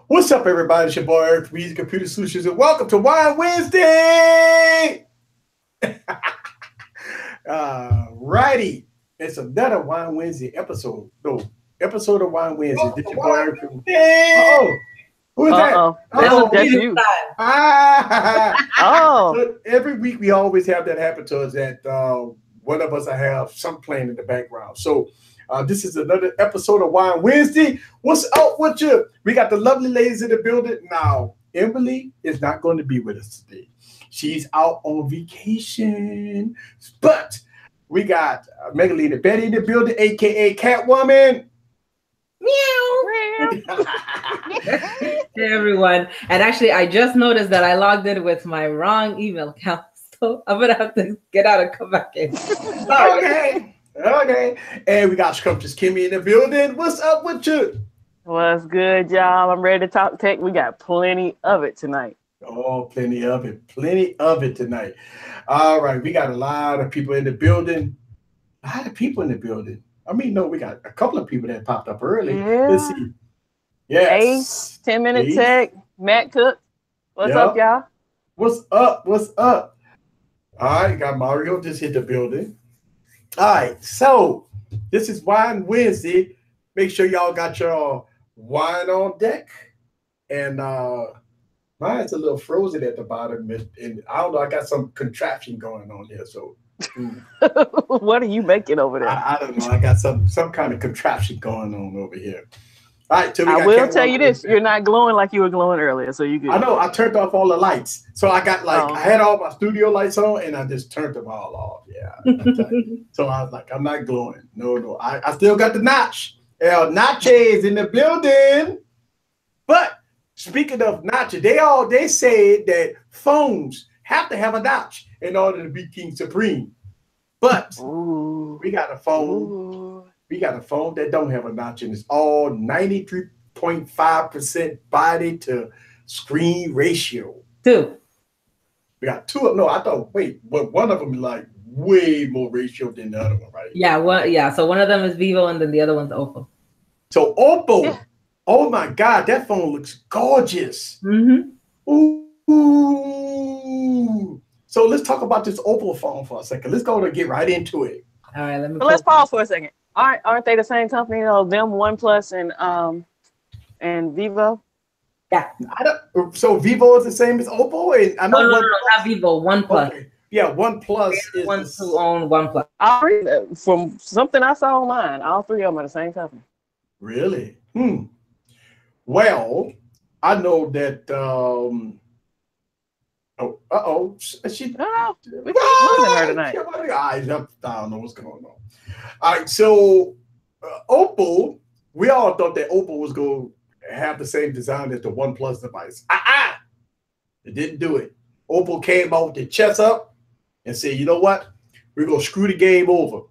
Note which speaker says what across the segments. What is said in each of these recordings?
Speaker 1: What's up, everybody? It's your boy Eric from Easy Computer Solutions, and welcome to Wine Wednesday. Righty, it's another Wine Wednesday episode. No, episode of Wine Wednesday. This your boy Eric from. Who is that?
Speaker 2: That's you.
Speaker 1: So every week we always have that happen to us that one of us I have some playing in the background. So this is another episode of Wine Wednesday. What's up with you? We got the lovely ladies in the building. Now, Emily is not going to be with us today. She's out on vacation. But we got Megalina Betty in the building, a.k.a. Catwoman.
Speaker 2: Meow. Hey, everyone. And actually, I just noticed that I logged in with my wrong email account. So I'm going to have to get out and come back in.
Speaker 1: Okay. And we got Scrumptious Kimmy in the building. What's up with you?
Speaker 3: What's good, y'all? I'm ready to talk tech. We got plenty of it tonight.
Speaker 1: Oh, plenty of it. Plenty of it tonight. All right. We got a lot of people in the building. A lot of people in the building. I mean, no, we got a couple of people that popped up early.
Speaker 3: Yeah.
Speaker 1: Let's see. Yes.
Speaker 3: 10 Minute
Speaker 1: Ace.
Speaker 3: Tech. Matt Cook. What's up, y'all?
Speaker 1: What's up? What's up? All right. Got Mario just hit the building. All right. So this is Wine Wednesday. Make sure y'all got your wine on deck. And mine's a little frozen at the bottom. And I don't know. I got some contraption going on here. So
Speaker 3: What are you making over there?
Speaker 1: I don't know. I got some kind of contraption going on over here. All right. So
Speaker 3: I will tell you this. You're not glowing like you were glowing earlier. So you good.
Speaker 1: I know. I turned off all the lights. So I got I had all my studio lights on and I just turned them all off. Yeah. So I was like, I'm not glowing. No. I still got the notch. Nache is in the building. But speaking of notch, they said that phones have to have a notch in order to be king supreme. But we got a phone.
Speaker 3: Ooh.
Speaker 1: We got a phone that don't have a notch and it's all 93.5% body to screen ratio.
Speaker 2: Two.
Speaker 1: We got two of them. No, I thought, but one of them is like way more ratio than the other one, right?
Speaker 2: Yeah, so one of them is Vivo and then the other one's Oppo.
Speaker 1: So Oppo, oh my God, that phone looks gorgeous.
Speaker 2: Mm-hmm.
Speaker 1: Ooh. So let's talk about this Oppo phone for a second. Let's go to get right into it.
Speaker 2: All right,
Speaker 3: Let's pause for a second. Aren't they the same company though? Them OnePlus and Vivo?
Speaker 2: Yeah.
Speaker 1: So Vivo is the same as Oppo? And I know
Speaker 2: no, not Vivo, OnePlus.
Speaker 1: Okay. Yeah, OnePlus is
Speaker 2: ones who own OnePlus.
Speaker 3: From something I saw online, all three of them are the same company.
Speaker 1: Really? Well, I know that she
Speaker 3: We can listen her tonight.
Speaker 1: I don't know what's going on. All right, so Oppo, we all thought that Oppo was going to have the same design as the OnePlus device. It didn't do it. Oppo came out with the chest up and said, you know what? We're going to screw the game over.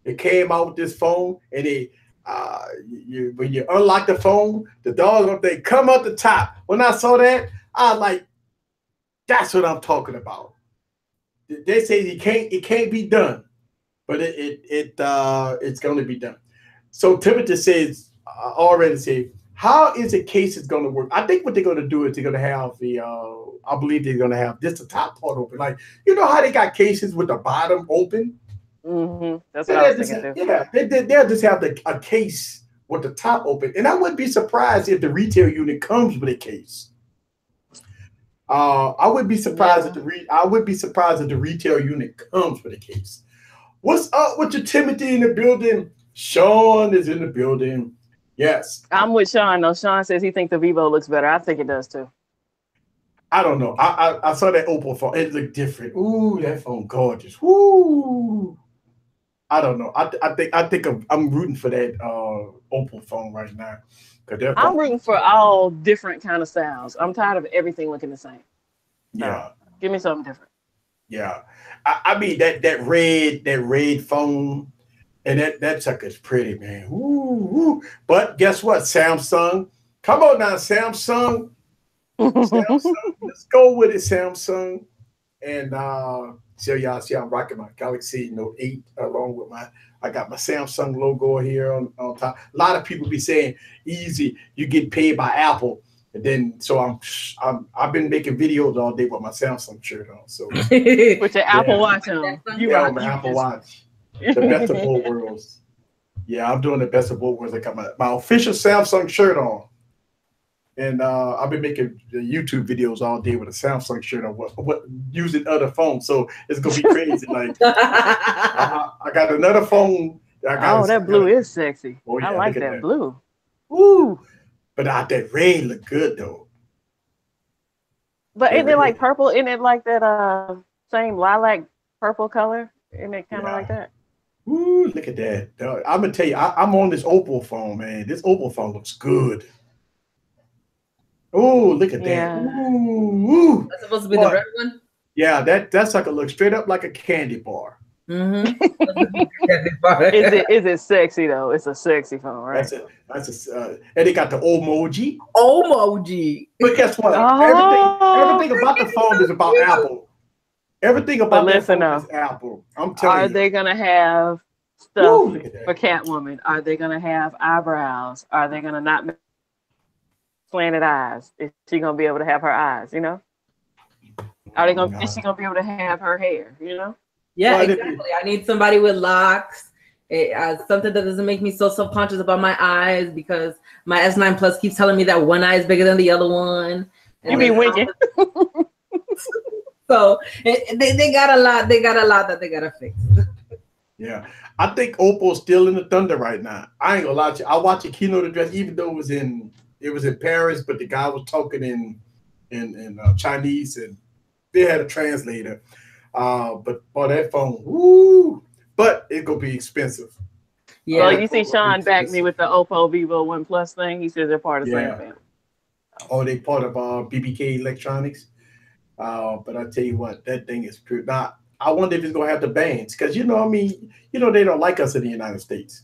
Speaker 1: It came out with this phone, and when you unlock the phone, the dog, they come up the top. When I saw that, I was like, that's what I'm talking about. They say it can't be done, but it's going to be done. So Timothy says, already said, how is the cases going to work? I think what they're going to do is they're going to have I believe they're going to have just the top part open. Like, you know how they got cases with the bottom open?
Speaker 3: Mm-hmm. That's what I was thinking too.
Speaker 1: Yeah, they'll just have a case with the top open. And I wouldn't be surprised if the retail unit comes with a case. I would be surprised if the retail unit comes with a case. What's up with your Timothy in the building? Sean is in the building. Yes.
Speaker 3: I'm with Sean. No, Sean says he thinks the Vivo looks better. I think it does too.
Speaker 1: I don't know. I saw that Oppo phone. It looked different. Ooh, that phone gorgeous. Woo. I don't know. I think I'm rooting for that Oppo phone right now.
Speaker 3: I'm rooting for all different kind of styles. I'm tired of everything looking the same.
Speaker 1: Yeah.
Speaker 3: Give me something different.
Speaker 1: Yeah. I mean that red phone and that sucker's pretty, man. Ooh. But guess what? Samsung. Come on now, Samsung. Let's go with it, Samsung. And so y'all see I'm rocking my Galaxy Note 8 along with I got my Samsung logo here on top. A lot of people be saying, easy, you get paid by Apple. And then I've been making videos all day with my Samsung shirt on. So
Speaker 3: with your Apple Watch on.
Speaker 1: On my Apple Watch. The best of both worlds. Yeah, I'm doing the best of both worlds. I got my official Samsung shirt on. And I've been making YouTube videos all day with a Samsung shirt on, what using other phones. So it's gonna be crazy. Like I got another phone.
Speaker 3: That blue is sexy.
Speaker 1: Oh, yeah,
Speaker 3: I like that blue.
Speaker 1: Ooh, but that red look good though.
Speaker 3: But isn't it like purple? Isn't it like that same lilac purple color? Isn't it kind of like that?
Speaker 1: Ooh, look at that. I'm gonna tell you, I'm on this Oppo phone, man. This Oppo phone looks good. Oh, look at that. Ooh.
Speaker 2: That's supposed to be the red one?
Speaker 1: Yeah, that's like a look straight up like a candy bar.
Speaker 2: Mm-hmm.
Speaker 3: Is it sexy though? It's a sexy phone, right?
Speaker 1: That's and they got the emoji. But guess what? Everything about the phone is about Apple. Everything about the phone is Apple. I'm telling you.
Speaker 3: Are they gonna have stuff for Catwoman? Are they gonna have eyebrows? Are they gonna not make slanted eyes? Is she gonna be able to have her eyes? You know? Is she gonna be able to have her hair? You know?
Speaker 2: Yeah, exactly. I need somebody with locks. Something that doesn't make me so self-conscious about my eyes, because my S9 Plus keeps telling me that one eye is bigger than the other one.
Speaker 3: You be winking.
Speaker 2: So they got a lot. They got a lot that they gotta fix.
Speaker 1: Yeah, I think Oppo's still in the thunder right now. I ain't gonna lie to you. I watched a keynote address, even though it was in Paris, but the guy was talking in Chinese, and they had a translator. But for that phone, woo! But it gonna be expensive.
Speaker 3: Yeah, well, you see, Sean backed me with the Oppo Vivo One Plus thing. He says they're part of the same family.
Speaker 1: Oh, they part of BBK Electronics. But I tell you what, that thing is pure. Now, I wonder if it's gonna have the bans, because they don't like us in the United States.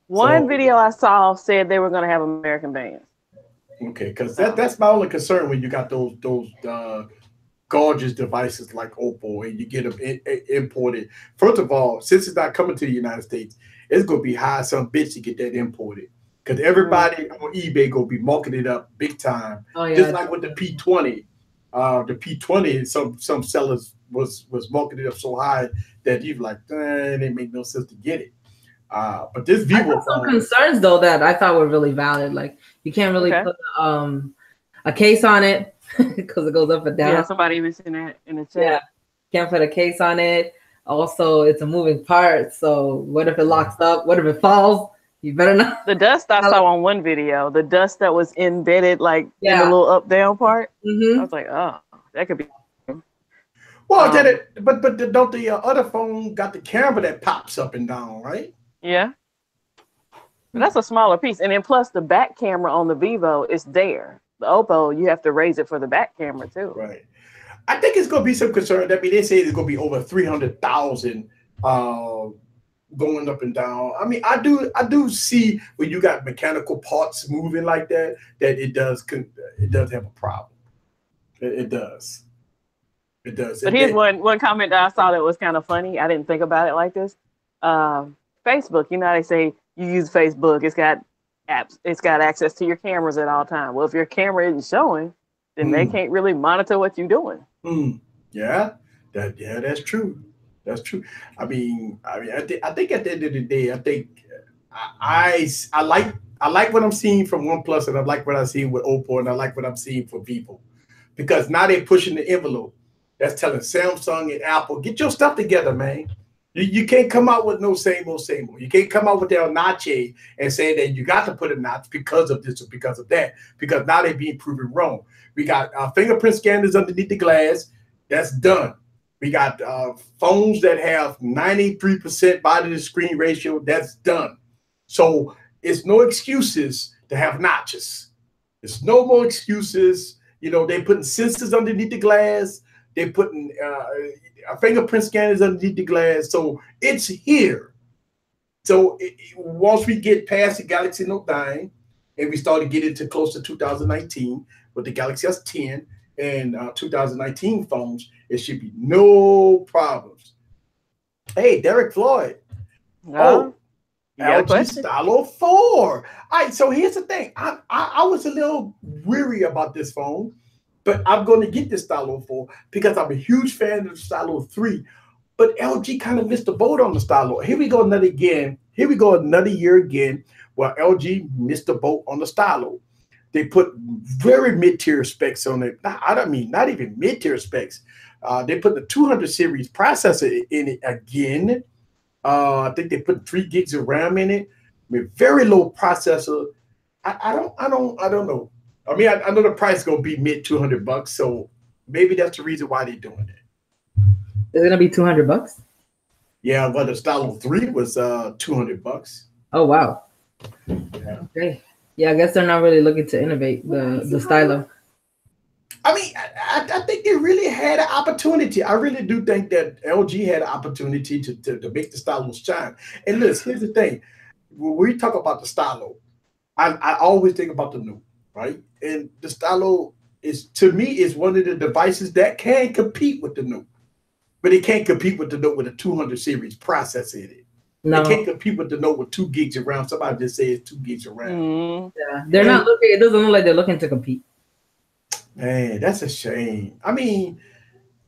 Speaker 3: One video I saw said they were gonna have American bans.
Speaker 1: Okay, because that's my only concern when you got those gorgeous devices like Oppo and you get them imported. First of all, since it's not coming to the United States, it's gonna be high some bitch to get that imported, because everybody on eBay gonna be marking it up big time. Oh, yeah. Just like with the P20. The P20, some sellers was marking it up so high that you're like, it didn't make no sense to get it. But this Vivo
Speaker 2: some concerns though that I thought were really valid. Like you can't really put a case on it because it goes up and down.
Speaker 3: Yeah, somebody mentioned that in the chat.
Speaker 2: Yeah, can't put a case on it. Also, it's a moving part. So what if it locks up? What if it falls? You better not.
Speaker 3: The dust I saw on one video, the dust that was embedded like in the little up down part. I was like, oh, that could be.
Speaker 1: Well, but don't the other phone got the camera that pops up and down, right?
Speaker 3: Yeah. But that's a smaller piece. And then plus the back camera on the Vivo is there. The Oppo, you have to raise it for the back camera too.
Speaker 1: Right. I think it's going to be some concern. I mean, they say it's going to be over 300,000 going up and down. I mean, I do see when you got mechanical parts moving like that it does have a problem. It does. It does.
Speaker 3: But here's one comment that I saw that was kind of funny. I didn't think about it like this. Facebook, they say you use Facebook, it's got apps, it's got access to your cameras at all times. Well, if your camera isn't showing, then they can't really monitor what you're doing.
Speaker 1: Yeah, that's true. That's true. I think at the end of the day, I think I like what I'm seeing from OnePlus, and I like what I'm seeing with Oppo, and I like what I'm seeing for Vivo, because now they're pushing the envelope. That's telling Samsung and Apple, get your stuff together, man. You can't come out with no same old. You can't come out with their notch and say that you got to put a notch because of this or because of that, because now they're being proven wrong. We got fingerprint scanners underneath the glass. That's done. We got phones that have 93% body to screen ratio. That's done. So it's no excuses to have notches. There's no more excuses. They're putting sensors underneath the glass. They're putting fingerprint scanners underneath the glass. So it's here. So once we get past the Galaxy Note 9 and we start to get into close to 2019 with the Galaxy S10 and 2019 phones, it should be no problems. Hey, Derek Floyd. LG Stylo 4. All right, so here's the thing. I was a little weary about this phone, but I'm going to get this Stylo 4 because I'm a huge fan of the Stylo 3. But LG kind of missed the boat on the Stylo. Here we go another again. Here we go another year again where LG missed the boat on the Stylo. They put very mid-tier specs on it. I don't mean not even mid-tier specs. They put the 200 series processor in it again. I think they put 3 gigs of RAM in it with very low processor. I don't know. I mean, I know the price is gonna be mid $200, so maybe that's the reason why they're doing it.
Speaker 2: Is it gonna be $200?
Speaker 1: Yeah, but the Stylo 3 was $200.
Speaker 2: Oh wow.
Speaker 1: Yeah.
Speaker 2: Okay. Yeah, I guess they're not really looking to innovate the Stylo.
Speaker 1: I mean, I think they really had an opportunity. I really do think that LG had an opportunity to make the Stylos shine. And listen, here's the thing. When we talk about the Stylo, I always think about the Note, right? And the Stylo is, to me, is one of the devices that can compete with the Note. But it can't compete with the Note with a 200 series processor in it.
Speaker 2: No.
Speaker 1: It can't compete with the Note with 2 gigs of RAM. Somebody just said it's 2 gigs of RAM.
Speaker 2: Yeah, they're not looking. It doesn't look like they're looking to compete.
Speaker 1: Man, that's a shame. I mean,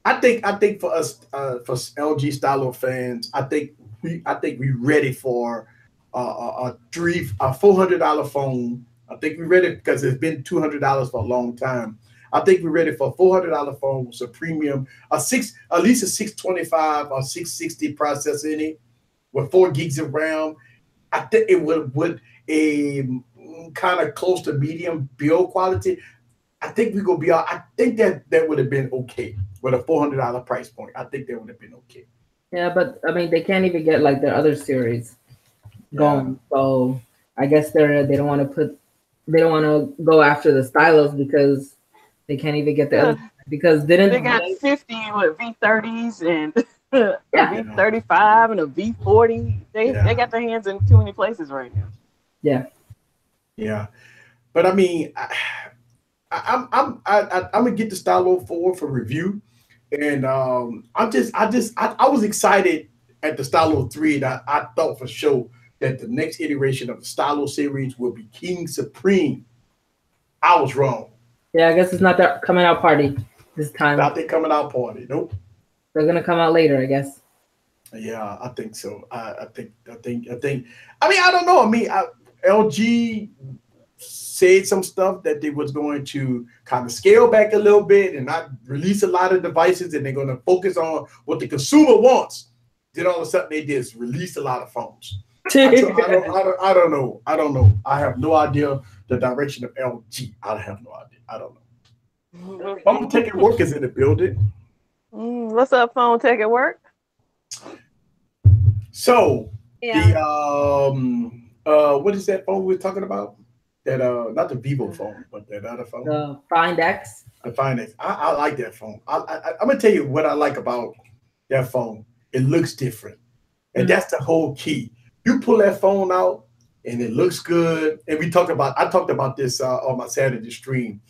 Speaker 1: I think for us, for LG Stylo fans, I think we're ready for a $400 phone. I think we're ready because it's been $200 for a long time. I think we're ready for a $400 phone with a premium, at least a 625 or 660 processor in it with 4 gigs of RAM. I think it would a kind of close to medium build quality. I think we're gonna be all. I think that would have been okay with a $400 price point. I think that would have been okay.
Speaker 2: Yeah, but I mean, they can't even get like their other series going. Yeah. So I guess they don't want to go after the Stylos because they can't even get the other. Because they
Speaker 3: got 50 with V30s and a V35 and a V40. They got their hands in too many places right now.
Speaker 2: Yeah.
Speaker 1: Yeah, but I mean. I'm gonna get the Stylo 4 for review, and I was excited at the Stylo 3 that I thought for sure that the next iteration of the Stylo series will be King Supreme. I was wrong.
Speaker 2: Yeah, I guess it's not their coming out party this time.
Speaker 1: Not their coming out party. Nope.
Speaker 2: They're gonna come out later, I guess.
Speaker 1: Yeah, I think so. I think. I mean, I don't know. I mean, LG said some stuff that they was going to kind of scale back a little bit and not release a lot of devices, and they're going to focus on what the consumer wants. Then all of a sudden they just release a lot of phones. I don't know. I have no idea the direction of LG. I have no idea. I don't know. Phone Tech at Work is in the building.
Speaker 3: What's up, Phone Tech at Work?
Speaker 1: So what is that phone we're talking about? That not the Vivo phone, but that other phone.
Speaker 2: The Find X.
Speaker 1: The Find X. I like that phone. I'm gonna tell you what I like about that phone. It looks different, and that's the whole key. You pull that phone out, and it looks good. And I talked about this on my Saturday stream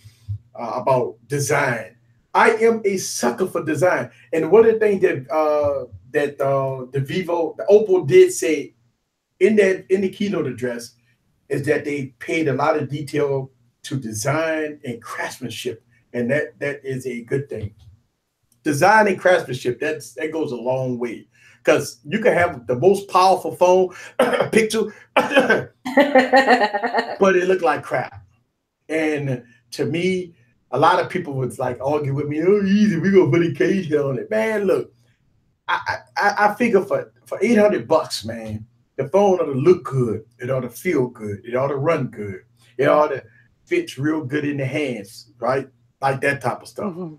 Speaker 1: about design. I am a sucker for design, and one of the things that the Oppo did say in the keynote address is that they paid a lot of detail to design and craftsmanship, and that is a good thing. Design and craftsmanship, that goes a long way, because you can have the most powerful phone picture, but it looked like crap. And to me, a lot of people would like argue with me, oh, easy, we're gonna put a case here on it. Man, look, I figure for $800, man, the phone ought to look good. It ought to feel good. It ought to run good. It ought to fit real good in the hands, right? Like that type of stuff. Mm-hmm.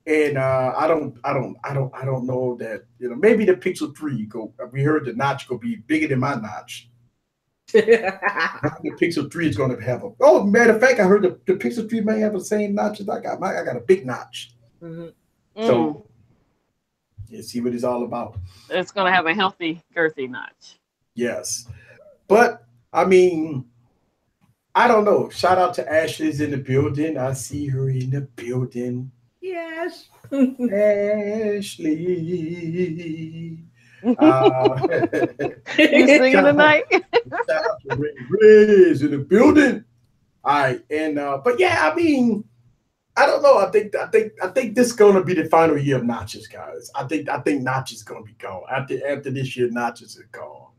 Speaker 1: And I don't know that, maybe the Pixel 3 we heard the notch go be bigger than my notch. The Pixel 3 is going to have matter of fact, I heard the Pixel 3 may have the same notch as I got. I got a big notch. Mm-hmm. So you see what it's all about.
Speaker 3: It's going to have a healthy, girthy notch.
Speaker 1: Yes. But, I mean, I don't know. Shout out to Ashley's in the building. I see her in the building.
Speaker 2: Yes.
Speaker 1: Ashley.
Speaker 3: You singing tonight?
Speaker 1: Shout out to Ray in the building. All right, and but yeah, I mean, I don't know. I think this is gonna be the final year of notches, guys. I think notches is gonna be gone after this year. Notches is gone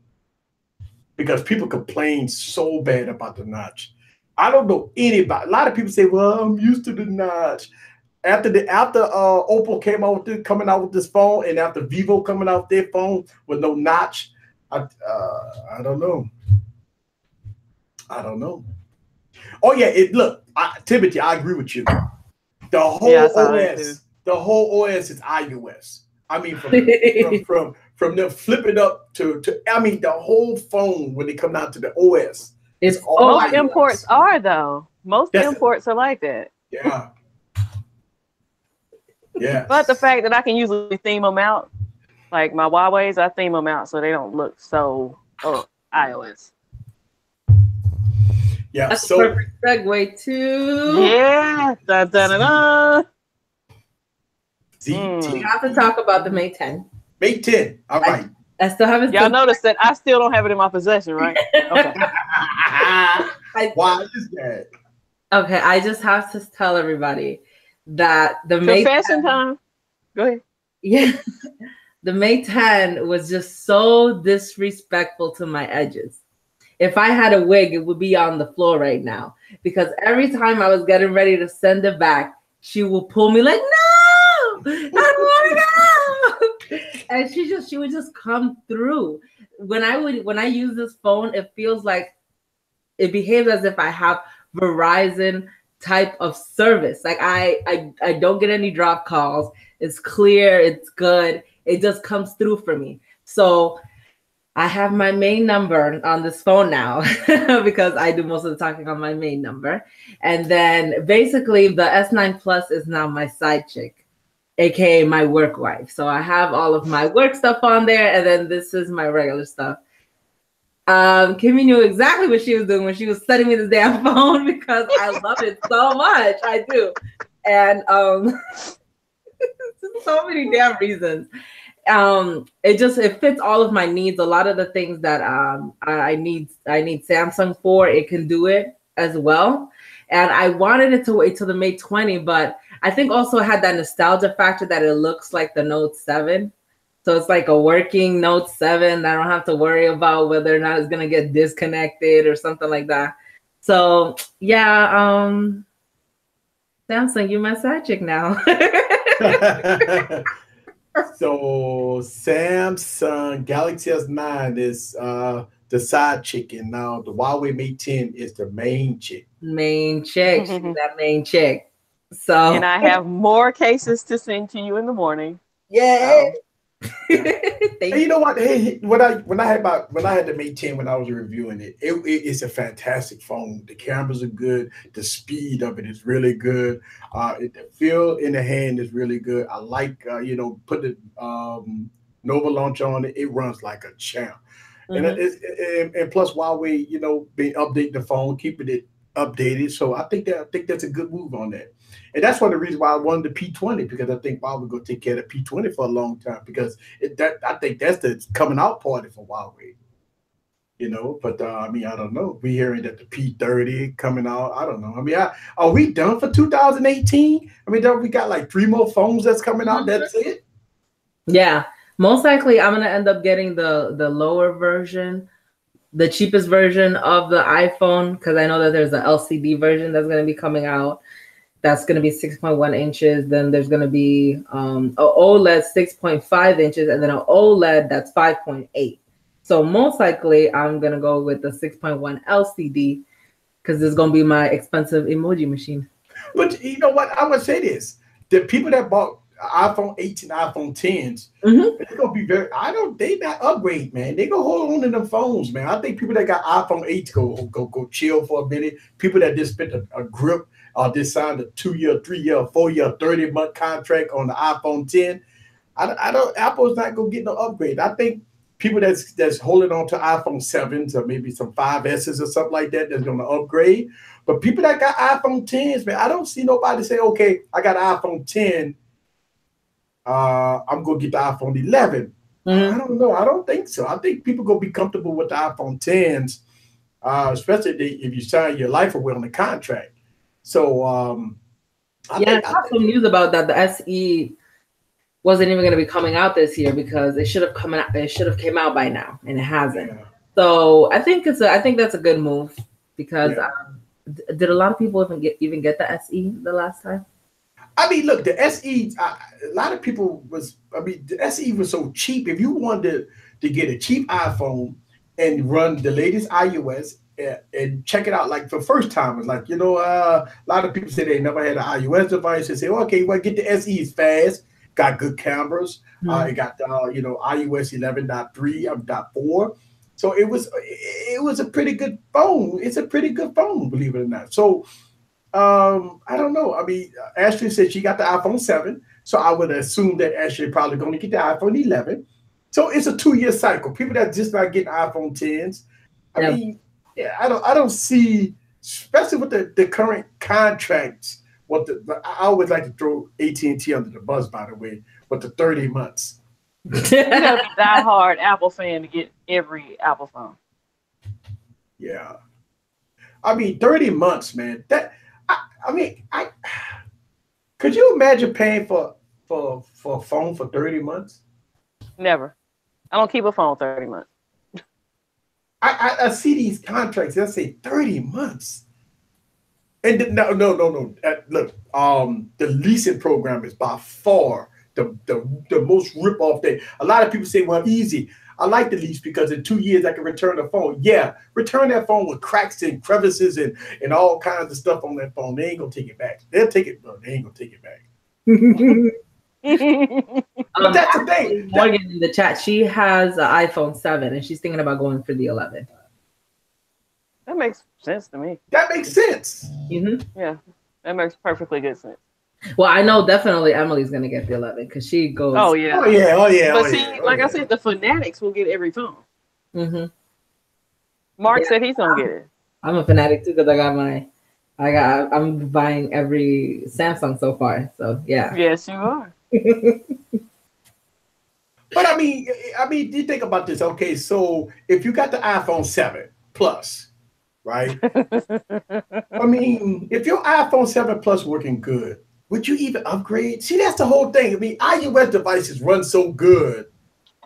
Speaker 1: because people complain so bad about the notch. I don't know anybody. A lot of people say, "Well, I'm used to the notch." After Oppo came out with coming out with this phone, and after Vivo coming out with their phone with no notch, I don't know. I don't know. Oh yeah, Timothy, I agree with you. The whole the whole OS is iOS. I mean, from them flipping up to I mean, the whole phone when they come out to the OS.
Speaker 2: It's
Speaker 3: all most iOS. Imports are though. Most imports are like that.
Speaker 1: Yeah. Yeah.
Speaker 3: But the fact that I can usually theme them out, like my Huawei's, I theme them out so they don't look so iOS.
Speaker 1: Yeah,
Speaker 2: that's a perfect segue to
Speaker 3: da, da, da, da.
Speaker 1: ZTE.
Speaker 2: We have to talk about the Mate 10.
Speaker 1: Mate 10. All right.
Speaker 2: I still haven't.
Speaker 3: Y'all noticed that I still don't have it in my possession, right? Okay.
Speaker 1: Why is that?
Speaker 2: Okay, I just have to tell everybody that the Mate 10
Speaker 3: time. Go ahead.
Speaker 2: Yeah. The Mate 10 was just so disrespectful to my edges. If I had a wig, it would be on the floor right now. Because every time I was getting ready to send it back, she will pull me like, no, I don't want to go. And she would just come through. When I use this phone, it feels like it behaves as if I have Verizon type of service. Like I don't get any drop calls. It's clear, it's good. It just comes through for me. So I have my main number on this phone now because I do most of the talking on my main number. And then basically the S9 Plus is now my side chick, aka my work wife. So I have all of my work stuff on there, and then this is my regular stuff. Kimmy knew exactly what she was doing when she was sending me this damn phone because I love it so much. I do. And so many damn reasons. It fits all of my needs. A lot of the things that I need Samsung for, it can do it as well. And I wanted it to wait till the Mate 20, but I think also it had that nostalgia factor that it looks like the Note 7. So it's like a working Note 7. I don't have to worry about whether or not it's gonna get disconnected or something like that. So yeah, Samsung, you're my side chick now.
Speaker 1: So Samsung Galaxy S9 is the side chick, and now the Huawei Mate 10 is the main chick.
Speaker 2: Main chick, she's that main chick. So
Speaker 3: and I have more cases to send to you in the morning.
Speaker 2: Yeah.
Speaker 1: Hey, you know what? Hey, when I had the Mate 10 when I was reviewing it's a fantastic phone. The cameras are good. The speed of it is really good. The feel in the hand is really good. I like put the Nova launcher on it. It runs like a champ. Mm-hmm. And plus Huawei, being updating the phone, keeping it updated. So I think that's a good move on that. And that's one of the reasons why I wanted the P20, because I think Huawei will take care of the P20 for a long time, because I think that's the coming out party for Huawei. But I mean, I don't know. We're hearing that the P30 coming out. I don't know. I mean, are we done for 2018? I mean, we got like 3 more phones that's coming out. That's it?
Speaker 2: Yeah. Most likely, I'm going to end up getting the lower version, the cheapest version of the iPhone, because I know that there's an LCD version that's going to be coming out. That's going to be 6.1 inches. Then there's going to be an OLED 6.5 inches, and then an OLED that's 5.8. So most likely, I'm going to go with the 6.1 LCD because this is going to be my expensive emoji machine.
Speaker 1: But you know what? I would say this. The people that bought iPhone 8s and iPhone 10s, they're going to be they not upgrade, man. They going to hold on to them phones, man. I think people that got iPhone 8s go chill for a minute. People that just spent a grip, they signed a 2-year, 3-year, 4-year, 30-month contract on the iPhone 10. Apple's not gonna get no upgrade. I think people that's holding on to iPhone 7s or maybe some 5S's or something like that that's gonna upgrade. But people that got iPhone 10s, man, I don't see nobody say, okay, I got an iPhone 10. I'm gonna get the iPhone 11. I don't know. I don't think so. I think people gonna be comfortable with the iPhone 10s. especially if you sign your life away on the contract. So
Speaker 2: I saw some news about that. The SE wasn't even going to be coming out this year because it should have come out. It should have came out by now, and it hasn't. Yeah. So I think that's a good move because did a lot of people even get the SE the last time?
Speaker 1: I mean, look, the SE. A lot of people was. I mean, the SE was so cheap. If you wanted to get a cheap iPhone and run the latest iOS and check it out, like for first timers, like a lot of people say they never had an iOS device. They say, okay, well, get the SE. It's fast, got good cameras. It got iOS 11.3, 4. So it was a pretty good phone. It's a pretty good phone, believe it or not. So I don't know. I mean, Ashley said she got the iPhone 7, so I would assume that Ashley probably going to get the iPhone 11. So it's a 2-year cycle. People that just not getting iPhone 10s. I mean, I don't see, especially with the current contracts. I always like to throw AT&T under the bus, by the way, with the 30 months.
Speaker 3: You gotta be that hard Apple fan to get every Apple phone.
Speaker 1: Yeah, I mean 30 months, man. Could you imagine paying for a phone for 30 months?
Speaker 3: Never. I don't keep a phone 30 months.
Speaker 1: I see these contracts. They'll say 30 months. And no. Look, the leasing program is by far the most rip-off thing. A lot of people say, well, easy. I like the lease because in 2 years I can return the phone. Yeah, return that phone with cracks and crevices and all kinds of stuff on that phone. They ain't gonna take it back. They'll take it, but they ain't gonna take it back. But that's the thing.
Speaker 2: Morgan in the chat, she has an iPhone 7 and she's thinking about going for the 11.
Speaker 3: That makes sense to me.
Speaker 1: That makes sense.
Speaker 2: Mm-hmm.
Speaker 3: Yeah, that makes perfectly good sense.
Speaker 2: Well, I know definitely Emily's gonna get the 11 because she goes.
Speaker 3: Oh yeah. But I said, the fanatics will get every phone.
Speaker 2: Mm-hmm.
Speaker 3: Mark said he's gonna get it.
Speaker 2: I'm a fanatic too because I'm buying every Samsung so far. So yeah.
Speaker 3: Yes, you are.
Speaker 1: But I mean, you think about this. Okay, so if you got the iPhone 7 Plus, right? I mean, if your iPhone 7 Plus working good, would you even upgrade? See, that's the whole thing. I mean, iOS devices run so good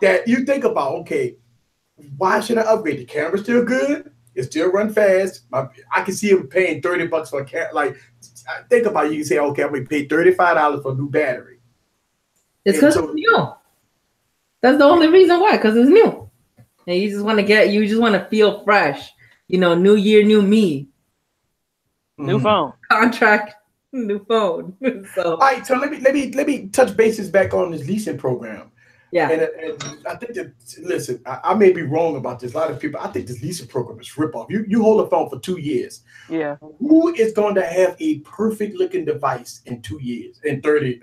Speaker 1: that you think about, okay, why should I upgrade? The camera's still good. It still run fast. I can see them paying $30 for a camera. Like, think about it. You can say, okay, I'm going to pay $35 for a new battery.
Speaker 2: It's because it's new. That's the only reason why, because it's new. And you just want to feel fresh. New year, new me.
Speaker 3: New phone.
Speaker 2: Contract. New phone. So
Speaker 1: all right, so let me touch bases back on this leasing program.
Speaker 2: Yeah,
Speaker 1: and I think that, listen, I may be wrong about this. A lot of people, I think this leasing program is rip off. You hold a phone for 2 years.
Speaker 3: Yeah,
Speaker 1: who is going to have a perfect looking device in 2 years? In 2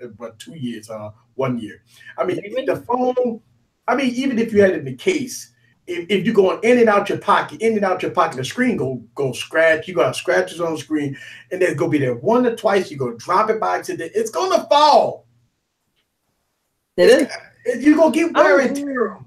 Speaker 1: years, 1 year. I mean, the phone. I mean, even if you had it in the case. If you're going in and out your pocket, the screen go scratch. You got scratches on the screen, and there's gonna be there one or twice. You're gonna drop it by accident. It's gonna fall. You're gonna get wear and tear.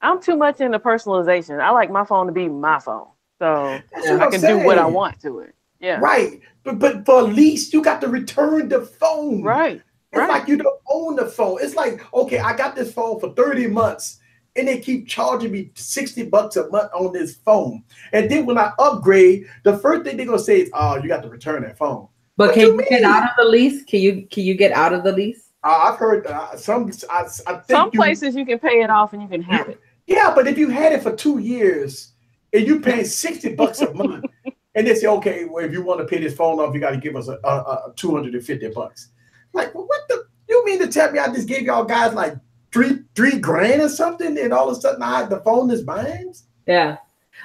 Speaker 3: I'm too much into personalization. I like my phone to be my phone, so I can do what I want to it. Yeah,
Speaker 1: right. But for a lease, you got to return the phone.
Speaker 3: Right.
Speaker 1: It's like you don't own the phone. It's like, okay, I got this phone for 30 months. And they keep charging me $60 a month on this phone. And then when I upgrade, the first thing they're gonna say is, "Oh, you got to return that phone."
Speaker 2: But can you get out of the lease? Can you get out of the lease?
Speaker 1: I've heard some. I think
Speaker 3: some places you can pay it off and you can have it.
Speaker 1: Yeah, but if you had it for 2 years and you pay $60 a month, and they say, "Okay, well, if you want to pay this phone off, you got to give us a $250." Like, well, what the? You mean to tell me I just gave y'all guys like three grand or something, and all of a sudden the phone is mine?
Speaker 2: Yeah.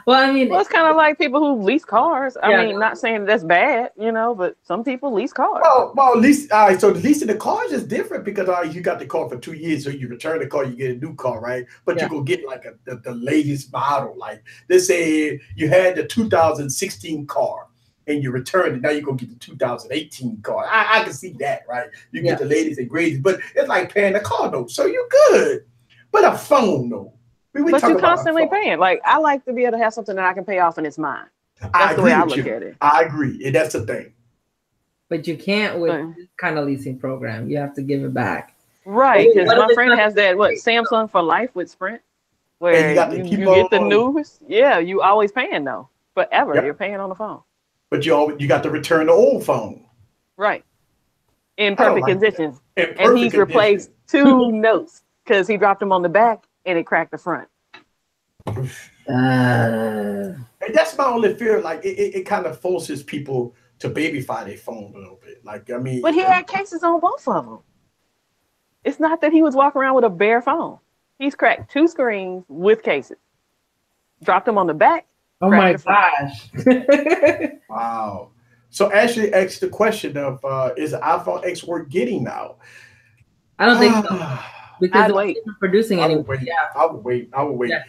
Speaker 2: Well, I mean,
Speaker 3: it's kind of like people who lease cars. I mean, not saying that's bad, but some people lease cars.
Speaker 1: Well, lease. So leasing the cars is different because you got the car for 2 years, so you return the car, you get a new car, right? But you go get like the latest model. Like, let's say you had the 2016 car. And you return it, now you're going to get the 2018 car. I can see that, right? You get the latest and greatest, but it's like paying a car note, so you're good. But a phone, though.
Speaker 3: But you're constantly paying. Like, I like to be able to have something that I can pay off and it's mine. That's the way I look at it.
Speaker 1: I agree. And that's the thing.
Speaker 2: But you can't with this kind of leasing program. You have to give it back.
Speaker 3: Right. Because my friend has that, Samsung for Life with Sprint, where you get the newest. Yeah, you always paying, though. Forever. Yep. You're paying on the phone.
Speaker 1: But you got to return the old phone.
Speaker 3: Right. In perfect conditions. And he's replaced 2 notes because he dropped them on the back and it cracked the front.
Speaker 1: And that's my only fear. Like, it kind of forces people to babyfy their phone a little bit. Like, I mean.
Speaker 3: But he had cases on both of them. It's not that he was walking around with a bare phone. He's cracked 2 screens with cases. Dropped them on the back.
Speaker 2: Oh my gosh.
Speaker 1: Wow. So Ashley asked the question of, is the iPhone X worth getting now?
Speaker 2: I don't think so. Because they're not producing anymore.
Speaker 1: I would wait. Yeah.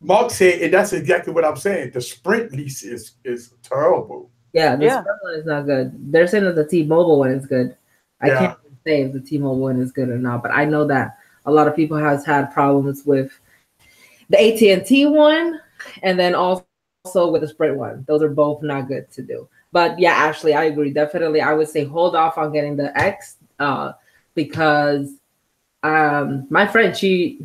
Speaker 1: Mark said, and that's exactly what I'm saying. The Sprint lease is terrible.
Speaker 2: Yeah, the Sprint one is not good. They're saying that the T-Mobile one is good. I can't say if the T-Mobile one is good or not, but I know that a lot of people has had problems with the AT&T one and then also with the Sprint one. Those are both not good to do. But yeah, Ashley, I agree. Definitely, I would say hold off on getting the X because my friend, she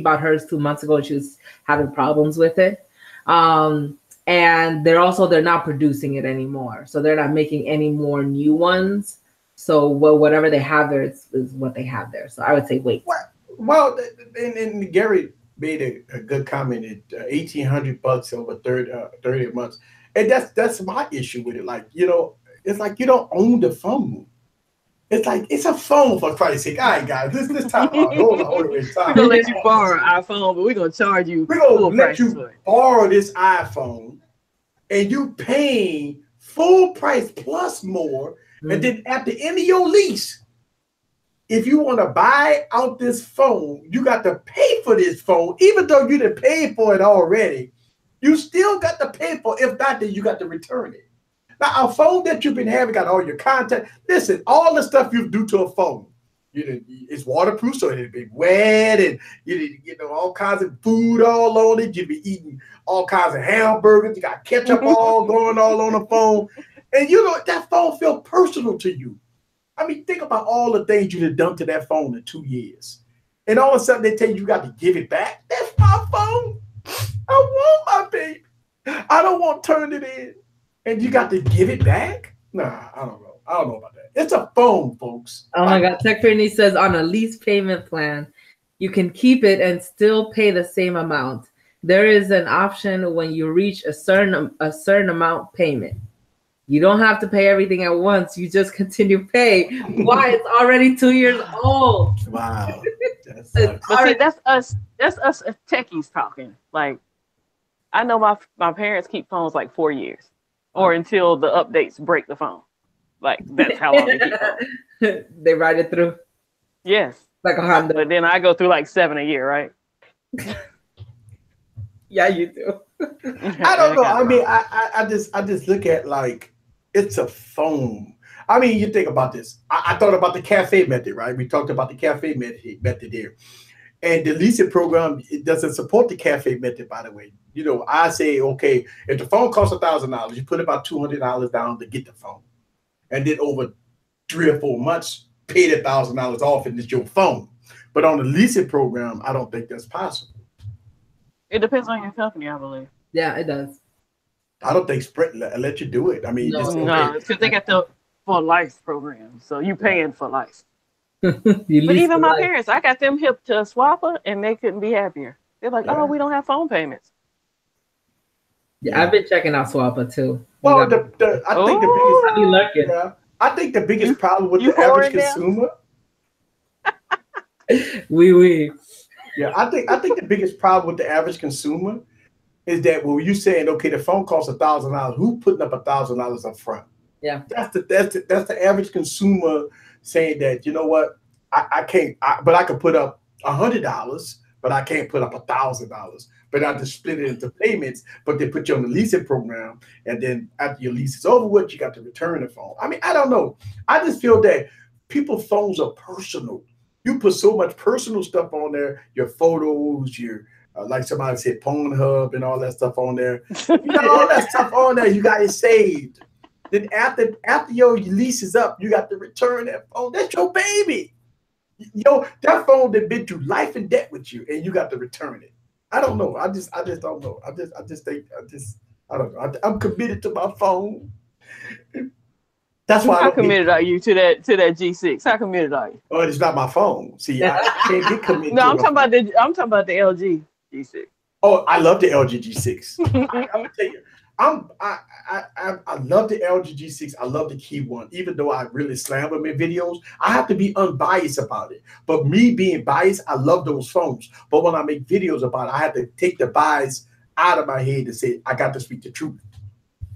Speaker 2: bought hers 2 months ago and she was having problems with it. And they're not producing it anymore. So they're not making any more new ones. So whatever they have there is what they have there. So I would say wait.
Speaker 1: Well, and Gary made a good comment at $1,800 over 30 months. And that's my issue with it. Like, it's like you don't own the phone. It's like it's a phone, for Christ's sake. All right, guys, this time out. Hold on. We're
Speaker 3: gonna let you borrow our phone, but we're gonna charge you.
Speaker 1: We're gonna let you borrow this iPhone, and you paying full price plus more, and then at the end of your lease, if you want to buy out this phone, you got to pay for this phone, even though you didn't pay for it already. You still got to pay for it. If not, then you got to return it. Now, a phone that you've been having got all your contact. Listen, all the stuff you do to a phone, it's waterproof, so it'll be wet, and all kinds of food all on it. You'll be eating all kinds of hamburgers. You got ketchup all going all on the phone, and that phone feels personal to you. I mean, think about all the things you've done to that phone in 2 years, and all of a sudden they tell you got to give it back. That's my phone. I want my baby. I don't want to turn it in. And you got to give it back? Nah, I don't know. I don't know about that. It's a phone, folks.
Speaker 2: Oh my God. Tech Brittany says on a lease payment plan, you can keep it and still pay the same amount. There is an option when you reach a certain amount payment. You don't have to pay everything at once. You just continue pay. Why? It's already 2 years old.
Speaker 1: Wow.
Speaker 3: But see, that's us techies talking. Like, I know my parents keep phones like 4 years. Or until the updates break the phone. Like, that's how long they keep phone.
Speaker 2: They ride it through?
Speaker 3: Yes.
Speaker 2: Like a Honda.
Speaker 3: But then I go through like 7 a year, right?
Speaker 2: Yeah, you do.
Speaker 1: I don't know. I mean, I just look at like, it's a phone. I mean, you think about this. I thought about the cafe method, right? We talked about the cafe method here. And the leasing program, it doesn't support the cafe method, by the way. I say, okay, if the phone costs $1,000, you put about $200 down to get the phone. And then over 3 or 4 months, pay the $1,000 off and it's your phone. But on the leasing program, I don't think that's possible.
Speaker 3: It depends on your company, I believe.
Speaker 2: Yeah, it does.
Speaker 1: I don't think Sprint let you do it. I mean,
Speaker 3: no, because they got the for life program. So you paying for life. But even my parents, I got them hip to a swapper and they couldn't be happier. They're like, oh, we don't have phone payments.
Speaker 2: Yeah, I've been checking out Swapper too.
Speaker 1: Well, I think the biggest problem with the average consumer. Yeah, I think the biggest problem with the average consumer is that when you're saying, okay, the phone costs $1,000, who putting up $1,000 up front?
Speaker 2: Yeah,
Speaker 1: that's the average consumer saying that, you know what, I can't, but I could put up $100, but I can't put up $1,000. But I just split it into payments, but they put you on the leasing program, and then after your lease is over with, you got to return the phone. I mean, I don't know. I just feel that people's phones are personal. You put so much personal stuff on there, your photos, your like somebody said, Pornhub and all that stuff on there. You got all that stuff on there. You got it saved. Then after your lease is up, you got to return that phone. That's your baby. That phone that been through life and debt with you, and you got to return it. I don't know. I just don't know. I don't know. I'm committed to my phone. That's why.
Speaker 3: How committed are you to that G6? How committed are you?
Speaker 1: Oh, it's not my phone. See, I can't get committed.
Speaker 3: No, I'm talking about the LG G6.
Speaker 1: Oh, I love the LG G6. I'm gonna tell you, I love the LG G6. I love the key one, even though I really slam them in videos. I have to be unbiased about it. But me being biased, I love those phones. But when I make videos about it, I have to take the bias out of my head and say I got to speak the truth.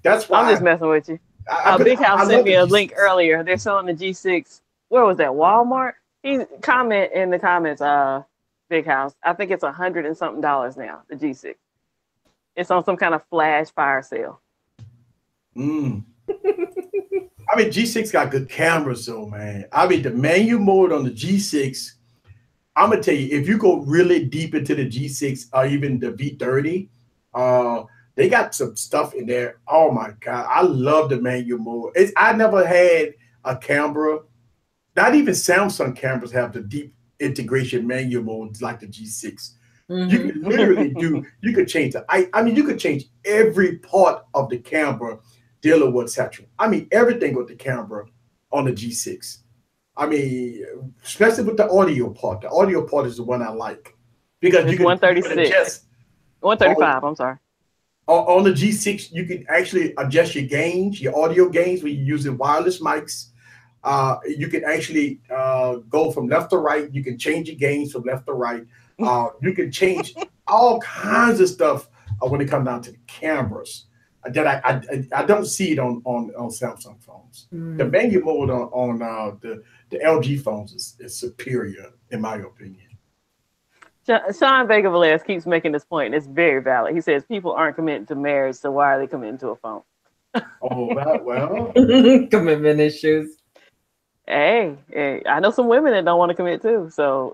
Speaker 1: That's why
Speaker 3: I'm just messing with you. Big House sent me a link earlier. They're selling the G6. Where was that? Walmart. He comment in the comments. Big House. I think it's $100 and something now. The G6. It's on some kind of flash fire sale.
Speaker 1: I mean, G6 got good cameras, though, man. I mean, the manual mode on the G6. I'm gonna tell you, if you go really deep into the G6 or even the V30, they got some stuff in there. Oh my God, I love the manual mode. I never had a camera. Not even Samsung cameras have the deep integration manual mode like the G6. You can literally you could change you could change every part of the camera dealing with saturation. I mean, everything with the camera on the G6. I mean, especially with the audio part. The audio part is the one I like because
Speaker 3: it's 136. 135, I'm sorry.
Speaker 1: On the G6, you can actually adjust your gains, your audio gains when you're using wireless mics. You can actually go from left to right. You can change your gains from left to right. You can change all kinds of stuff when it comes down to the cameras that I don't see it on Samsung phones. The menu mode on the LG phones is superior, in my opinion.
Speaker 3: Sean Vega Velez keeps making this point, and it's very valid. He says people aren't committing to marriage, so why are they committing to a phone?
Speaker 1: Oh, well.
Speaker 2: Commitment issues.
Speaker 3: Hey, I know some women that don't want to commit too, so.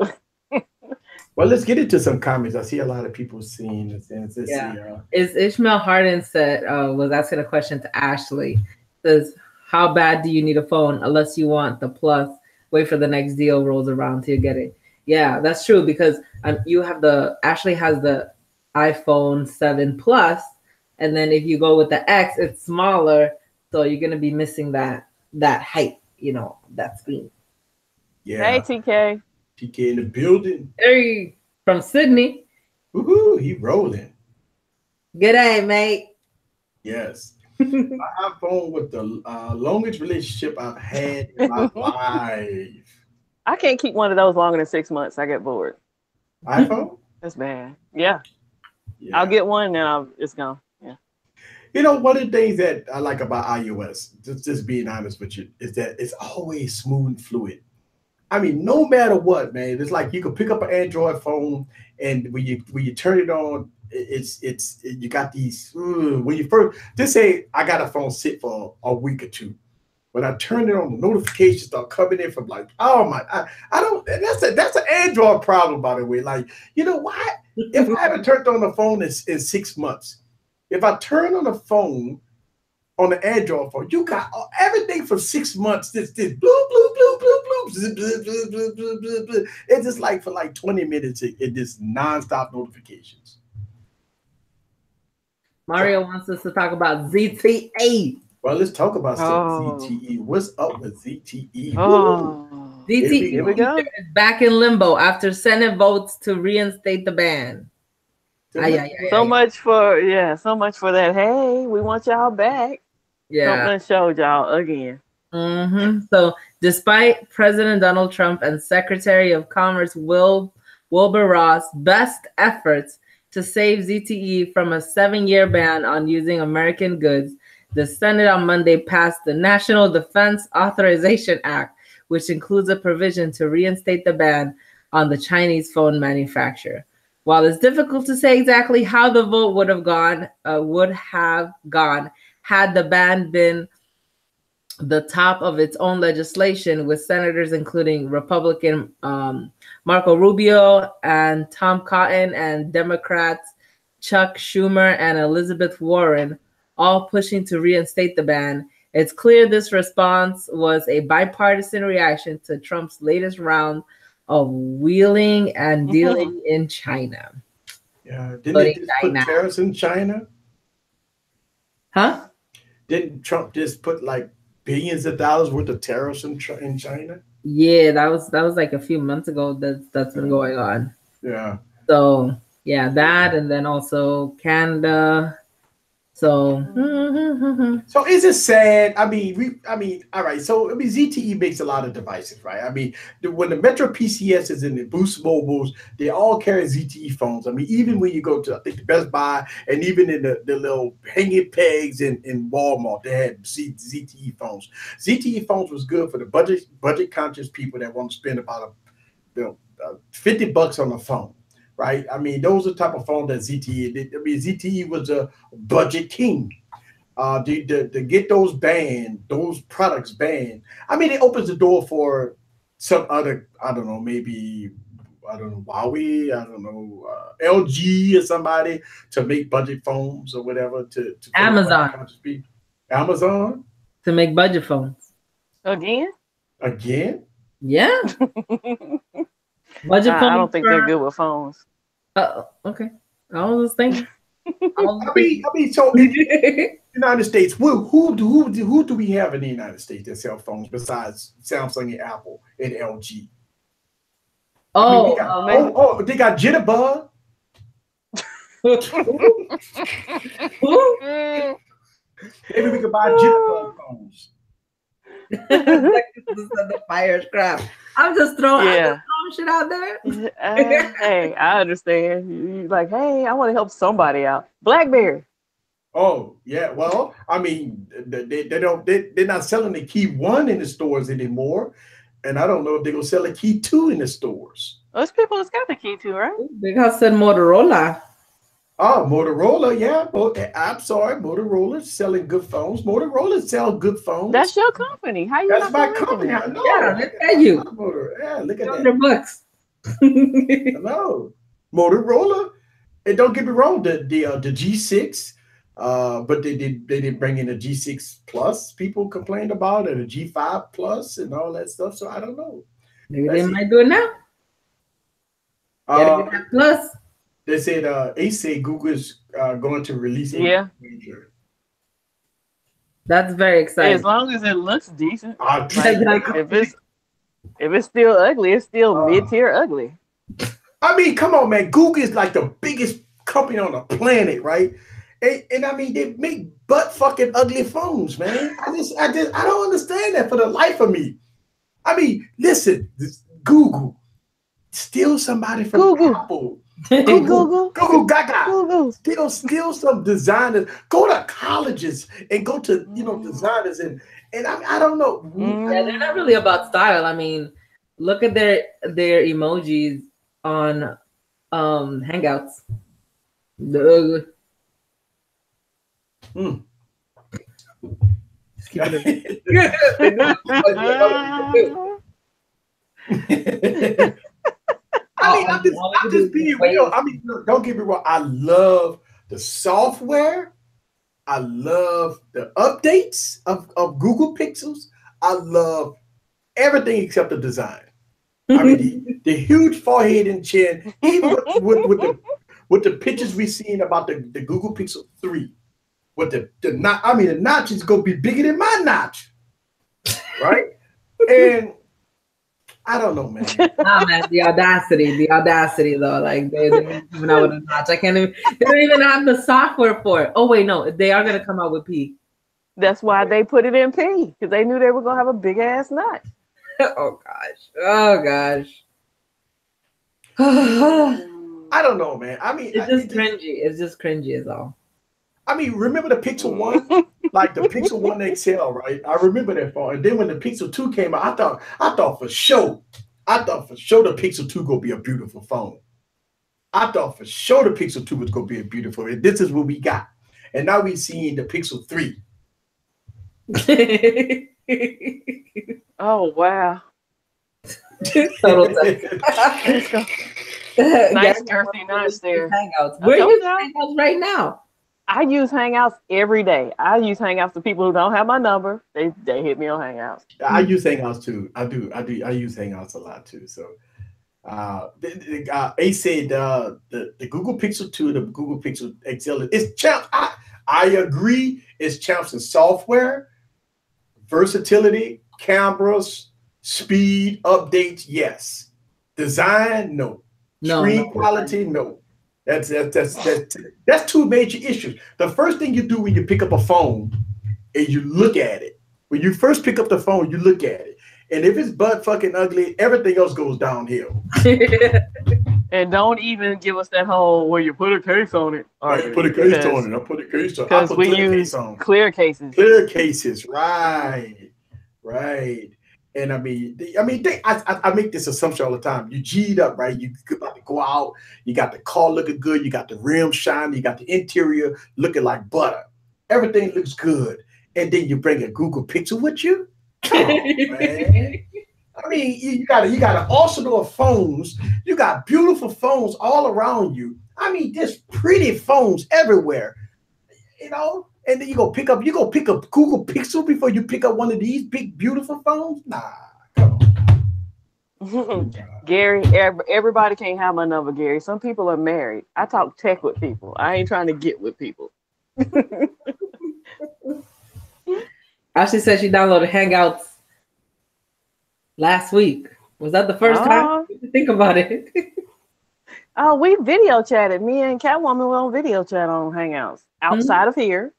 Speaker 1: Well, let's get into some comments. I see a lot of people seeing this.
Speaker 2: Is Ishmael Harden was asking a question to Ashley. Says, how bad do you need a phone unless you want the plus? Wait for the next deal rolls around till you get it. Yeah, that's true because you have Ashley has the iPhone 7 Plus, and then if you go with the X, it's smaller, so you're gonna be missing that height, that screen.
Speaker 1: Yeah.
Speaker 3: Hey, TK.
Speaker 1: TK in the building.
Speaker 2: Hey, from Sydney.
Speaker 1: Woohoo! He rolling.
Speaker 2: G'day, mate.
Speaker 1: Yes. My iPhone with the longest relationship I've had in my life.
Speaker 3: I can't keep one of those longer than 6 months. I get bored.
Speaker 1: iPhone?
Speaker 3: That's bad. Yeah. I'll get one and it's gone. Yeah.
Speaker 1: One of the things that I like about iOS, just being honest with you, is that it's always smooth and fluid. I mean, no matter what, man, it's like you can pick up an Android phone, and when you turn it on, you got these. When you first just say I got a phone sit for a week or two. When I turn it on, the notifications start coming in from like, oh my, I don't. That's an Android problem, by the way. Like, you know what? If I haven't turned on the phone in 6 months, if I turn on the phone on the Android phone, you got everything for 6 months. This bloop, bloop, bloop, bloop, bloop, zip, blip, blip, blip, blip, blip, blip. It's just like for like 20 minutes, it just nonstop notifications.
Speaker 2: Mario wants us to talk about ZTE.
Speaker 1: Well, let's talk about ZTE. What's up with ZTE?
Speaker 2: ZTE
Speaker 3: Here we go.
Speaker 2: is back in limbo after Senate votes to reinstate the ban.
Speaker 3: So much for that. Hey, we want y'all back.
Speaker 2: Yeah.
Speaker 3: Something showed y'all again.
Speaker 2: So despite President Donald Trump and Secretary of Commerce Wilbur Ross' best efforts to save ZTE from a 7-year ban on using American goods, the Senate on Monday passed the National Defense Authorization Act, which includes a provision to reinstate the ban on the Chinese phone manufacturer. While it's difficult to say exactly how the vote would have gone had the ban been the top of its own legislation, with senators including Republican Marco Rubio and Tom Cotton and Democrats Chuck Schumer and Elizabeth Warren all pushing to reinstate the ban. It's clear this response was a bipartisan reaction to Trump's latest round of wheeling and dealing in China.
Speaker 1: Yeah, didn't they just put tariffs in China?
Speaker 2: Huh?
Speaker 1: Didn't Trump just put like billions of dollars worth of tariffs in China?
Speaker 2: Yeah, that was like a few months ago that's been going on.
Speaker 1: Yeah.
Speaker 2: So yeah, that, and then also Canada. So
Speaker 1: so is it sad? I mean, all right. So ZTE makes a lot of devices, right? I mean, when the Metro PCSs and the Boost Mobiles, they all carry ZTE phones. I mean, even when you go to, I think, the Best Buy, and even in the little hanging pegs in Walmart, they had ZTE phones. ZTE phones was good for the budget conscious people that want to spend about $50 on a phone. Right, I mean, those are the type of phone that ZTE did. I mean, ZTE was a budget king. To get those banned, those products banned. I mean, it opens the door for some other, I don't know, maybe, I don't know, Huawei, I don't know, LG or somebody to make budget phones or whatever. To
Speaker 2: Amazon
Speaker 1: to
Speaker 2: make budget phones
Speaker 3: again.
Speaker 2: Yeah. Budget phones.
Speaker 3: I don't think they're good with phones.
Speaker 2: Okay. I was just thinking.
Speaker 1: I mean, so in the United States, who do we have in the United States that sell phones besides Samsung and Apple and LG? They got Jitterbug. Maybe we could buy Jitterbug phones.
Speaker 2: The fire scrap. I'm just throwing shit out there.
Speaker 3: Hey, I understand. You like, hey, I want to help somebody out. BlackBerry.
Speaker 1: Oh yeah, well, I mean, they're not selling the Key 1 in the stores anymore, and I don't know if they're gonna sell a Key 2 in the stores.
Speaker 3: Those people that's got the Key 2, right?
Speaker 2: They got said Motorola.
Speaker 1: Oh, Motorola, yeah. I'm sorry, Motorola's selling good phones. Motorola sell good phones.
Speaker 3: That's your company. How you?
Speaker 1: That's my company. I know.
Speaker 2: Yeah, look at you.
Speaker 1: Yeah, look at
Speaker 2: $100.
Speaker 1: No, Motorola. And don't get me wrong, the G6, but they didn't bring in a G6 Plus. People complained about it, a G5 Plus, and all that stuff. So I don't know.
Speaker 2: Maybe they might do it now. Get that Plus.
Speaker 1: They said Google is going to release it.
Speaker 3: Yeah.
Speaker 2: That's very exciting.
Speaker 3: As long as it looks decent. If it's still ugly, it's still mid-tier ugly.
Speaker 1: I mean, come on, man. Google is like the biggest company on the planet, right? And I mean, they make butt fucking ugly phones, man. I don't understand that for the life of me. I mean, listen, Google, steal somebody from Apple. Google Gaga. Steal some designers. Go to colleges and go to designers and I don't know.
Speaker 2: Yeah, they're not really about style. I mean, look at their emojis on Hangouts. Just keep it.
Speaker 1: I mean, I'm just being real. I mean, don't get me wrong. I love the software. I love the updates of Google Pixels. I love everything except the design. I mean, the huge forehead and chin, even with the pictures we've seen about the Google Pixel 3. With the notch is gonna be bigger than my notch, right? And I don't know, man.
Speaker 2: Nah, man, the audacity though. Like they're coming out with a notch. I can't even. They don't even have the software for it. Oh wait, no, they are gonna come out with P.
Speaker 3: That's why they put it in P, because they knew they were gonna have a big ass notch.
Speaker 2: Oh gosh.
Speaker 1: I don't know, man. I mean,
Speaker 2: it's just cringy. It's just cringy is all.
Speaker 1: I mean, remember the Pixel 1? Like the Pixel 1 XL, right? I remember that phone. And then when the Pixel 2 came out, I thought for sure the Pixel 2 gonna be a beautiful phone. I thought for sure the Pixel 2 was gonna be a beautiful. And this is what we got. And now we're seeing the Pixel 3.
Speaker 3: Oh wow.
Speaker 2: Total
Speaker 3: Let's go. Nice girthy nice there.
Speaker 2: Hangouts. We're using Hangouts right now.
Speaker 3: I use Hangouts every day. I use Hangouts for people who don't have my number. They hit me on Hangouts.
Speaker 1: I use Hangouts too. I use Hangouts a lot too. So Ace said the Google Pixel 2, the Google Pixel XL is champ. I agree, it's champs in software, versatility, cameras, speed, updates, yes. Design, no. Screen quality, no. That's two major issues. The first thing you do when you pick up a phone is you look at it. When you first pick up the phone, you look at it. And if it's butt fucking ugly, everything else goes downhill.
Speaker 3: And don't even give us that whole where you put a case on it.
Speaker 1: Right, put a case on it. I put a case on it.
Speaker 3: Because we use clear cases.
Speaker 1: Clear cases, right. And I make this assumption all the time. You G'd up, right? You about to go out. You got the car looking good. You got the rim shining. You got the interior looking like butter. Everything looks good. And then you bring a Google Pixel with you. Come on, man. I mean, you got an arsenal of phones. You got beautiful phones all around you. I mean, there's pretty phones everywhere. You know, and then you go pick up Google Pixel before you pick up one of these big beautiful phones. Nah, come
Speaker 3: on. Gary, everybody can't have my number, Gary. Some people are married. I talk tech with people. I ain't trying to get with people.
Speaker 2: Ashley said she downloaded Hangouts last week. Was that the first time? Think about it.
Speaker 3: Oh, we video chatted. Me and Catwoman were on video chat on Hangouts outside of here.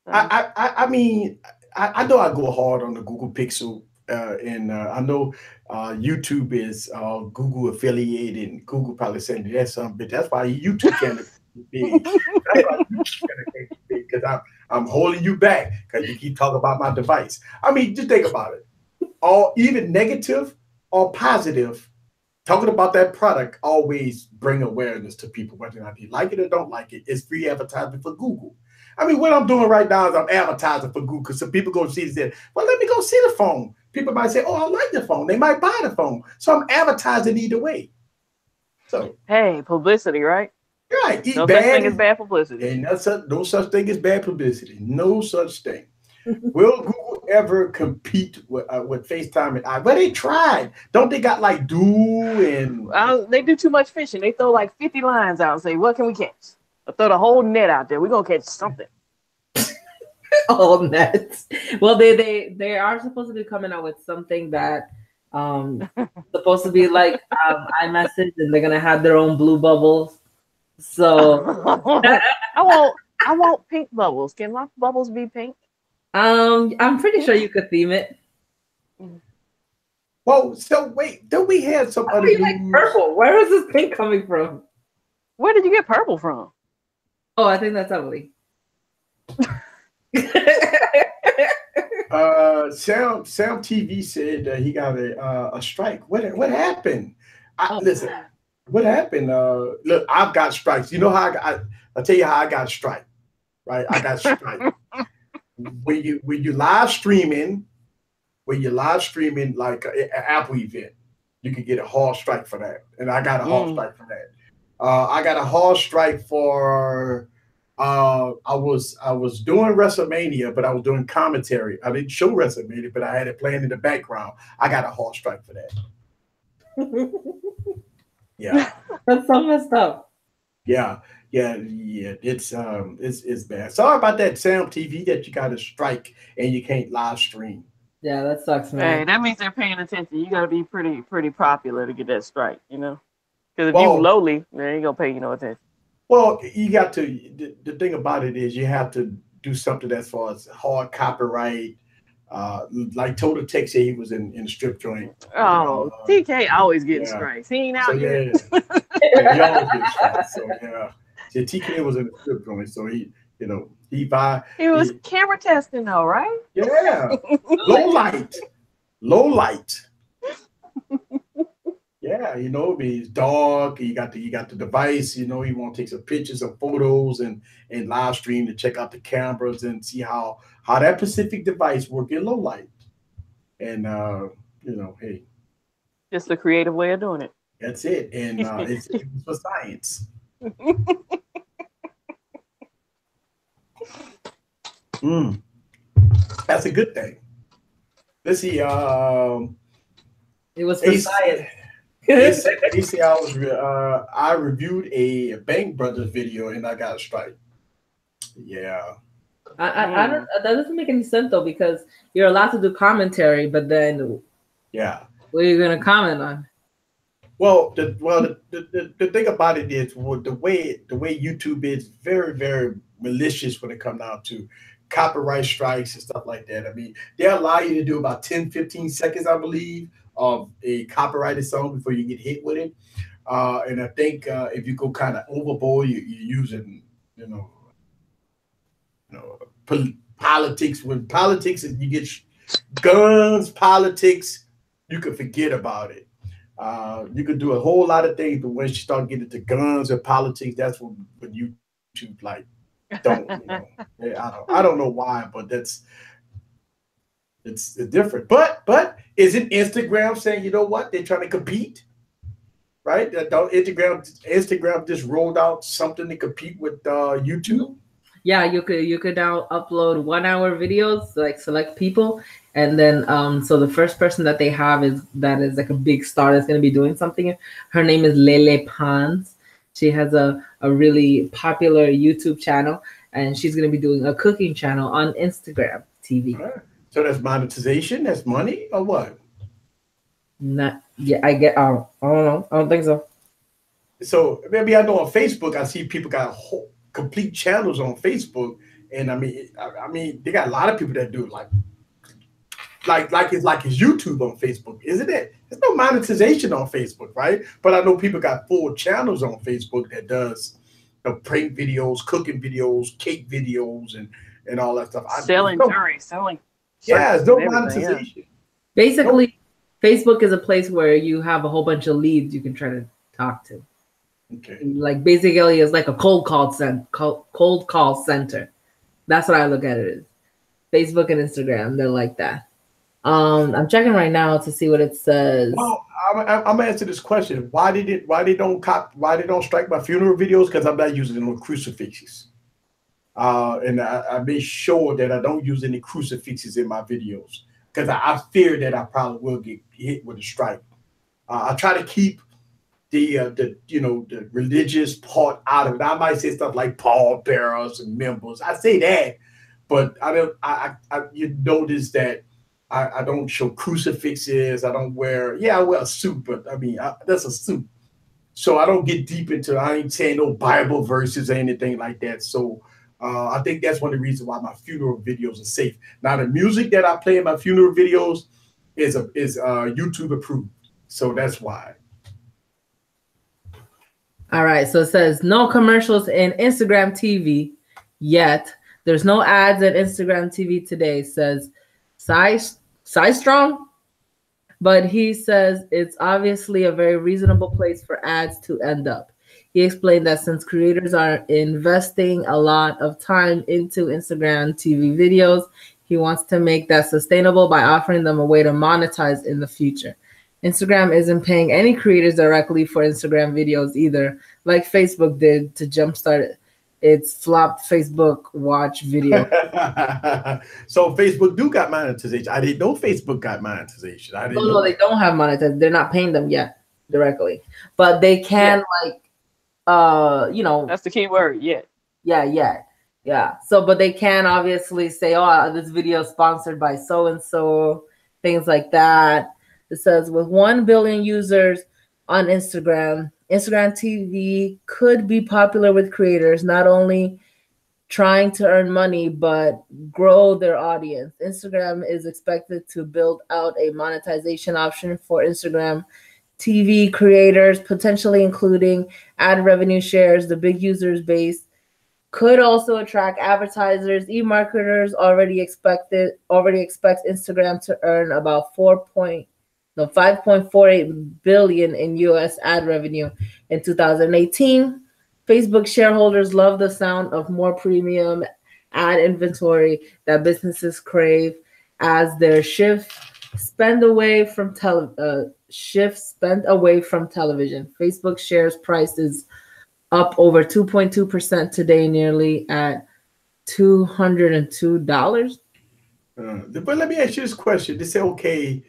Speaker 1: I mean, I know I go hard on the Google Pixel, and I know YouTube is Google affiliated, and Google probably saying that's something, but that's why YouTube channel is big. Because I'm holding you back because you keep talking about my device. I mean, just think about it. All even negative or positive, talking about that product always bring awareness to people, whether or not you like it or don't like it. It's free advertising for Google. I mean, what I'm doing right now is I'm advertising for Google because some people go see this. Well, let me go see the phone. People might say, "Oh, I like the phone." They might buy the phone. So I'm advertising either way. So
Speaker 3: hey, publicity, right?
Speaker 1: Right.
Speaker 3: No such thing as bad publicity.
Speaker 1: And no such thing as bad publicity. No such thing. Will Google ever compete with FaceTime and I? Well, they tried. Don't they got like Duo and
Speaker 3: they do too much fishing. They throw like 50 lines out and say, "What can we catch?" Or throw the whole net out there. We're gonna catch something.
Speaker 2: All nets. Well, they are supposed to be coming out with something that supposed to be like iMessage, and they're gonna have their own blue bubbles. So
Speaker 3: I want pink bubbles. Can my bubbles be pink?
Speaker 2: I'm pretty sure you could theme it.
Speaker 1: Well, so wait, don't we have some other
Speaker 2: like purple? Where is this pink coming from?
Speaker 3: Where did you get purple from?
Speaker 2: Oh, I think that's Emily.
Speaker 1: Sam TV said he got a strike. What happened? Listen, what happened? Look, I've got strikes. You know how I'll tell you how I got a strike. Right, I got a strike. when you live streaming like an Apple event, you can get a hard strike for that, and I got a hard strike for that. I got a hard strike for I was doing WrestleMania, but I was doing commentary. I didn't show WrestleMania, but I had it playing in the background. I got a hard strike for that. Yeah,
Speaker 2: that's so messed up.
Speaker 1: Yeah. It's bad. Sorry about that, Sam TV, that you got a strike and you can't live stream.
Speaker 2: Yeah, that sucks, man.
Speaker 3: Hey, that means they're paying attention. You got to be pretty popular to get that strike, you know. Because if you lowly, they ain't gonna pay you no attention.
Speaker 1: Well, you got to. The thing about it is you have to do something as far as hard copyright. Like Total Tech said, he was in a strip joint.
Speaker 3: Oh, TK always getting strikes. He ain't out here.
Speaker 1: He always getting strikes. So yeah, TK was in a strip joint, so he was
Speaker 3: camera testing though, right?
Speaker 1: Yeah, low light. Yeah, it's dark. You got the device. You want to take some pictures, some photos, and live stream to check out the cameras and see how how that specific device work in low light. And hey,
Speaker 3: Just a creative way of doing it.
Speaker 1: that's it. And it's for science. That's a good thing. Let's see.
Speaker 2: It was for science.
Speaker 1: I reviewed a Bank Brothers video and I got a strike. Yeah.
Speaker 2: I don't. That doesn't make any sense though, because you're allowed to do commentary, but then what are you gonna comment on?
Speaker 1: Well, the thing about it is, the way YouTube is very, very malicious when it comes down to copyright strikes and stuff like that. I mean, they allow you to do about 10, 15 seconds, I believe, of a copyrighted song before you get hit with it. And I think if you go kind of overboard, you're using, politics. When politics, you get guns, politics, you can forget about it. You could do a whole lot of things, but once you start getting to guns and politics, that's when YouTube like don't. I don't know why, but it's different. But isn't Instagram saying, you know what, they're trying to compete, right? Don't Instagram just rolled out something to compete with YouTube?
Speaker 2: Yeah, you could now upload 1 hour videos, like select people, and then so the first person that they have is like a big star that's gonna be doing something. Her name is Lele Pons. She has a really popular YouTube channel, and she's gonna be doing a cooking channel on Instagram TV.
Speaker 1: Right. So that's monetization, that's money, or what?
Speaker 2: I don't know. I don't think so.
Speaker 1: So maybe I know on Facebook I see people got whole complete channels on Facebook, and I mean they got a lot of people that do it like it's YouTube on Facebook, isn't it? There's no monetization on Facebook, right? But I know people got full channels on Facebook that does prank videos, cooking videos, cake videos, and all that stuff.
Speaker 3: Selling.
Speaker 1: Yeah, there's no monetization.
Speaker 2: Yeah. Basically, Facebook is a place where you have a whole bunch of leads you can try to talk to.
Speaker 1: Okay.
Speaker 2: Like basically, it's like a cold call center. That's what I look at it as. Facebook and Instagram, they're like that. I'm checking right now to see what it says.
Speaker 1: Well, I'm gonna answer this question. Why they don't strike my funeral videos? Because I'm not using no crucifixes. And I made sure that I don't use any crucifixes in my videos because I fear that I probably will get hit with a strike. I try to keep the religious part out of it. I might say stuff like pallbearers and members. I say that, but you notice that I don't show crucifixes. I don't wear. Yeah, I wear a suit, but I mean that's a suit. So I don't get deep into. I ain't saying no Bible verses or anything like that. So I think that's one of the reasons why my funeral videos are safe. Now the music that I play in my funeral videos is YouTube approved. So that's why.
Speaker 2: All right, so it says no commercials in Instagram TV yet. There's no ads at Instagram TV today, says Strong. But he says it's obviously a very reasonable place for ads to end up. He explained that since creators are investing a lot of time into Instagram TV videos, he wants to make that sustainable by offering them a way to monetize in the future. Instagram isn't paying any creators directly for Instagram videos either, like Facebook did to jumpstart its flopped Facebook Watch video.
Speaker 1: So Facebook do got monetization. I didn't know Facebook got monetization.
Speaker 2: No, they don't have monetization. They're not paying them yet directly, but they can
Speaker 3: that's the key word.
Speaker 2: Yeah. So, but they can obviously say, oh, this video is sponsored by so and so, things like that. It says with 1 billion users on Instagram TV could be popular with creators not only trying to earn money but grow their audience. Instagram is expected to build out a monetization option for Instagram TV creators, potentially including ad revenue shares. The big users base could also attract advertisers. E-marketers already expect Instagram to earn about 5.48 billion in US ad revenue in 2018. Facebook shareholders love the sound of more premium ad inventory that businesses crave as their spent away from television. Facebook shares price is up over 2.2% today, nearly at $202.
Speaker 1: But let me ask you this question. They say, okay,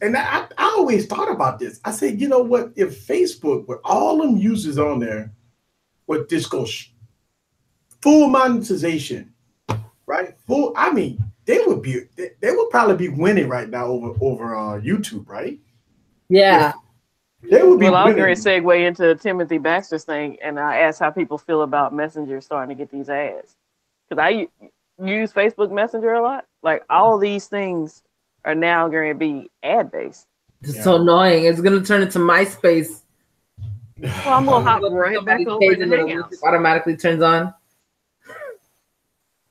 Speaker 1: and I always thought about this. I said, you know what? If Facebook, with all them users on there, with this goes full monetization, right? Full. I mean, they would probably be winning right now over YouTube, right?
Speaker 2: Yeah.
Speaker 1: If they would be
Speaker 3: Well, I was
Speaker 1: winning.
Speaker 3: going to segue into Timothy Baxter's thing, and I asked how people feel about Messenger starting to get these ads. Because I use Facebook Messenger a lot. Like, all these things are now going to be ad-based.
Speaker 2: It's so annoying. It's going to turn into MySpace.
Speaker 3: Well, I'm going to hop right back over into Hangouts.
Speaker 2: Automatically turns on.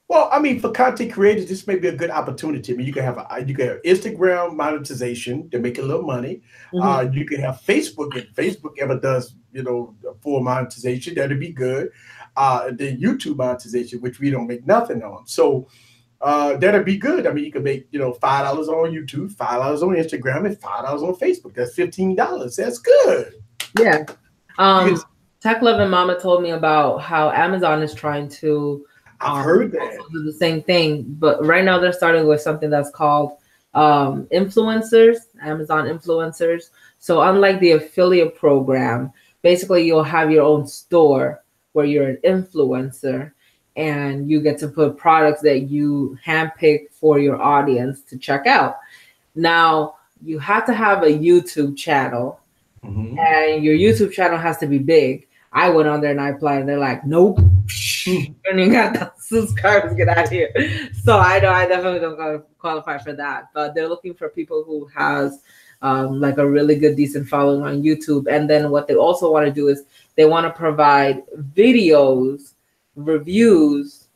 Speaker 1: Well, I mean, for content creators, this may be a good opportunity. I mean, you can have Instagram monetization to make a little money.
Speaker 2: Mm-hmm.
Speaker 1: You can have Facebook. If Facebook ever does, full monetization, that'd be good. Then YouTube monetization, which we don't make nothing on. So that'd be good. I mean, you can make $5 on YouTube, $5 on Instagram, and $5 on Facebook. That's $15. That's good.
Speaker 2: Yeah. Tech Love and Mama told me about how Amazon is trying to.
Speaker 1: I've heard that.
Speaker 2: Do the same thing, but right now they're starting with something that's called influencers, Amazon influencers. So unlike the affiliate program, basically you'll have your own store where you're an influencer and you get to put products that you handpick for your audience to check out. Now, you have to have a YouTube channel, and your YouTube channel has to be big. I went on there and I applied, and they're like, nope. You don't even got the subscribers, get out of here. So I know I definitely don't qualify for that. But they're looking for people who has like a really good, decent following on YouTube. And then what they also want to do is they want to provide videos, reviews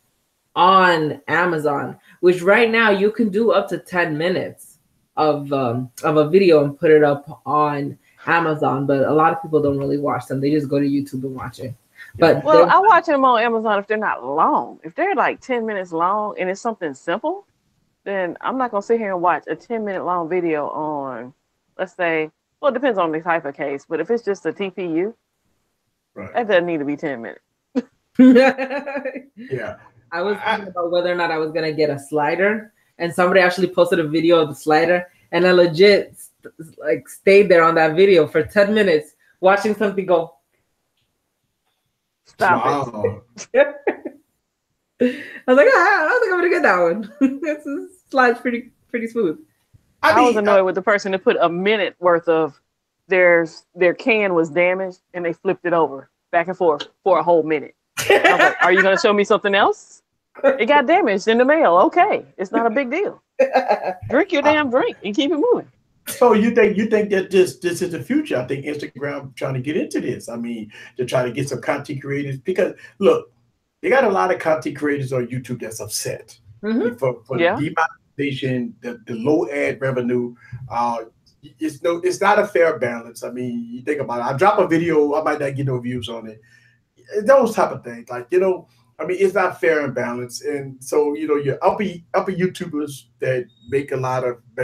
Speaker 2: on Amazon, which right now you can do up to 10 minutes of a video and put it up on Amazon. But a lot of people don't really watch them. They just go to YouTube and watch it. But
Speaker 3: I watch them on Amazon if they're not long. If they're like 10 minutes long and it's something simple, then I'm not going to sit here and watch a 10-minute long video on, let's say, well, it depends on the type of case, but if it's just a TPU, that doesn't need to be 10 minutes.
Speaker 1: Yeah.
Speaker 2: I was thinking about whether or not I was going to get a slider, and somebody actually posted a video of the slider, and I legit stayed there on that video for 10 minutes watching something go. Stop it. I was like, I don't think I'm gonna get that one. This slide's pretty smooth.
Speaker 3: I was annoyed with the person that put a minute worth of their can was damaged and they flipped it over back and forth for a whole minute. I was like, are you gonna show me something else? It got damaged in the mail. Okay, it's not a big deal. Drink your damn drink and keep it moving.
Speaker 1: So you think that this is the future? I think Instagram trying to get into this. I mean, to try to get some content creators, because look, they got a lot of content creators on YouTube that's upset for the demonetization, the low ad revenue. It's not a fair balance. I mean, you think about it. I drop a video, I might not get no views on it. Those type of things, I mean, it's not fair and balanced. And so, your upper YouTubers that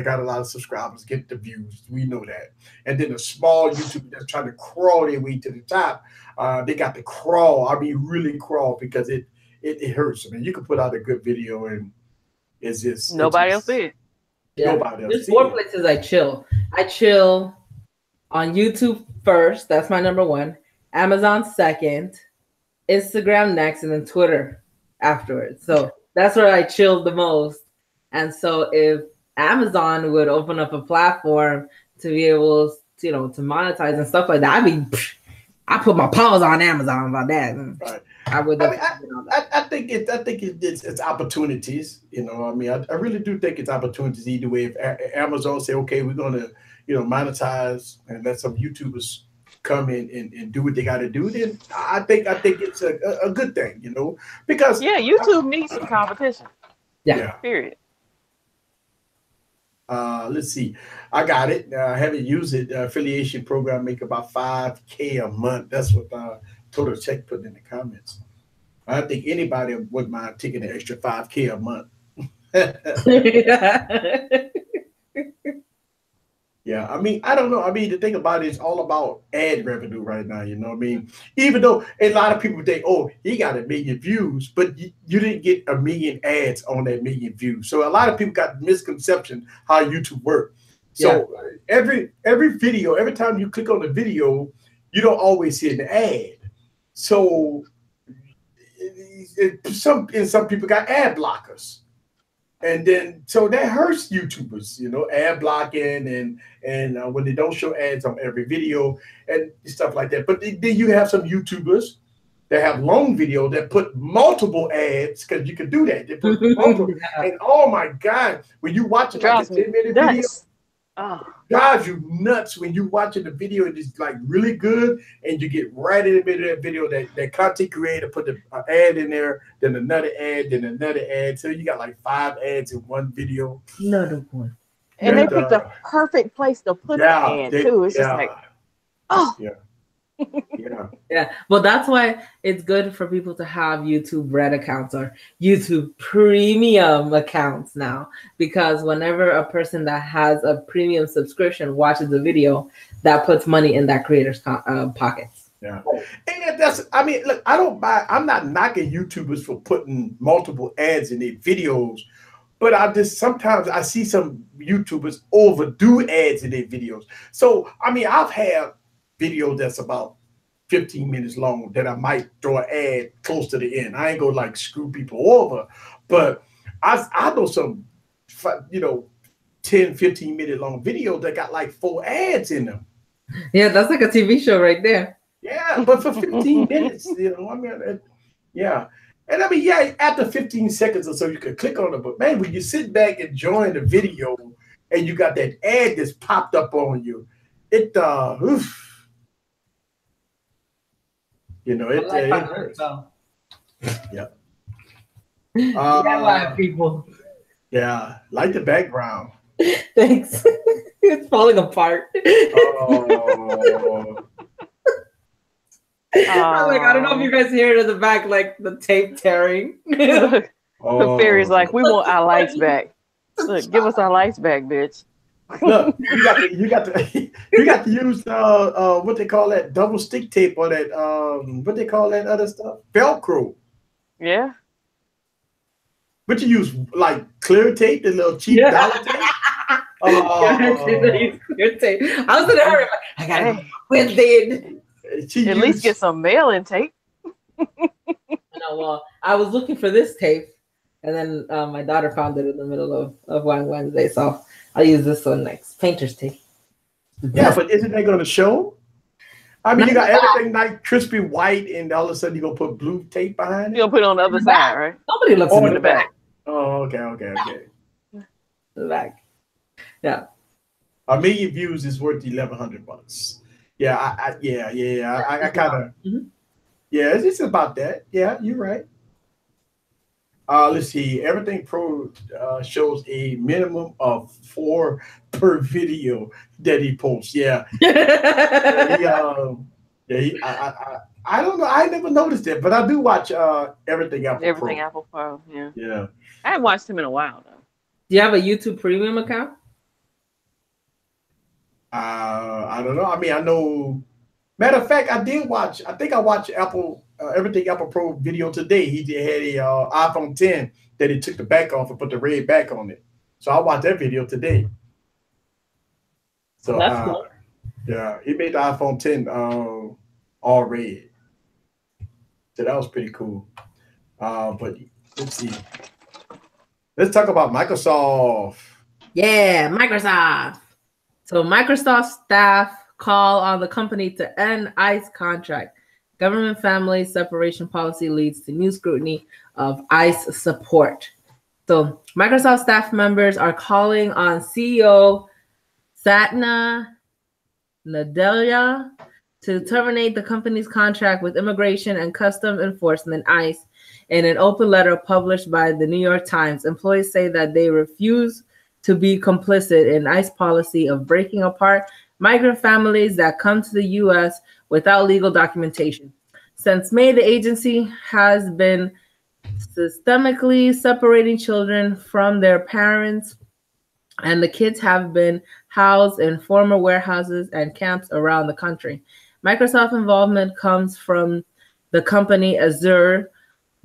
Speaker 1: got a lot of subscribers get the views. We know that. And then the small YouTubers that's trying to crawl their way to the top, they got to crawl. I mean, really crawl, because it hurts. I mean, you can put out a good video and it's just
Speaker 3: nobody else see it.
Speaker 2: Yeah. There's four places I chill. I chill on YouTube first. That's my number one. Amazon second. Instagram next, and then Twitter afterwards. So that's where I chilled the most. And so if Amazon would open up a platform to be able to monetize and stuff like that, I put my paws on Amazon about that.
Speaker 1: Right.
Speaker 2: I
Speaker 1: think it's opportunities. I mean, I really do think it's opportunities either way. If Amazon say, okay, we're going to monetize and let some YouTubers come in and do what they got to do, then I think it's a good thing, because
Speaker 3: YouTube needs some competition.
Speaker 2: Yeah.
Speaker 3: Period.
Speaker 1: Let's see. I got it. I haven't used it. Affiliation program make about $5,000 a month. That's what Total Check put in the comments. I think anybody wouldn't mind taking an extra $5K a month. Yeah, I mean, I don't know. I mean, the thing about it is all about ad revenue right now. You know what I mean? Even though a lot of people think, oh, he got 1 million views, but you didn't get 1 million ads on that 1 million views. So a lot of people got misconception how YouTube works. So every video, every time you click on the video, you don't always see an ad. So some people got ad blockers. And then, so that hurts YouTubers, you know, ad blocking and when they don't show ads on every video and stuff like that. But then you have some YouTubers that have long video that put multiple ads because you can do that. They put multiple, and oh my God, when you watch like a 10-minute video, drives you nuts when you watching the video and it's like really good and you get right in the middle of that video that content creator put the ad in there, then another ad, then another ad. So you got like 5 ads in one video.
Speaker 2: Another one.
Speaker 3: And they picked the perfect place to put the ad too. It's just like,
Speaker 2: yeah. Well, that's why it's good for people to have YouTube Red accounts or YouTube Premium accounts now, because whenever a person that has a premium subscription watches the video, that puts money in that creator's pockets.
Speaker 1: Yeah, and that's. I mean, look, I'm not knocking YouTubers for putting multiple ads in their videos, but sometimes I see some YouTubers overdo ads in their videos. So I mean, I've had video that's about 15 minutes long that I might throw an ad close to the end. I ain't gonna like screw people over, but I know some, 10, 15 minute long videos that got like 4 ads in them.
Speaker 2: Yeah, that's like a TV show right there.
Speaker 1: Yeah, but for 15 minutes, I mean, yeah. And I mean, yeah, after 15 seconds or so, you can click on it. But man, when you sit back enjoying the video and you got that ad that's popped up on you, it oof. You know, it hurts. Yeah.
Speaker 2: People.
Speaker 1: Yeah, like the background.
Speaker 2: Thanks. It's falling apart.
Speaker 1: Oh.
Speaker 2: I don't know if you guys hear it in the back, like the tape tearing.
Speaker 3: The fairy's like, we want our lights back. Look, give us our lights back, bitch.
Speaker 1: Look, you got to use what they call that double stick tape or that what they call that other stuff, Velcro.
Speaker 3: Yeah.
Speaker 1: But you use like clear tape, the little cheap dollar tape.
Speaker 2: Clear tape. I was in a hurry. I gotta with it.
Speaker 3: At least get some mailing tape.
Speaker 2: No, well, I was looking for this tape, and then my daughter found it in the middle of Wednesday, so I'll use this one next. Painter's tape.
Speaker 1: Yeah, but isn't that going to show? I mean, you got everything like crispy white, and all of a sudden you're going to put blue tape behind it?
Speaker 3: You're going to put it on the other side, right?
Speaker 2: Nobody looks in the back.
Speaker 1: Oh, okay.
Speaker 2: The back. Yeah.
Speaker 1: 1 million views is worth $1,100. Yeah, I kind of, yeah, it's about that. Yeah, you're right. Let's see. Everything Pro shows a minimum of 4 per video that he posts. Yeah. I don't know. I never noticed it, but I do watch Everything Apple Pro.
Speaker 3: Everything Apple Pro, yeah.
Speaker 1: Yeah.
Speaker 3: I haven't watched him in a while, though.
Speaker 2: Do you have a YouTube Premium account?
Speaker 1: I don't know. I mean, I know. Matter of fact, I think I watched Everything Apple Pro video today. He had a iPhone 10 that he took the back off and put the red back on it. So I watched that video today. So
Speaker 2: that's cool.
Speaker 1: Yeah, he made the iPhone 10 all red. So that was pretty cool. But let's see. Let's talk about Microsoft.
Speaker 2: Yeah, Microsoft. So Microsoft staff call on the company to end ICE contract. Government family separation policy leads to new scrutiny of ICE support. So Microsoft staff members are calling on CEO Satya Nadella to terminate the company's contract with Immigration and Customs Enforcement, ICE. In an open letter published by the New York Times, employees say that they refuse to be complicit in ICE policy of breaking apart migrant families that come to the U.S. without legal documentation. Since May, the agency has been systemically separating children from their parents, and the kids have been housed in former warehouses and camps around the country. Microsoft involvement comes from the company Azure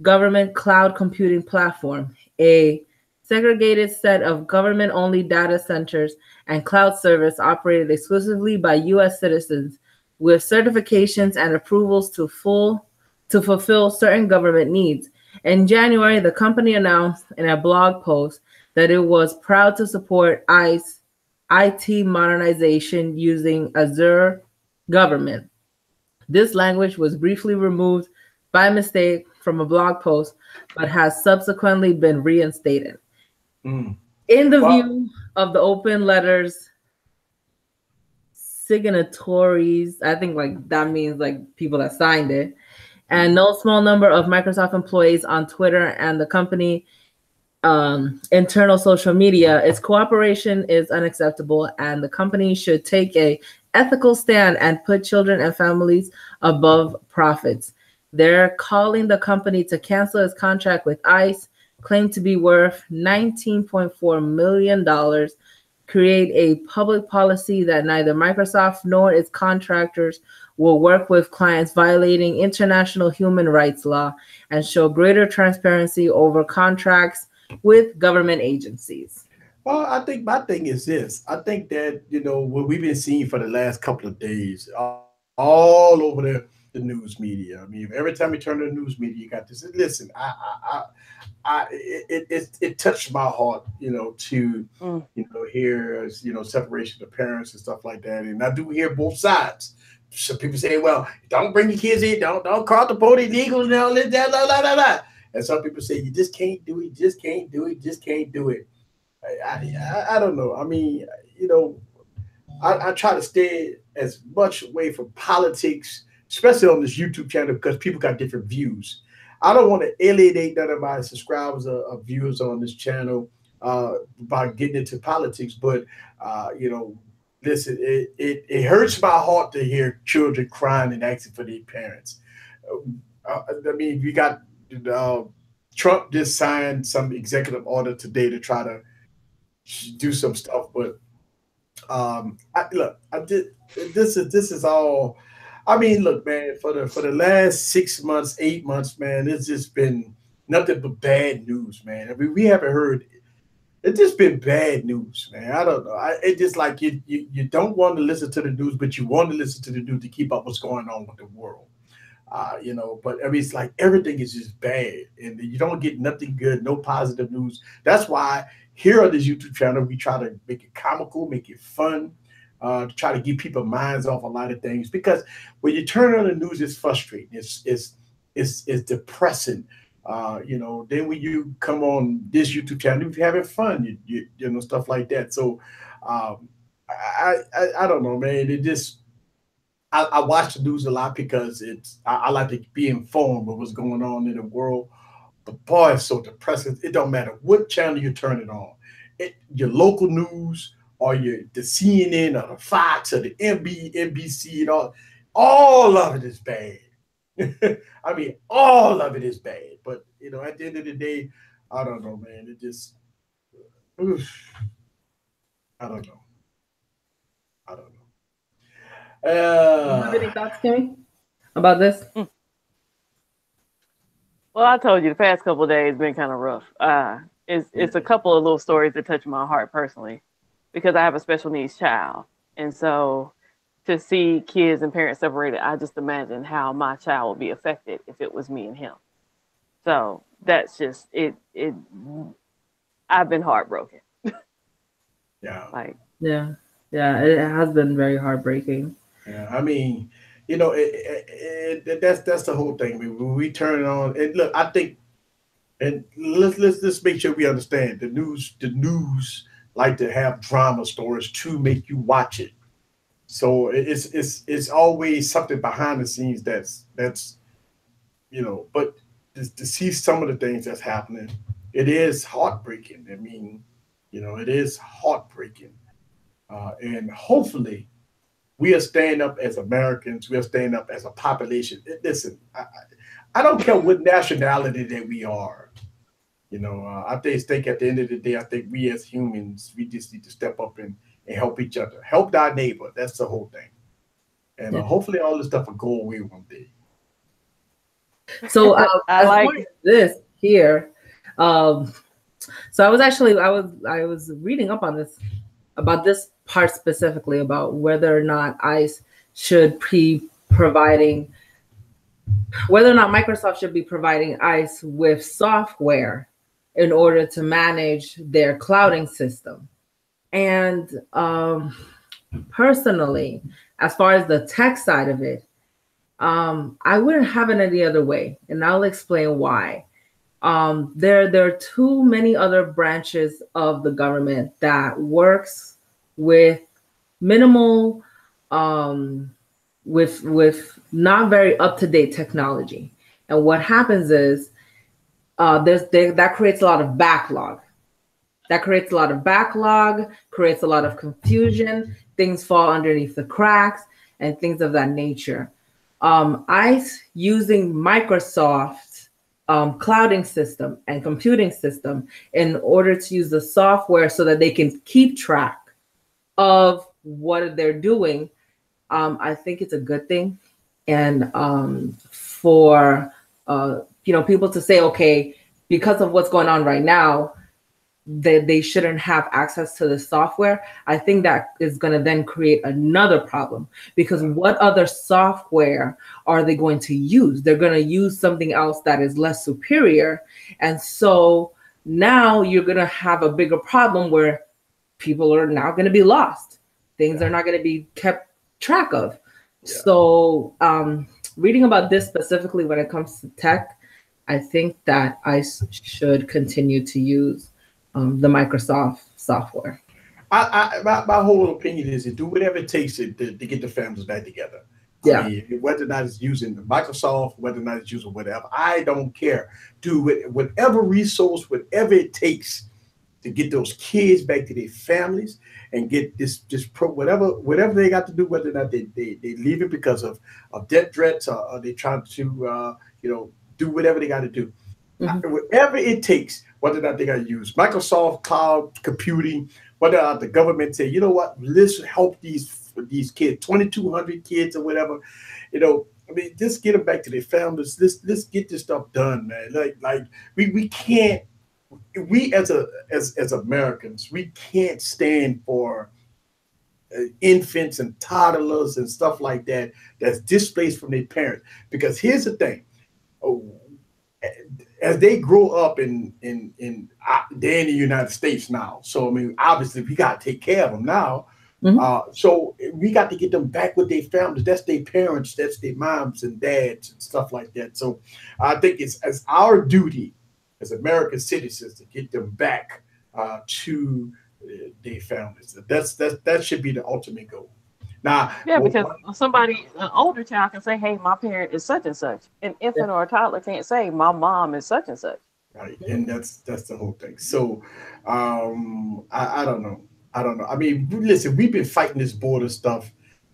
Speaker 2: government cloud computing platform, a segregated set of government-only data centers and cloud service operated exclusively by U.S. citizens with certifications and approvals to fulfill certain government needs. In January, the company announced in a blog post that it was proud to support ICE IT modernization using Azure government. This language was briefly removed by mistake from a blog post, but has subsequently been reinstated.
Speaker 1: Mm.
Speaker 2: In the
Speaker 1: Well,
Speaker 2: view of the open letters signatories, I think like that means like people that signed it, and no small number of Microsoft employees on Twitter and the company internal social media, its cooperation is unacceptable, and the company should take a ethical stand and put children and families above profits. They're calling the company to cancel its contract with ICE, claimed to be worth $19.4 million, create a public policy that neither Microsoft nor its contractors will work with clients violating international human rights law, and show greater transparency over contracts with government agencies.
Speaker 1: well, I think my thing is this. I think that, what we've been seeing for the last couple of days, all over the news media. I mean, every time you turn to the news media, you got this. Listen, it touched my heart, to hear separation of parents and stuff like that, and I do hear both sides. Some people say, "Well, don't bring your kids in, don't call the police illegal and all that, blah, blah, blah, blah." And some people say, "You just can't do it, just can't do it, just can't do it." I don't know. I mean, I try to stay as much away from politics, especially on this YouTube channel, because people got different views. I don't want to alienate none of my subscribers or viewers on this channel by getting into politics, but listen, it hurts my heart to hear children crying and asking for their parents. I mean, we got uh, Trump just signed some executive order today to try to do some stuff, but look, I did. This is all. I mean, look, man. For the last 6 months, 8 months, man, it's just been nothing but bad news, man. I mean, we haven't heard. It's just been bad news, man. I don't know. It's just like you don't want to listen to the news, but you want to listen to the news to keep up what's going on with the world. But I mean, it's like everything is just bad, and you don't get nothing good, no positive news. That's why here on this YouTube channel, we try to make it comical, make it fun, to try to get people minds off a lot of things. Because when you turn on the news, it's frustrating, it's depressing. Then when you come on this YouTube channel, you're having fun, stuff like that. So I don't know, man. It just I watch the news a lot because I like to be informed of what's going on in the world. But boy, it's so depressing. It don't matter what channel you turn it on. Your local news or the CNN or the Fox or the NBC and all of it is bad. I mean, all of it is bad. But at the end of the day, I don't know, man. It just, oof, I don't know. I don't know.
Speaker 2: You have any thoughts, Kimmy, about this?
Speaker 3: Well, I told you the past couple of days been kind of rough. It's a couple of little stories that touch my heart personally, because I have a special needs child, and so to see kids and parents separated, I just imagine how my child would be affected if it was me and him. So that's just it. I've been heartbroken.
Speaker 1: Yeah.
Speaker 2: Yeah, it has been very heartbreaking.
Speaker 1: Yeah, I mean, that's the whole thing. I mean, when we turn it on, and look, I think, and let's make sure we understand the news. The news like to have drama stories to make you watch it. So it's always something behind the scenes that's But to see some of the things that's happening, it is heartbreaking. I mean, it is heartbreaking, and hopefully we are standing up as Americans. We are standing up as a population. Listen, I don't care what nationality that we are. I think at the end of the day, I think we as humans, we just need to step up and help each other, help our neighbor. That's the whole thing. And hopefully all this stuff will go away one day.
Speaker 2: So
Speaker 3: I like
Speaker 2: this here. So I was reading up on this about this part specifically about whether or not ICE should be providing, whether or not Microsoft should be providing ICE with software in order to manage their clouding system. And personally, as far as the tech side of it, I wouldn't have it any other way, and I'll explain why. There are too many other branches of the government that works with minimal, with not very up-to-date technology, and what happens is that creates a lot of backlog. Creates a lot of confusion. Things fall underneath the cracks and things of that nature. ICE using Microsoft's clouding system and computing system in order to use the software so that they can keep track of what they're doing, I think it's a good thing. And for people to say, okay, because of what's going on right now, that they shouldn't have access to the software, I think that is going to then create another problem, because what other software are they going to use? They're going to use something else that is less superior. And so now you're going to have a bigger problem where people are now going to be lost. Things are not going to be kept track of. Yeah. So reading about this specifically when it comes to tech, I think that I should continue to use the Microsoft software.
Speaker 1: My whole opinion is to do whatever it takes to get the families back together.
Speaker 2: Yeah.
Speaker 1: I mean, whether or not it's using the Microsoft, whether or not it's using whatever, I don't care. Do it, whatever resource, whatever it takes to get those kids back to their families and get whatever they got to do, whether or not they leave it because of debt threats or they try to do whatever they got to do. Mm-hmm. Whatever it takes, whether or not they got to use Microsoft cloud computing, whether or not the government say, you know what, let's help these kids, 2,200 kids or whatever, I mean, just get them back to their families. Let's get this stuff done, man. Like we can't, we as Americans, we can't stand for infants and toddlers and stuff like that that's displaced from their parents. Because here's the thing. As they grow up they're in the United States now. So, I mean, obviously we got to take care of them now. Mm-hmm. So we got to get them back with their families. That's their parents. That's their moms and dads and stuff like that. So I think it's our duty as American citizens to get them back to their families. That should be the ultimate goal. Now,
Speaker 3: yeah, because an older child can say, hey, my parent is such and such. An infant or a toddler can't say, my mom is such and such.
Speaker 1: Right, and that's the whole thing. So I don't know. I mean, listen, we've been fighting this border stuff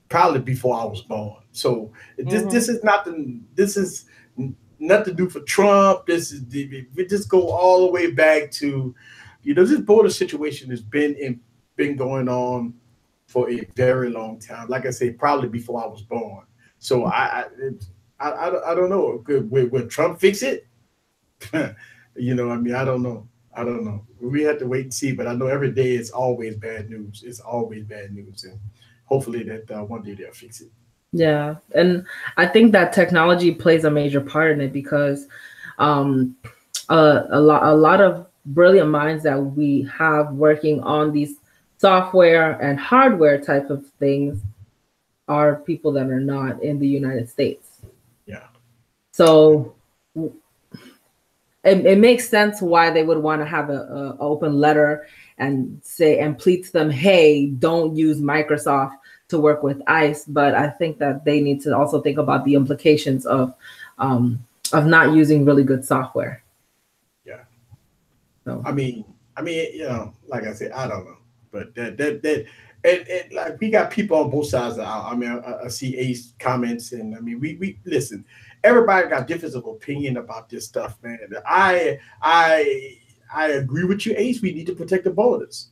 Speaker 1: probably before I was born. So this is nothing to do for Trump. We just go all the way back to, this border situation has been going on for a very long time. Like I say, probably before I was born. So I don't know. Will Trump fix it? I mean, I don't know. We have to wait and see. But I know every day it's always bad news. It's always bad news, and hopefully that one day they'll fix it.
Speaker 2: Yeah, and I think that technology plays a major part in it, because a lot of brilliant minds that we have working on these software and hardware type of things are people that are not in the United States.
Speaker 1: Yeah.
Speaker 2: So it makes sense why they would want to have a open letter and plead to them, hey, don't use Microsoft to work with ICE. But I think that they need to also think about the implications of not using really good software.
Speaker 1: Yeah. So I mean, like I said, I don't know. But that and like we got people on both sides of the aisle. I mean, I see Ace comments, and I mean, we listen. Everybody got difference of opinion about this stuff, man. I agree with you, Ace. We need to protect the borders,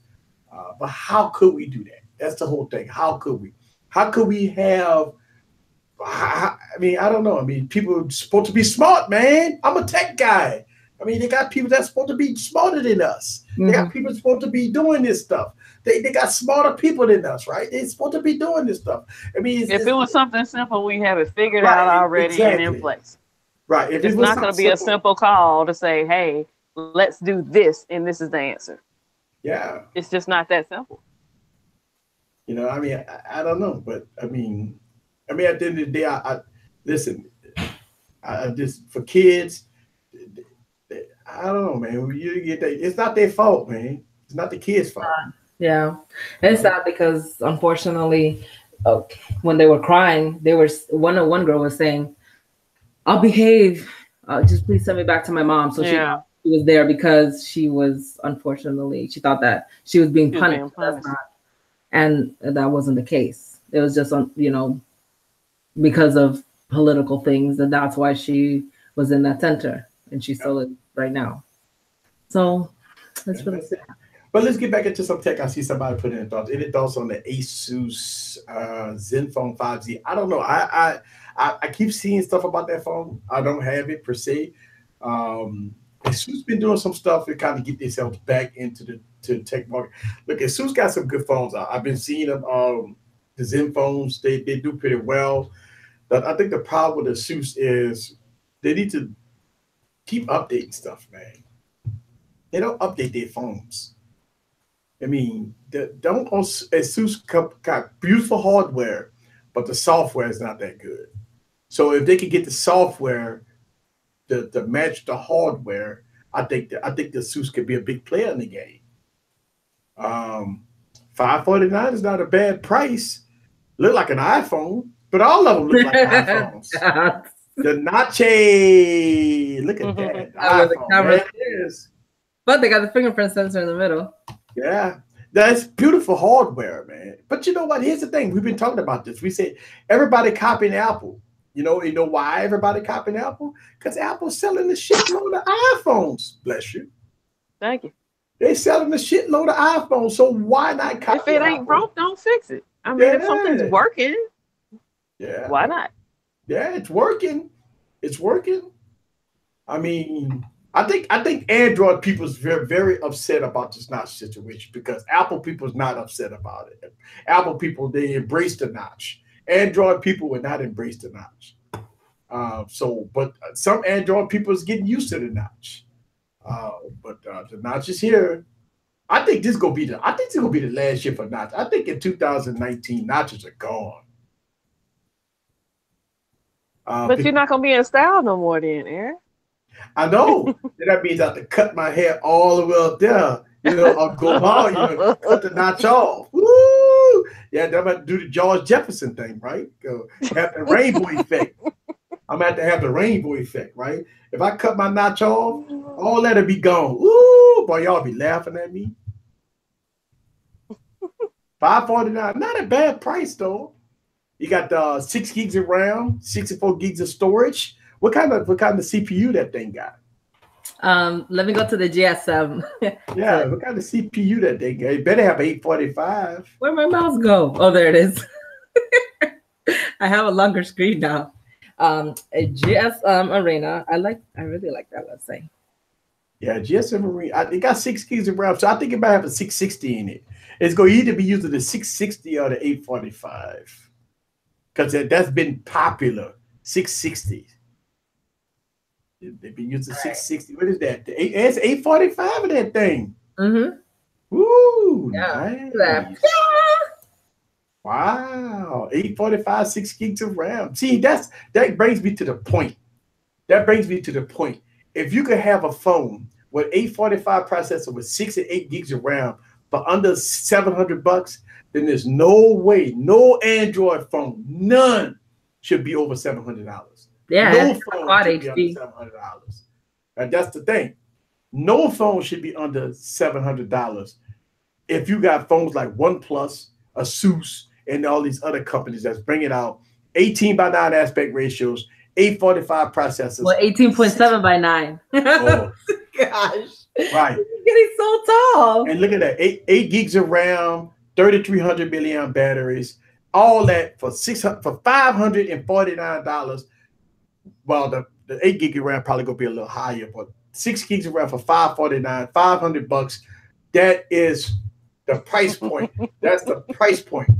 Speaker 1: but how could we do that? That's the whole thing. How could we? How could we have? I mean, I don't know. I mean, people are supposed to be smart, man. I'm a tech guy. I mean, they got people that's supposed to be smarter than us. They got people supposed to be doing this stuff. They got smarter people than us, right? They're supposed to be doing this stuff. I mean,
Speaker 3: if it was something simple, we have it figured out already and in place.
Speaker 1: Right.
Speaker 3: If it's not going to be a simple call to say, hey, let's do this, and this is the answer.
Speaker 1: Yeah.
Speaker 3: It's just not that simple.
Speaker 1: You know, I mean, I don't know, but I mean, at the end of the day, I listen. I just for kids, I don't know, man. You get that, it's not their fault, man. It's not the kids' fault.
Speaker 2: Yeah, it's sad because unfortunately, when they were crying, they were one girl was saying, "I'll behave. Just please send me back to my mom." So she was there because she was unfortunately she thought that she was being punished. And that wasn't the case. It was just because of political things, and that's why she was in that center, and she's still in right now. So that's really sad.
Speaker 1: But let's get back into some tech. I see somebody put in thoughts. Any thoughts on the Asus Zenfone 5Z? I don't know. I keep seeing stuff about that phone. I don't have it per se. Asus been doing some stuff to kind of get themselves back into the tech market. Look, Asus got some good phones out. I've been seeing them. The Zenfones, they do pretty well. But I think the problem with Asus is they need to keep updating stuff, man. They don't update their phones. I mean, Asus got beautiful hardware, but the software is not that good. So if they could get the software to match the hardware, I think the Asus could be a big player in the game. $549 is not a bad price. Look like an iPhone, but all of them look like iPhones. The Notch, look at that.
Speaker 2: But they got the fingerprint sensor in the middle.
Speaker 1: Yeah, that's beautiful hardware, man. But you know what? Here's the thing. We've been talking about this. We said everybody copying Apple. You know why everybody copying Apple? Because Apple's selling the shitload of iPhones. Bless you.
Speaker 3: Thank you.
Speaker 1: They're selling the shitload of iPhones. So why not copy
Speaker 3: If it ain't broke, don't fix it. I mean, if something's working, why not?
Speaker 1: Yeah, it's working. It's working. I mean, I think Android people is very, very upset about this notch situation because Apple people is not upset about it. Apple people, they embrace the notch. Android people would not embrace the notch. But some Android people is getting used to the notch. But the notch is here. I think this is gonna be the last year for notch. I think in 2019, notches are gone.
Speaker 3: But you're not gonna be in style no more, then, Aaron.
Speaker 1: I know. That means I have to cut my hair all the way up there. I'll go bald, cut the notch off. Woo! Yeah, I'm about to do the George Jefferson thing, right? Have the rainbow effect. I'm going to have the rainbow effect, right? If I cut my notch off, all that'll be gone. Woo! Boy, y'all be laughing at me. $549, not a bad price though. You got 6 gigs of RAM, 64 gigs of storage. What kind of CPU that thing got?
Speaker 2: Let me go to the GSM.
Speaker 1: Yeah, what kind of CPU that thing got? You better have 845.
Speaker 2: Where'd my mouse go? Oh, there it is. I have a longer screen now. A GSM Arena. I really like that, let's say.
Speaker 1: Yeah, GSM Arena. It got 6 gigs of RAM, so I think it might have a 660 in it. It's going to either be using the 660 or the 845. Because that's been popular. 660. They've been using 660. What is that? It's 845 of that thing.
Speaker 2: Mm-hmm.
Speaker 1: Woo!
Speaker 2: Yeah.
Speaker 1: Nice. Wow. 845, 6 gigs of RAM. See, that brings me to the point. If you could have a phone with 845 processor with 6 and 8 gigs of RAM for under $700, then there's no way, no Android phone, none should be over $700.
Speaker 2: Yeah,
Speaker 1: no phone should be under $700. And that's the thing. No phone should be under $700. If you got phones like OnePlus, Asus, and all these other companies that's bringing out 18:9 aspect ratios, 845 processors.
Speaker 2: Well, 18.7 by 9.
Speaker 1: Oh,
Speaker 2: gosh.
Speaker 1: Right.
Speaker 2: It's getting so tall.
Speaker 1: And look at that, 8 gigs of RAM, 3,300 milliamp batteries, all that for $549. Well, the 8 gig of RAM probably gonna be a little higher, but 6 gigs of RAM for $549, $500. That is the price point. That's the price point.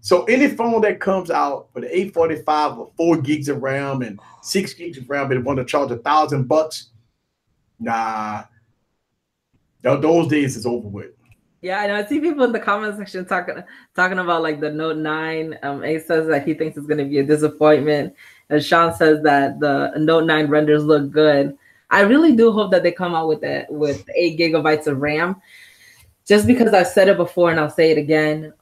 Speaker 1: So any phone that comes out with an 845 or 4 gigs of RAM and 6 gigs of RAM, and want to charge $1,000, nah, those days is over with.
Speaker 2: Yeah, I know. I see people in the comment section talking about like the Note 9. Ace says that he thinks it's going to be a disappointment, and Sean says that the Note 9 renders look good. I really do hope that they come out with 8 gigabytes of RAM, just because I've said it before and I'll say it again.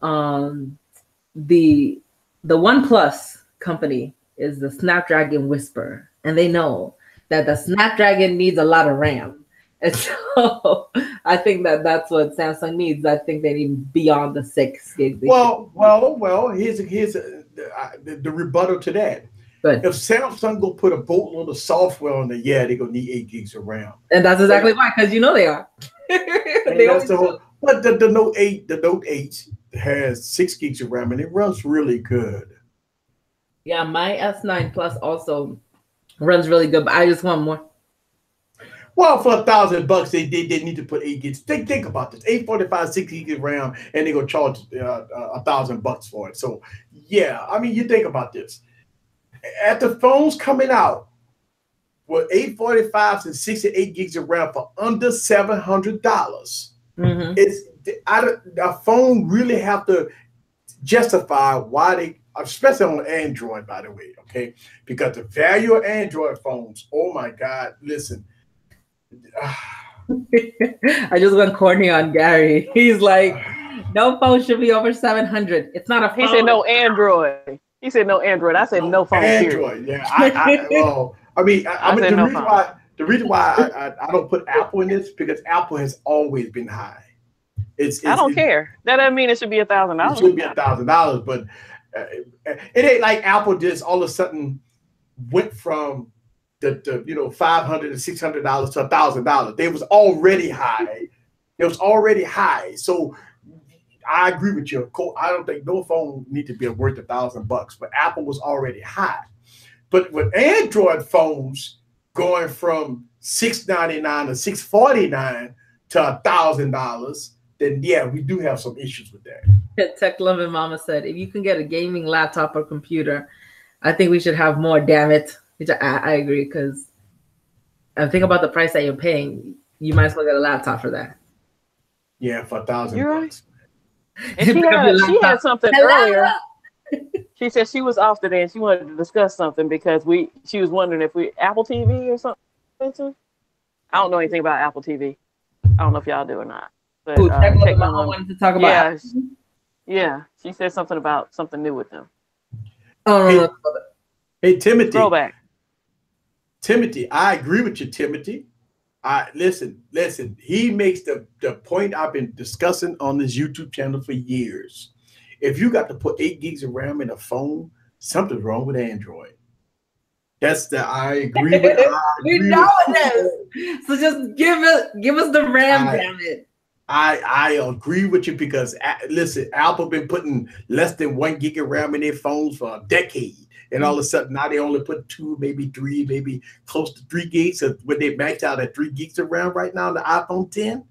Speaker 2: The OnePlus company is the Snapdragon whisperer, and they know that the Snapdragon needs a lot of RAM. And so I think that that's what Samsung needs. I think they need beyond the 6 gigs.
Speaker 1: Well. Here's the rebuttal to that. But if Samsung go put a boatload of software on it, yeah, they're gonna need 8 gigs of RAM.
Speaker 2: And that's exactly why, because you know they are.
Speaker 1: But the Note 8 has 6 gigs of RAM and it runs really good.
Speaker 2: Yeah, my S9 Plus also runs really good, but I just want more.
Speaker 1: Well, for $1,000, they need to put 8 gigs. Think about this: 845, 6 gigs of RAM, and they're gonna charge $1,000 for it. So, yeah, I mean, you think about this. At the phones coming out with 845s and 68 gigs of RAM for under $700, a phone really have to justify why they, especially on Android, by the way, okay? Because the value of Android phones, oh my God, listen.
Speaker 2: I just went corny on Gary. He's like, no phone should be over 700. It's not a phone.
Speaker 3: He said no Android. He said no Android. I said no phone.
Speaker 1: Android,
Speaker 3: period.
Speaker 1: Yeah. The reason why I don't put Apple in this, because Apple has always been high.
Speaker 3: I don't care. That doesn't mean it should be $1,000.
Speaker 1: It should be $1,000, but it ain't like Apple just all of a sudden went from the $500 to $600 to $1,000. They was already high. It was already high. So I agree with you. I don't think no phone need to be worth $1,000, but Apple was already high. But with Android phones going from $699 to $649 to $1,000, then yeah, we do have some issues with that.
Speaker 2: Tech Loving Mama said, if you can get a gaming laptop or computer, I think we should have more, damn it. Which I agree, because I think about the price that you're paying, you might as well get a laptop for that.
Speaker 1: Yeah, for $1,000.
Speaker 3: You're right. And she had something earlier. She said she was off today and she wanted to discuss something because she was wondering if Apple TV or something. I don't know anything about Apple TV. I don't know if y'all do or not. But
Speaker 2: Tech Mama wanted to talk about.
Speaker 3: Yeah. She said something about something new with them.
Speaker 2: Oh,
Speaker 1: hey Timothy.
Speaker 3: Throwback.
Speaker 1: Timothy, I agree with you, Timothy. Listen. He makes the point I've been discussing on this YouTube channel for years. If you got to put 8 gigs of RAM in a phone, something's wrong with Android. I agree with.
Speaker 2: We know it is. So just give us the RAM, damn it.
Speaker 1: I agree with you because listen, Apple been putting less than 1 gig of RAM in their phones for a decade. And all of a sudden, now they only put 2, maybe 3, maybe close to 3 gigs. So when they max out at 3 gigs of RAM right now, the iPhone 10.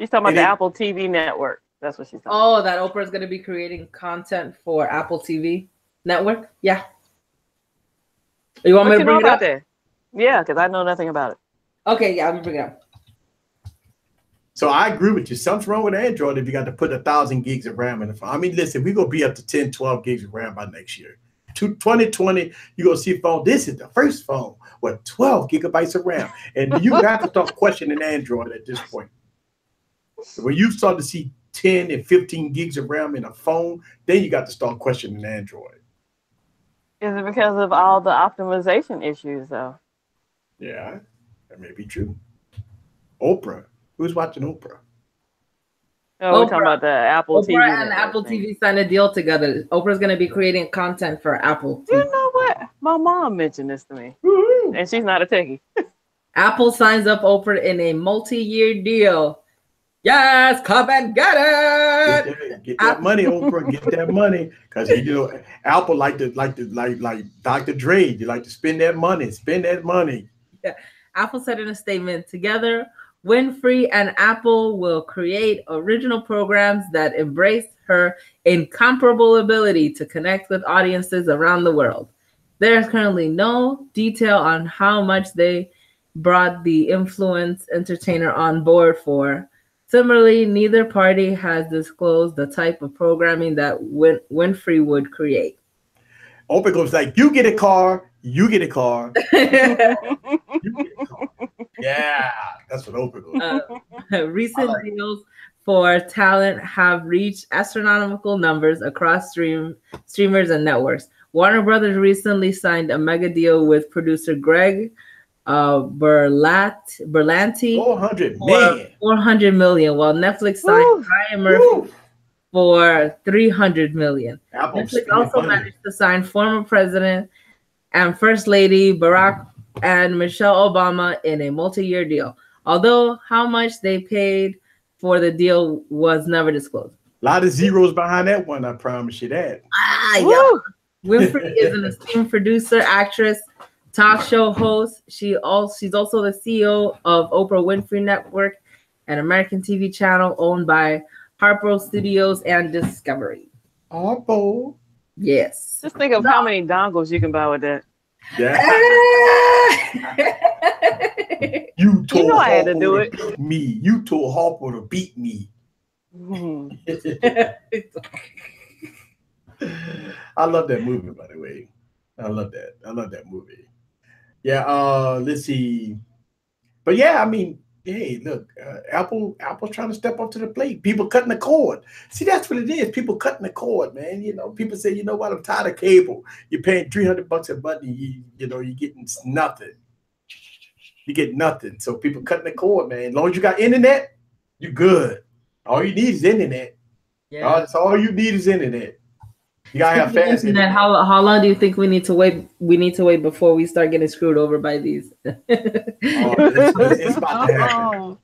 Speaker 3: She's talking about the Apple TV network. That's what she's talking about.
Speaker 2: Oh, that Oprah is going to be creating content for Apple TV network? Yeah. You want me to bring it up?
Speaker 3: That? Yeah, because I know nothing about it.
Speaker 2: Okay, yeah, I'm going to bring it up.
Speaker 1: So I agree with you. Something's wrong with Android if you got to put 1,000 gigs of RAM in the phone. I mean, listen, we're going to be up to 10, 12 gigs of RAM by next year. 2020, you're going to see a phone. This is the first phone with 12 gigabytes of RAM. And you have to start questioning Android at this point. When you start to see 10 and 15 gigs of RAM in a phone, then you got to start questioning Android.
Speaker 3: Is it because of all the optimization issues, though?
Speaker 1: Yeah, that may be true. Oprah. Who's watching Oprah?
Speaker 3: Oh, we're talking about the Apple TV.
Speaker 2: Oprah and Apple TV signed a deal together. Oprah's going to be creating content for Apple TV.
Speaker 3: You know what? My mom mentioned this to me.
Speaker 1: Woo-hoo.
Speaker 3: And she's not a techie.
Speaker 2: Apple signs up Oprah in a multi-year deal. Yes, come and get it.
Speaker 1: Get that money, Oprah. Get that money, because Apple like Dr. Dre. You like to spend that money. Spend that money.
Speaker 2: Yeah. Apple said in a statement, together, Winfrey and Apple will create original programs that embrace her incomparable ability to connect with audiences around the world. There is currently no detail on how much they brought the influence entertainer on board for. Similarly, neither party has disclosed the type of programming that Winfrey would create.
Speaker 1: Oprah goes like, you get a car, you get a car. You get a car. Yeah, that's what Oprah goes.
Speaker 2: Recent deals for talent have reached astronomical numbers across streamers and networks. Warner Brothers recently signed a mega deal with producer Greg Berlanti 400 million, while Netflix signed Ryan Murphy for 300 million. Netflix also managed to sign former president and first lady Barack and Michelle Obama in a multi-year deal, although how much they paid for the deal was never disclosed.
Speaker 1: A lot of zeros behind that one, I promise you that.
Speaker 2: Yeah. Winfrey is an esteemed producer, actress, talk show host. She's also the CEO of Oprah Winfrey Network, an American TV channel owned by Harpo Studios and Discovery.
Speaker 1: Harpo.
Speaker 2: Yes.
Speaker 3: Just think of how many dongles you can buy with that.
Speaker 1: Yeah. You
Speaker 3: know I had to do it.
Speaker 1: Beat me. You told Harpo to beat me. I love that movie, by the way. I love that movie. Yeah, let's see. But yeah, I mean, hey, look, Apple's trying to step up to the plate. People cutting the cord. See, that's what it is. People cutting the cord, man. People say, you know what, I'm tired of cable. You're paying $300 a month, and you're getting nothing. You get nothing. So people cutting the cord, man. As long as you got internet, you're good. All you need is internet. Yeah. That's all you need is internet. You gotta have fast internet.
Speaker 2: How long do you think we need to wait? We need to wait before we start getting screwed over by these.
Speaker 1: It's about to happen.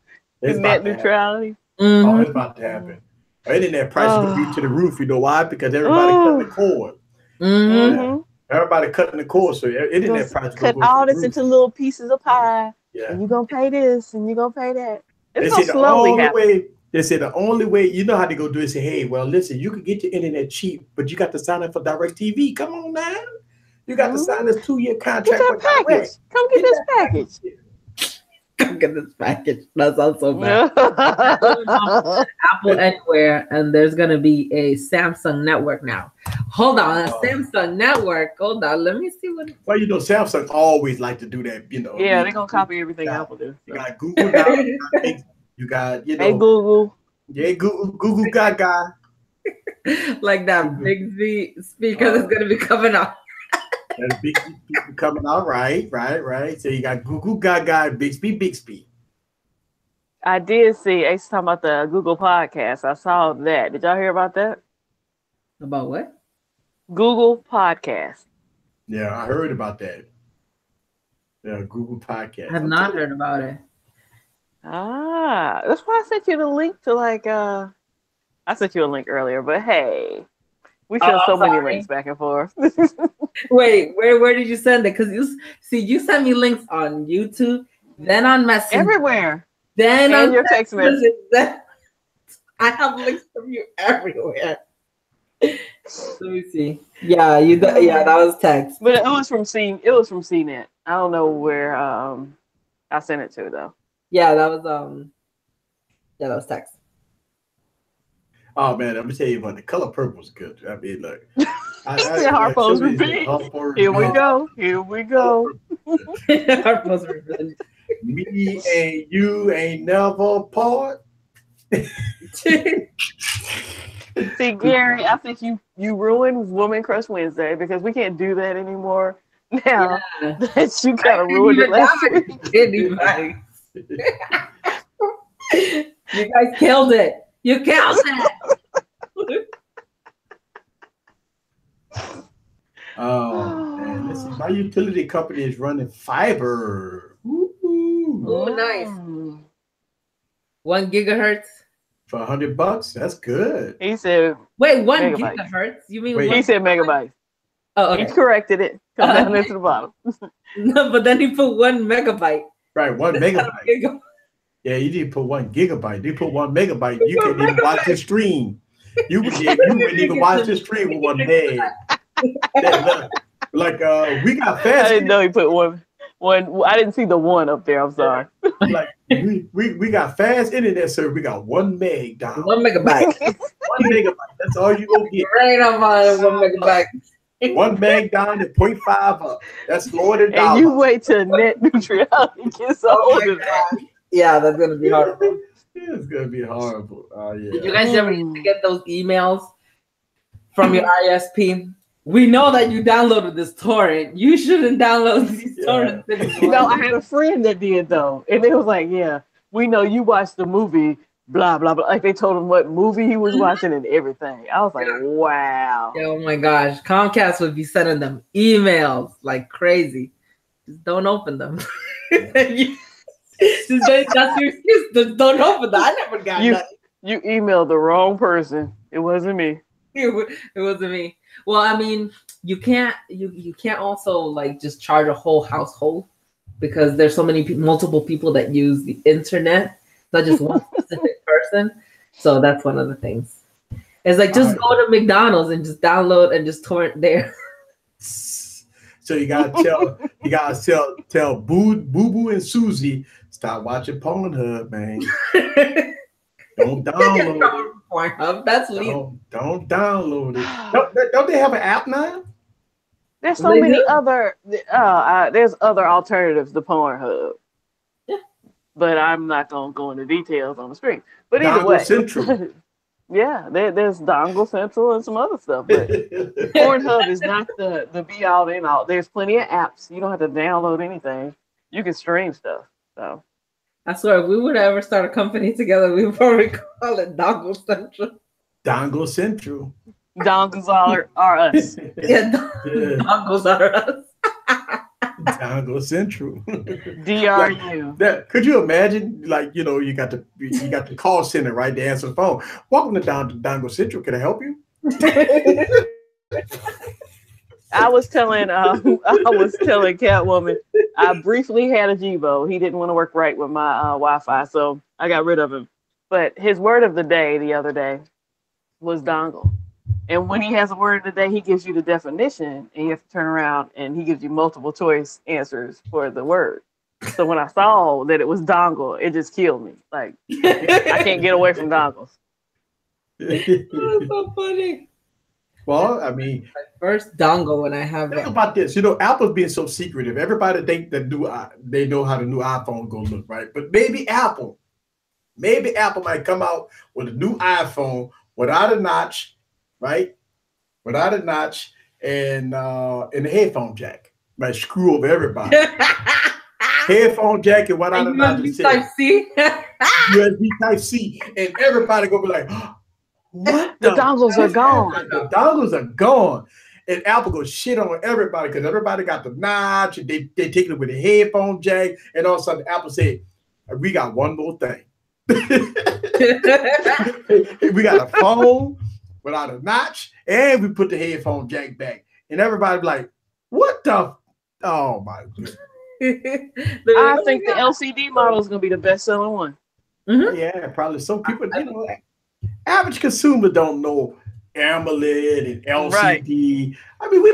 Speaker 3: Net neutrality.
Speaker 1: Oh, it's about to happen. Internet prices will be to the roof. You know why? Because everybody cutting the cord. Yeah. Everybody cutting the cord, so internet prices
Speaker 3: cut all this into little pieces of pie. Yeah, and you're gonna pay this, and you're gonna pay that. It's gonna slowly happen.
Speaker 1: They say the only way, you know how to go do it, say, hey, well, listen, you can get your internet cheap, but you got to sign up for DirecTV. Come on now. You got to sign this 2-year contract.
Speaker 3: Get that package. Come get this package.
Speaker 2: Come get this package. That sounds so bad. Apple Anywhere, and there's going to be a Samsung network now. Hold on. Samsung network. Hold on. Let me see what.
Speaker 1: Well, Samsung always like to do that,
Speaker 3: Yeah, they're going to copy everything Apple do.
Speaker 1: You got Google now. You got,
Speaker 3: hey, Google.
Speaker 1: Yeah, Google Gaga.
Speaker 2: Like that Bixby speaker that's going to be coming out.
Speaker 1: That Bixby coming out, right. So you got Google Gaga and Bixby.
Speaker 3: I did see Ace talking about the Google podcast. I saw that. Did y'all hear about that?
Speaker 2: About what?
Speaker 3: Google podcast.
Speaker 1: Yeah, I heard about that. Yeah, Google podcast.
Speaker 2: I have not heard about it.
Speaker 3: That's why I sent you the link to I sent you a link earlier, but hey, we sent so many links back and forth.
Speaker 2: Wait, where did you send it? Because you sent me links on YouTube, then on Messenger,
Speaker 3: everywhere,
Speaker 2: then
Speaker 3: on
Speaker 2: your
Speaker 3: text message.
Speaker 2: I have links from you everywhere. Let me see. Yeah, that was text,
Speaker 3: but it was from CNET. I don't know where I sent it to though.
Speaker 2: Yeah, that was text.
Speaker 1: Oh man, I'm gonna tell you what, the color purple is good. I mean, look.
Speaker 3: Harpo's repeat. Here we go.
Speaker 2: Harpo's repeat.
Speaker 1: Me and you ain't never part.
Speaker 3: See, Gary, I think you ruined Woman Crush Wednesday because we can't do that anymore. Now that you kind of ruined it last week.
Speaker 2: You guys killed it. You count that.
Speaker 1: Oh man, let's see. My utility company is running fiber. Ooh.
Speaker 2: Oh, nice. 1 gigahertz.
Speaker 1: For $100, that's good.
Speaker 3: He said,
Speaker 2: Wait, 1
Speaker 3: megabytes.
Speaker 2: gigahertz? You mean
Speaker 1: Wait.
Speaker 3: He said megabytes.
Speaker 2: Oh,
Speaker 3: He
Speaker 2: okay.
Speaker 3: corrected it. Come down
Speaker 2: Okay.
Speaker 3: into the bottom.
Speaker 2: No, but then he put 1 megabyte.
Speaker 1: Right, 1 megabyte.
Speaker 2: Giga-
Speaker 1: Yeah, you need to put 1 gigabyte. You put 1 megabyte, you can't even watch the stream. You wouldn't even watch the stream with 1 meg. Like we got fast.
Speaker 3: I didn't know he put one. I didn't see the 1 up there. I'm sorry.
Speaker 1: Like we got fast internet service. We got 1 meg down.
Speaker 2: 1 megabyte.
Speaker 1: 1 megabyte. That's all you gonna get.
Speaker 2: Right on my 1 megabyte.
Speaker 1: 1 meg down and 0.5 up. That's lower than
Speaker 3: And
Speaker 1: dollar.
Speaker 3: you wait till net neutrality gets
Speaker 2: Oh
Speaker 3: over
Speaker 2: my God. Yeah, that's gonna be horrible.
Speaker 1: It's gonna be horrible. Oh yeah.
Speaker 2: Did you guys ever used to get those emails from your ISP? We know that you downloaded this torrent. You shouldn't download these torrents anymore.
Speaker 3: I had a friend that did though, and it was like, yeah, we know you watched the movie, blah blah blah. Like they told him what movie he was watching and everything. I was like, wow.
Speaker 2: Oh my gosh, Comcast would be sending them emails like crazy. Just don't open them. That's your excuse. Just don't open them. I never got that.
Speaker 3: You emailed the wrong person. It wasn't me.
Speaker 2: It wasn't me. Well, I mean, you can't also like just charge a whole household because there's so many multiple people that use the internet, not just one specific person. So that's one of the things. It's like just go to McDonald's and just download and just torrent there.
Speaker 1: So you gotta tell Boo Boo and Susie stop watching Pornhub, man. Don't download it.
Speaker 2: Pornhub. That's legal.
Speaker 1: Don't download it. Don't they have an app now?
Speaker 3: There's so many other. There's other alternatives to Pornhub.
Speaker 2: Yeah.
Speaker 3: But I'm not gonna go into details on the screen. But either
Speaker 1: Dongle
Speaker 3: way,
Speaker 1: Central.
Speaker 3: yeah, there's Dongle Central and some other stuff. But Pornhub is not the be all end all. There's plenty of apps. You don't have to download anything. You can stream stuff. So.
Speaker 2: I swear, if we would ever start a company together, we would probably call it Dongle Central.
Speaker 1: Dongle Central.
Speaker 3: Dongles are us.
Speaker 2: Yeah, dongles are us.
Speaker 1: Dongle Central.
Speaker 3: DRU.
Speaker 1: Could you imagine? Like, you know, you got the call center right to answer the phone. Welcome to Dongle Central. Can I help you?
Speaker 3: I was telling Catwoman, I briefly had a Jibo. He didn't want to work right with my Wi-Fi, so I got rid of him. But his word of the day the other day was dongle. And when he has a word of the day, he gives you the definition, and you have to turn around, and he gives you multiple choice answers for the word. So when I saw that it was dongle, it just killed me. Like, I can't get away from dongles.
Speaker 2: That's so funny.
Speaker 1: Well, I mean,
Speaker 2: first dongle when I have.
Speaker 1: Think about this. You know, Apple's being so secretive. Everybody think that they know how the new iPhone go look, right? But maybe Apple might come out with a new iPhone without a notch, right? Without a notch and a headphone jack. Might screw over everybody. Headphone jack and without a notch.
Speaker 2: USB Type-C.
Speaker 1: USB Type-C, and everybody gonna be like, what?
Speaker 3: The dongles are gone.
Speaker 1: The dongles are gone. And Apple goes shit on everybody because everybody got the notch and they take it with a headphone jack. And all of a sudden, Apple said, we got one more thing. We got a phone without a notch and we put the headphone jack back. And everybody be like, what the? Oh, my goodness.
Speaker 3: I think the LCD model is going to be the best selling one.
Speaker 2: Mm-hmm.
Speaker 1: Yeah, probably. Some people, you know, average consumer don't know AMOLED and LCD. Right. I mean, we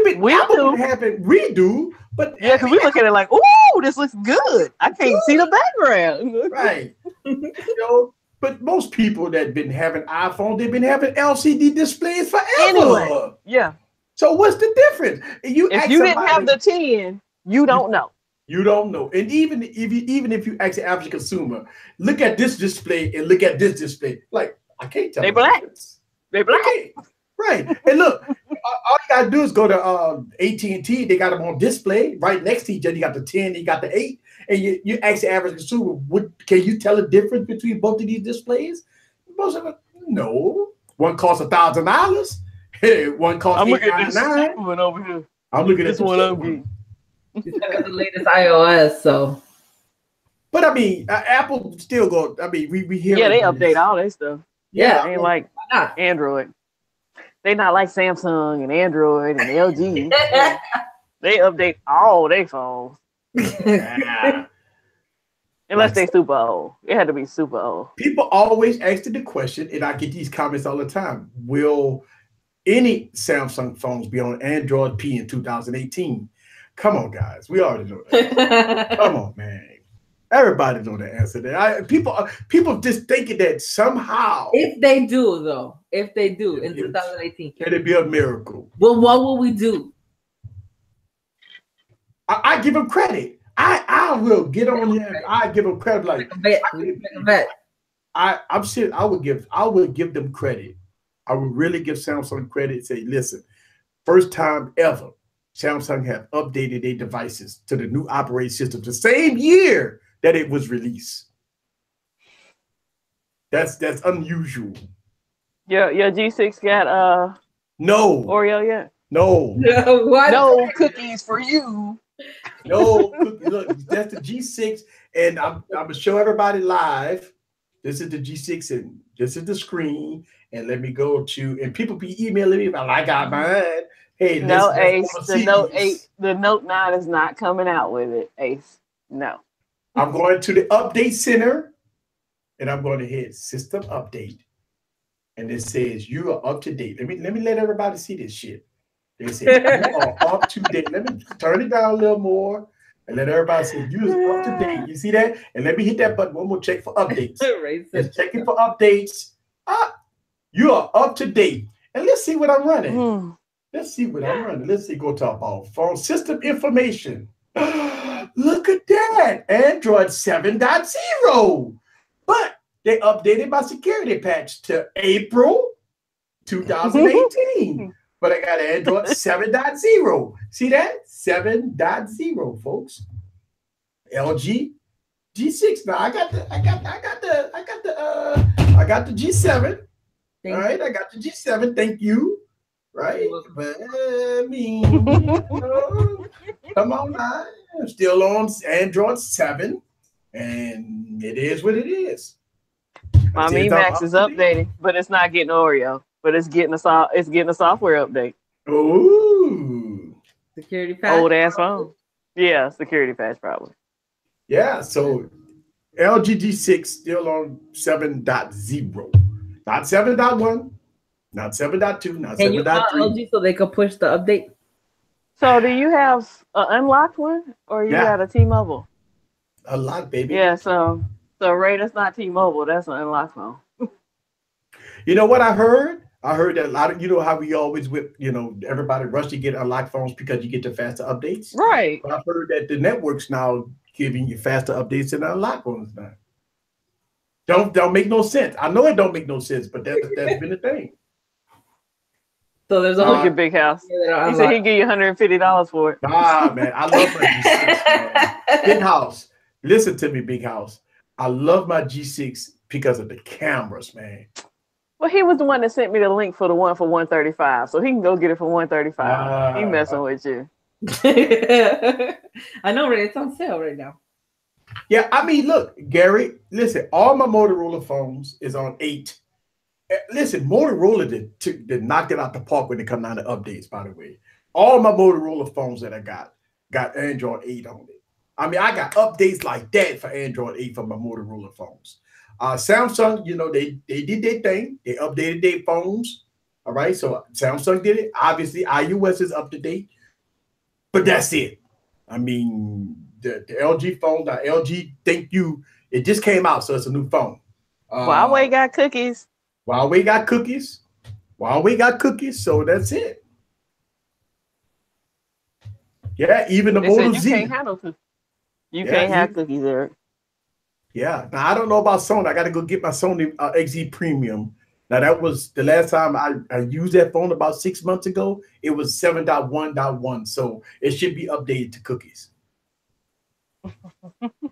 Speaker 1: do, but
Speaker 3: yeah, because we look at it like, ooh, this looks good. I can't see the background.
Speaker 1: Right. You know, but most people that been having iPhone, they've been having LCD displays forever.
Speaker 3: Anyway, yeah.
Speaker 1: So what's the difference?
Speaker 3: If you didn't have the 10, you don't know.
Speaker 1: You don't know. And even if you ask the average consumer, look at this display and look at this display, like, I can't tell.
Speaker 3: They black. They black.
Speaker 1: Right. And look, all you gotta do is go to AT&T. They got them on display right next to each other. You got the 10, you got the 8, and you ask the average consumer, can you tell the difference between both of these displays? Most of it, No. One costs $1,000. Hey, one costs
Speaker 3: I'm looking at this
Speaker 1: $899.
Speaker 3: one over here.
Speaker 1: I'm looking at
Speaker 3: This one I'm getting.
Speaker 2: It's the latest iOS, so.
Speaker 1: But I mean, Apple still go. I mean, we hear.
Speaker 3: Yeah, they update all their stuff.
Speaker 2: Yeah,
Speaker 3: Ain't like Android. They not like Samsung and Android and LG. They update all their phones.
Speaker 1: Yeah.
Speaker 3: Unless they super old. It had to be super old.
Speaker 1: People always ask the question, and I get these comments all the time. Will any Samsung phones be on Android P in 2018? Come on, guys. We already know that. Come on, man. Everybody know the answer there. People just thinking that somehow.
Speaker 2: If they do, though, in 2018,
Speaker 1: can it be a miracle?
Speaker 2: Well, what will we do?
Speaker 1: I give them credit. I will get on here. I give them credit. Like I'm serious. I would give them credit. I would really give Samsung credit. Say, listen, first time ever, Samsung have updated their devices to the new operating system the same year that it was released. That's unusual.
Speaker 3: Your G6 got
Speaker 1: no
Speaker 3: Oreo yet?
Speaker 1: No.
Speaker 2: What?
Speaker 3: No cookies for you.
Speaker 1: No, look, that's the G6, and I'm gonna show everybody live. This is the G6, and this is the screen. And let me go to, and people be emailing me about, I got mine. Hey,
Speaker 3: no, Ace, the Note 8, the Note 9 is not coming out with it, Ace. No.
Speaker 1: I'm going to the update center, and I'm going to hit system update, and it says you are up to date. Let me let everybody see this shit. They say you are up to date. Let me turn it down a little more and let everybody say you are up to date. You see that? And let me hit that button one more, check for updates. It's checking for updates. You are up to date. And let's see what I'm running. Let's see what I'm running. Let's see, go to our phone system information. Look at that. Android 7.0. But they updated my security patch to April 2018. But I got Android 7.0. See that? 7.0, folks. LG G6. Now I got the G7. All right, I got the G7. Thank you. Right? But I mean, come on now. I'm still on Android 7, and it is what it is.
Speaker 3: My Mi Max is updating, but it's not getting Oreo. But it's getting a software update.
Speaker 1: Ooh,
Speaker 2: security patch.
Speaker 3: Old ass phone. Yeah, security patch probably.
Speaker 1: Yeah, so LG G6 still on 7.0, not 7.1, not 7.2, not 7.3.
Speaker 2: Can you call LG so they could push the update?
Speaker 3: So do you have an unlocked one, or you got a T-Mobile?
Speaker 1: Unlocked, baby.
Speaker 3: Yeah. So Ray, that's not T-Mobile. That's an unlocked phone.
Speaker 1: You know what I heard? I heard that a lot of, you know how we always whip, everybody rush to get unlocked phones because you get the faster updates.
Speaker 3: Right.
Speaker 1: But I've heard that the network's now giving you faster updates than the unlocked phones now. Don't make no sense. I know it don't make no sense, but that's been the thing.
Speaker 2: So there's
Speaker 3: look at Big House. He said he'd give you $150 for it.
Speaker 1: Ah, man, I love my G6, man. Big House, listen to me, Big House. I love my G6 because of the cameras, man.
Speaker 3: Well, he was the one that sent me the link for the one for $135, so he can go get it for $135. He messing with you.
Speaker 2: I know, right? It's on sale right now.
Speaker 1: Yeah, I mean, look, Gary, listen, all my Motorola phones is on 8. Listen, Motorola did knock it out the park when it come down to updates, by the way. All my Motorola phones that I got Android 8 on it. I mean, I got updates like that for Android 8 for my Motorola phones. Samsung, they did their thing. They updated their phones. All right, so Samsung did it. Obviously, iOS is up to date. But that's it. I mean, the LG phone, the LG, thank you. It just came out, so it's a new phone.
Speaker 3: Huawei got cookies.
Speaker 1: Huawei got cookies. Huawei got cookies, so that's it. Yeah, even the Moto Z.
Speaker 3: You can't handle cookies. You can't have cookies, Eric.
Speaker 1: Yeah. Now, I don't know about Sony. I got to go get my Sony XZ Premium. Now, that was the last time I used that phone about 6 months ago. It was 7.1.1, so it should be updated to cookies.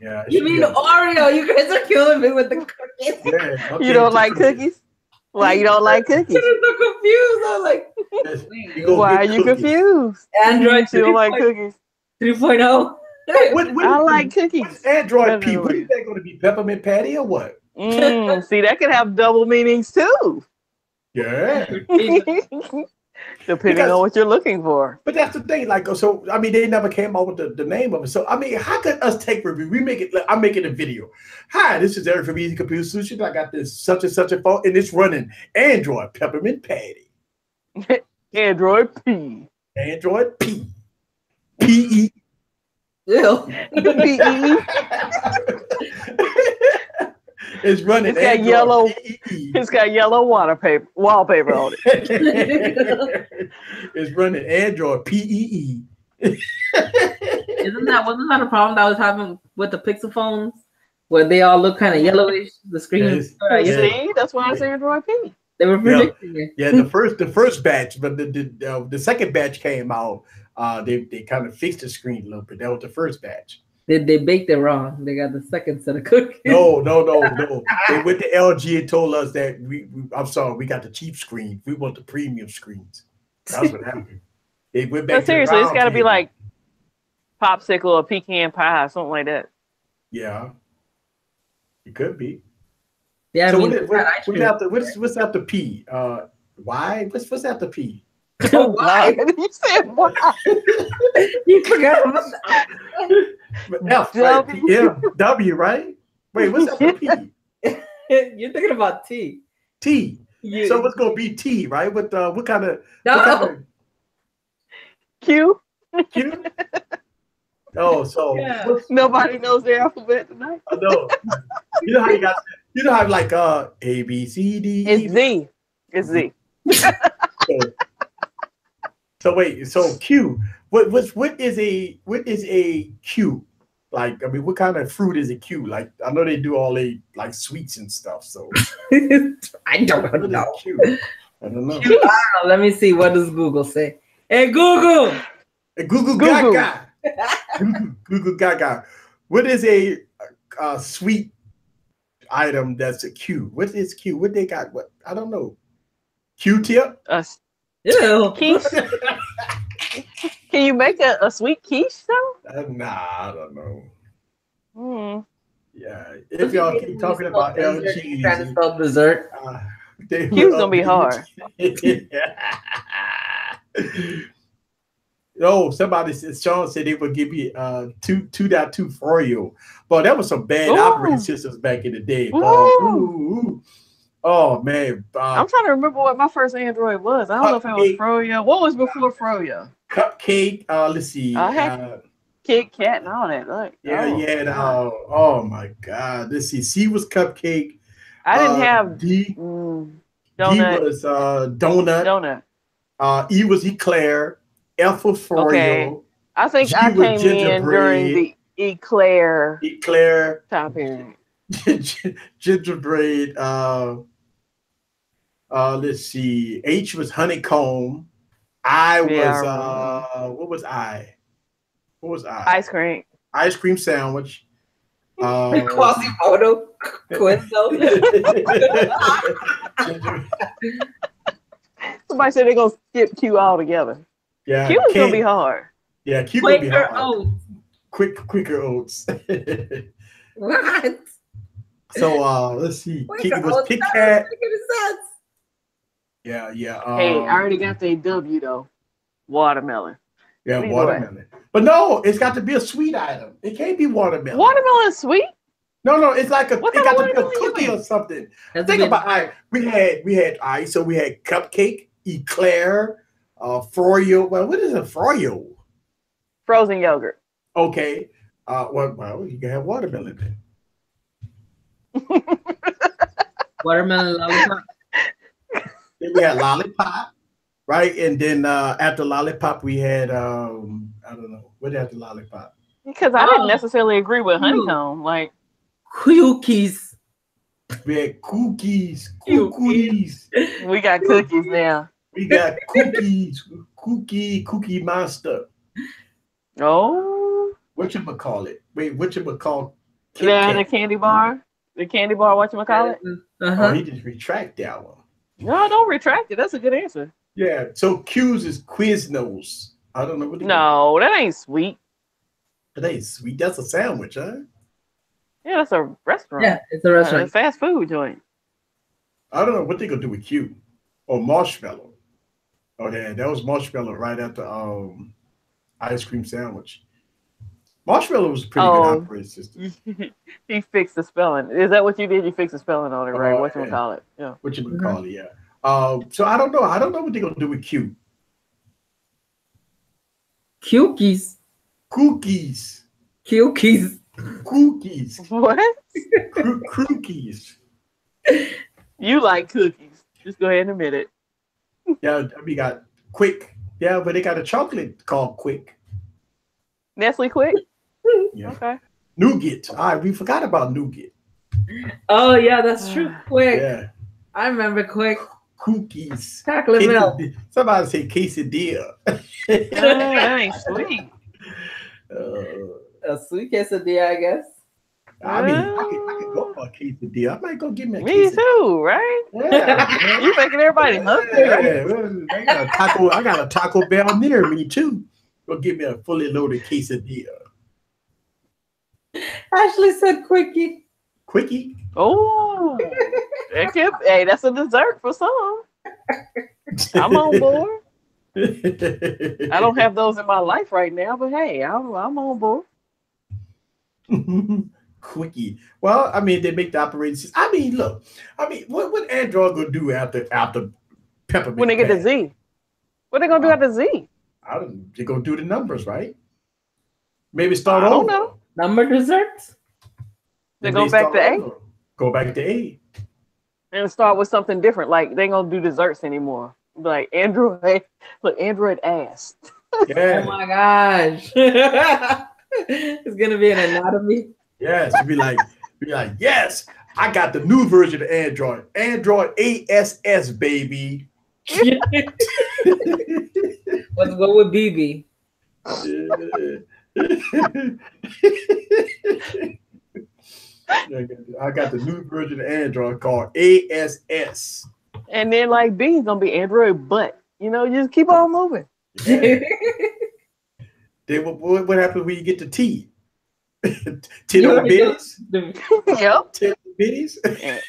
Speaker 1: Yeah.
Speaker 2: You mean Oreo? You guys are killing me with the cookies.
Speaker 1: Yeah,
Speaker 3: you don't like cookies? Why you don't like cookies?
Speaker 2: I'm so confused. I'm like,
Speaker 3: why are you confused?
Speaker 2: Android
Speaker 3: You don't like cookies.
Speaker 2: 3.0.
Speaker 3: I like cookies.
Speaker 1: What's Android P? What is that going to be? Peppermint patty or what?
Speaker 3: See, that could have double meanings too.
Speaker 1: Yeah.
Speaker 3: Depending on what you're looking for.
Speaker 1: But that's the thing. Like, so I mean, they never came up with the name of it. So I mean, how could us take review? We make it. I'm making a video. Hi, this is Eric from Easy Computer Solutions. I got this such and such a phone, and it's running Android Peppermint Patty.
Speaker 3: Android P.
Speaker 1: Android P. P-E.
Speaker 2: Ew.
Speaker 3: P-E.
Speaker 1: It's running.
Speaker 3: It's got
Speaker 1: Android
Speaker 3: yellow.
Speaker 1: P-E.
Speaker 3: It's got yellow wallpaper on it.
Speaker 1: It's running Android PEE.
Speaker 2: Wasn't that a problem that I was having with the Pixel phones, where they all look kind of yellowish? The screen.
Speaker 3: See, that's why I say Android P.
Speaker 2: They were predicting it.
Speaker 1: Yeah, the first batch, but the second batch came out. They kind of fixed the screen a little bit. That was the first batch.
Speaker 2: They baked it wrong. They got the second set of cookies.
Speaker 1: No. They went to LG and told us that I'm sorry, we got the cheap screen. We want the premium screens. That's what happened. They went back.
Speaker 3: But seriously, it's got to be like popsicle or pecan pie, something like that.
Speaker 1: Yeah, it could be.
Speaker 2: Yeah.
Speaker 1: So
Speaker 2: I mean,
Speaker 1: what's after P? Why? What's after P?
Speaker 3: Why? You said why?
Speaker 2: You forgot about that.
Speaker 1: F, right? Yeah, W, right? Wait, what's after P?
Speaker 2: You're thinking about T.
Speaker 1: T. So what's gonna be T, right? What kind of?
Speaker 2: No.
Speaker 1: What kind of
Speaker 3: Q.
Speaker 1: Q? Oh, so
Speaker 2: Yeah.
Speaker 3: Nobody knows their alphabet tonight.
Speaker 1: I know. You know how you got? You know how like A B C D.
Speaker 3: It's Z. It's Z.
Speaker 1: So wait, so Q. What is a Q? Like, I mean, what kind of fruit is a Q? Like, I know they do all they like sweets and stuff. So
Speaker 2: I don't know.
Speaker 1: Q? I don't know.
Speaker 2: I don't know. Let me see. What does Google say? Hey Google.
Speaker 1: Hey, Google Gaga. Google Gaga. What is a sweet item that's a Q? What is Q? What they got? What I don't know. Q-tip.
Speaker 2: Ew.
Speaker 3: Quiche. Can you make a sweet quiche though?
Speaker 1: Nah, I don't know. Yeah, if
Speaker 2: If
Speaker 1: y'all keep talking about LG,
Speaker 2: trying to spell dessert.
Speaker 3: Q's gonna be hard.
Speaker 1: Oh, somebody said Sean said they would give me 2.2 Froyo. But that was some bad operating systems back in the day. Oh man.
Speaker 3: I'm trying to remember what my first Android was. I don't know if it was Froyo. What was before Froyo?
Speaker 1: Cupcake. Let's see.
Speaker 3: I had Kit Kat and all that. Like,
Speaker 1: oh my God. Let's see. C was Cupcake.
Speaker 3: I didn't have
Speaker 1: D.
Speaker 3: Donut.
Speaker 1: D was Donut. E was Eclair. F was Froyo.
Speaker 3: Okay. I think
Speaker 1: G
Speaker 3: I came
Speaker 1: gingerbread.
Speaker 3: in during the Eclair time period.
Speaker 1: Gingerbread. Let's see. H was honeycomb. I was what was I? What was I?
Speaker 3: Ice cream.
Speaker 1: Ice cream sandwich.
Speaker 2: Quasimodo. Quinto.
Speaker 3: Somebody said they're gonna skip Q altogether.
Speaker 1: Yeah.
Speaker 3: Q is gonna be hard.
Speaker 1: Yeah, Q gonna be hard.
Speaker 2: Oats.
Speaker 1: Quicker oats.
Speaker 2: What?
Speaker 1: So let's see. It was Kit Kat. Yeah.
Speaker 3: Hey, I already got the W though. Watermelon.
Speaker 1: Yeah, watermelon. But no, it's got to be a sweet item. It can't be watermelon.
Speaker 3: Watermelon is sweet?
Speaker 1: No, it's like it got to be a cookie or something. Think about we had ice, so we had cupcake, Eclair, Froyo. Well, what is a Froyo?
Speaker 3: Frozen yogurt.
Speaker 1: Okay. Well, you can have watermelon then.
Speaker 2: Watermelon lollipop.
Speaker 1: Then we had lollipop, right? And then after lollipop, we had I don't know what after lollipop.
Speaker 3: Because I didn't necessarily agree with honeycomb. Like
Speaker 2: cookies.
Speaker 1: We had cookies.
Speaker 3: We got cookies now.
Speaker 1: We got cookies. Cookie Monster.
Speaker 3: Oh.
Speaker 1: Whatchamacallit? Wait, whatchamacall?
Speaker 3: Yeah, the candy bar. The candy bar, whatchamacallit?
Speaker 1: Oh, he just retract that one.
Speaker 3: No, don't retract it. That's a good answer.
Speaker 1: Yeah. So Q's is Quiznos. I don't know what.
Speaker 3: No, that ain't sweet.
Speaker 1: That ain't sweet. That's a sandwich, huh?
Speaker 3: Yeah, that's a restaurant.
Speaker 2: Yeah, it's a restaurant.
Speaker 3: A fast food joint.
Speaker 1: I don't know what they gonna do with Q or marshmallow. Oh yeah, that was marshmallow right after ice cream sandwich. Marshmallow was a pretty good operating system.
Speaker 3: He fixed the spelling. Is that what you did? You fixed the spelling on it, right? What you call it? Yeah.
Speaker 1: What you call it? Yeah. So I don't know. I don't know what they're gonna do with Q.
Speaker 2: Cookies.
Speaker 1: Cookies.
Speaker 2: Cookies.
Speaker 3: Cookies. What?
Speaker 1: Cookies.
Speaker 3: You like cookies. Just go ahead and admit it.
Speaker 1: Yeah, we got Quick. Yeah, but they got a chocolate called Quick.
Speaker 3: Nestle Quick?
Speaker 1: Yeah.
Speaker 3: Okay.
Speaker 1: Nougat. All right, we forgot about Nougat.
Speaker 2: Oh, yeah, that's true. Quick.
Speaker 1: Yeah.
Speaker 2: I remember Quick.
Speaker 1: Cookies.
Speaker 2: Chocolate milk.
Speaker 1: Somebody say quesadilla.
Speaker 3: That ain't sweet.
Speaker 2: A sweet quesadilla, I guess.
Speaker 1: I mean, I could go for a quesadilla. I might go get me a quesadilla.
Speaker 3: Me too, right?
Speaker 1: Yeah.
Speaker 3: You making everybody hungry.
Speaker 1: Yeah. I got a Taco Bell near me, too. Go get me a fully loaded quesadilla.
Speaker 2: Ashley said Quickie.
Speaker 1: Quickie?
Speaker 3: Oh, hey, that's a dessert for some. I'm on board. I don't have those in my life right now, but hey, I'm on board.
Speaker 1: Quickie. Well, I mean, they make the operating system. I mean, look. I mean, what Android gonna do after Peppermint?
Speaker 3: When they get the Z, what they gonna do after Z?
Speaker 1: I don't know. They're gonna do the numbers, right? Maybe start over.
Speaker 3: I don't know.
Speaker 2: Number desserts?
Speaker 3: They go back to A.
Speaker 1: Go back to A.
Speaker 3: And start with something different. Like they ain't gonna do desserts anymore. Like Android, look, Android ass.
Speaker 1: Yeah.
Speaker 2: Oh my gosh. It's gonna be an anatomy.
Speaker 1: Yes, be like, yes, I got the new version of Android. Android ASS, baby.
Speaker 2: What would BB?
Speaker 1: I got the new version of Android called ASS.
Speaker 3: And then like B is gonna be Android butt. You know, just keep on moving.
Speaker 1: Yeah. Then what happens when you get to T? Tittle bitties?
Speaker 3: Yep.
Speaker 1: Tittle bitties?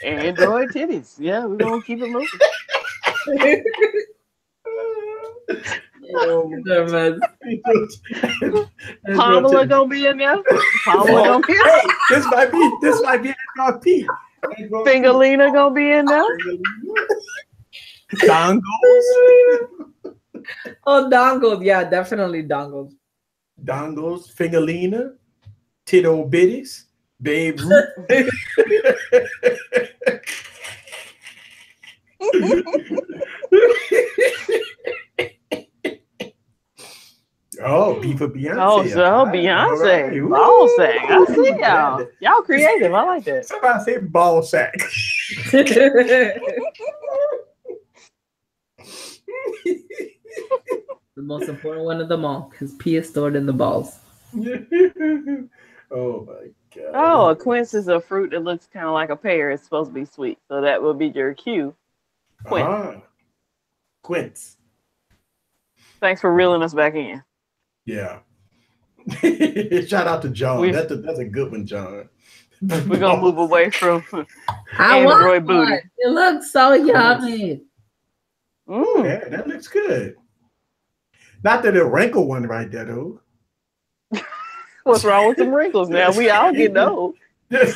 Speaker 3: Android titties. Yeah, we're gonna keep it moving. Pamela gonna be in there. Pamela gonna be in there.
Speaker 1: Hey, this might be Android P.
Speaker 3: Fingerlina gonna be in there.
Speaker 1: Dongles.
Speaker 2: Oh, dongles. Yeah, definitely dongles.
Speaker 1: Dongles, Fingerlina, Tittle bitties, Babe Ruth. Oh, B for Beyonce.
Speaker 3: Oh, so Beyonce. Right. Ball sack. I see y'all. Y'all creative. I like that.
Speaker 1: Somebody say ball sack.
Speaker 2: The most important one of them all, because P is stored in the balls.
Speaker 1: Oh my god.
Speaker 3: Oh, a quince is a fruit that looks kind of like a pear. It's supposed to be sweet. So that would be your Q. Quince.
Speaker 1: Ah, quince.
Speaker 3: Thanks for reeling us back in.
Speaker 1: Yeah. Shout out to John. That's a good one, John.
Speaker 3: We're gonna move away from
Speaker 2: Android booty. One. It looks so yummy.
Speaker 1: Yeah, that looks good. Not that a wrinkle one right there, though.
Speaker 3: What's wrong with some wrinkles now? We all get old.
Speaker 1: That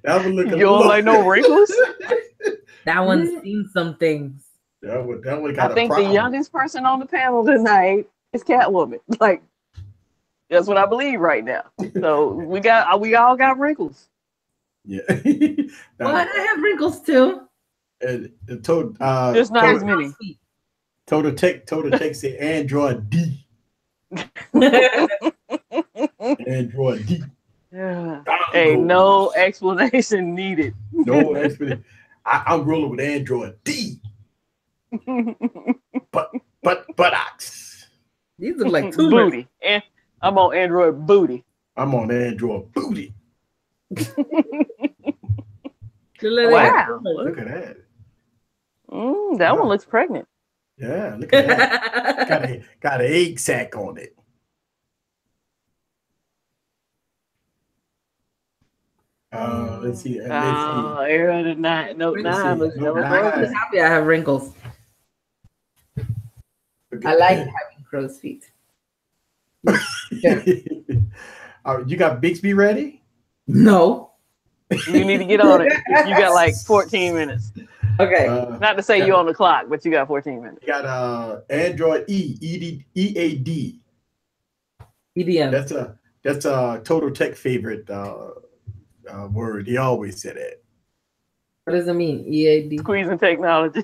Speaker 1: one look.
Speaker 3: You don't like no wrinkles?
Speaker 2: That one's seen some things.
Speaker 1: That one got
Speaker 3: I think the youngest person on the panel tonight is Catwoman. Like, that's what I believe right now. So we all got wrinkles.
Speaker 1: Yeah.
Speaker 2: What? I have wrinkles too.
Speaker 3: Just not as many.
Speaker 1: Total takes the Android D. Android D.
Speaker 3: Yeah. Hey, no explanation needed.
Speaker 1: No explanation. I'm rolling with Android D. Buttocks.
Speaker 2: These look like two
Speaker 3: booty. And I'm on Android booty.
Speaker 1: I'm on Android booty.
Speaker 3: Wow.
Speaker 1: Look at that.
Speaker 3: That one looks pregnant.
Speaker 1: Yeah, look at that. got an egg sac on it. Let's see.
Speaker 3: Era the Note 9 looks hella
Speaker 2: I'm just happy I have wrinkles. I like having crow's feet.
Speaker 1: You got Bixby ready?
Speaker 2: No.
Speaker 3: You need to get on it. You got like 14 minutes.
Speaker 2: Okay.
Speaker 3: Not to say you're on the clock, but you got 14 minutes.
Speaker 1: You got Android EAD.
Speaker 2: EDM.
Speaker 1: That's a Total Tech favorite word. He always said it.
Speaker 2: What does it mean? EAD.
Speaker 3: Squeezing technology.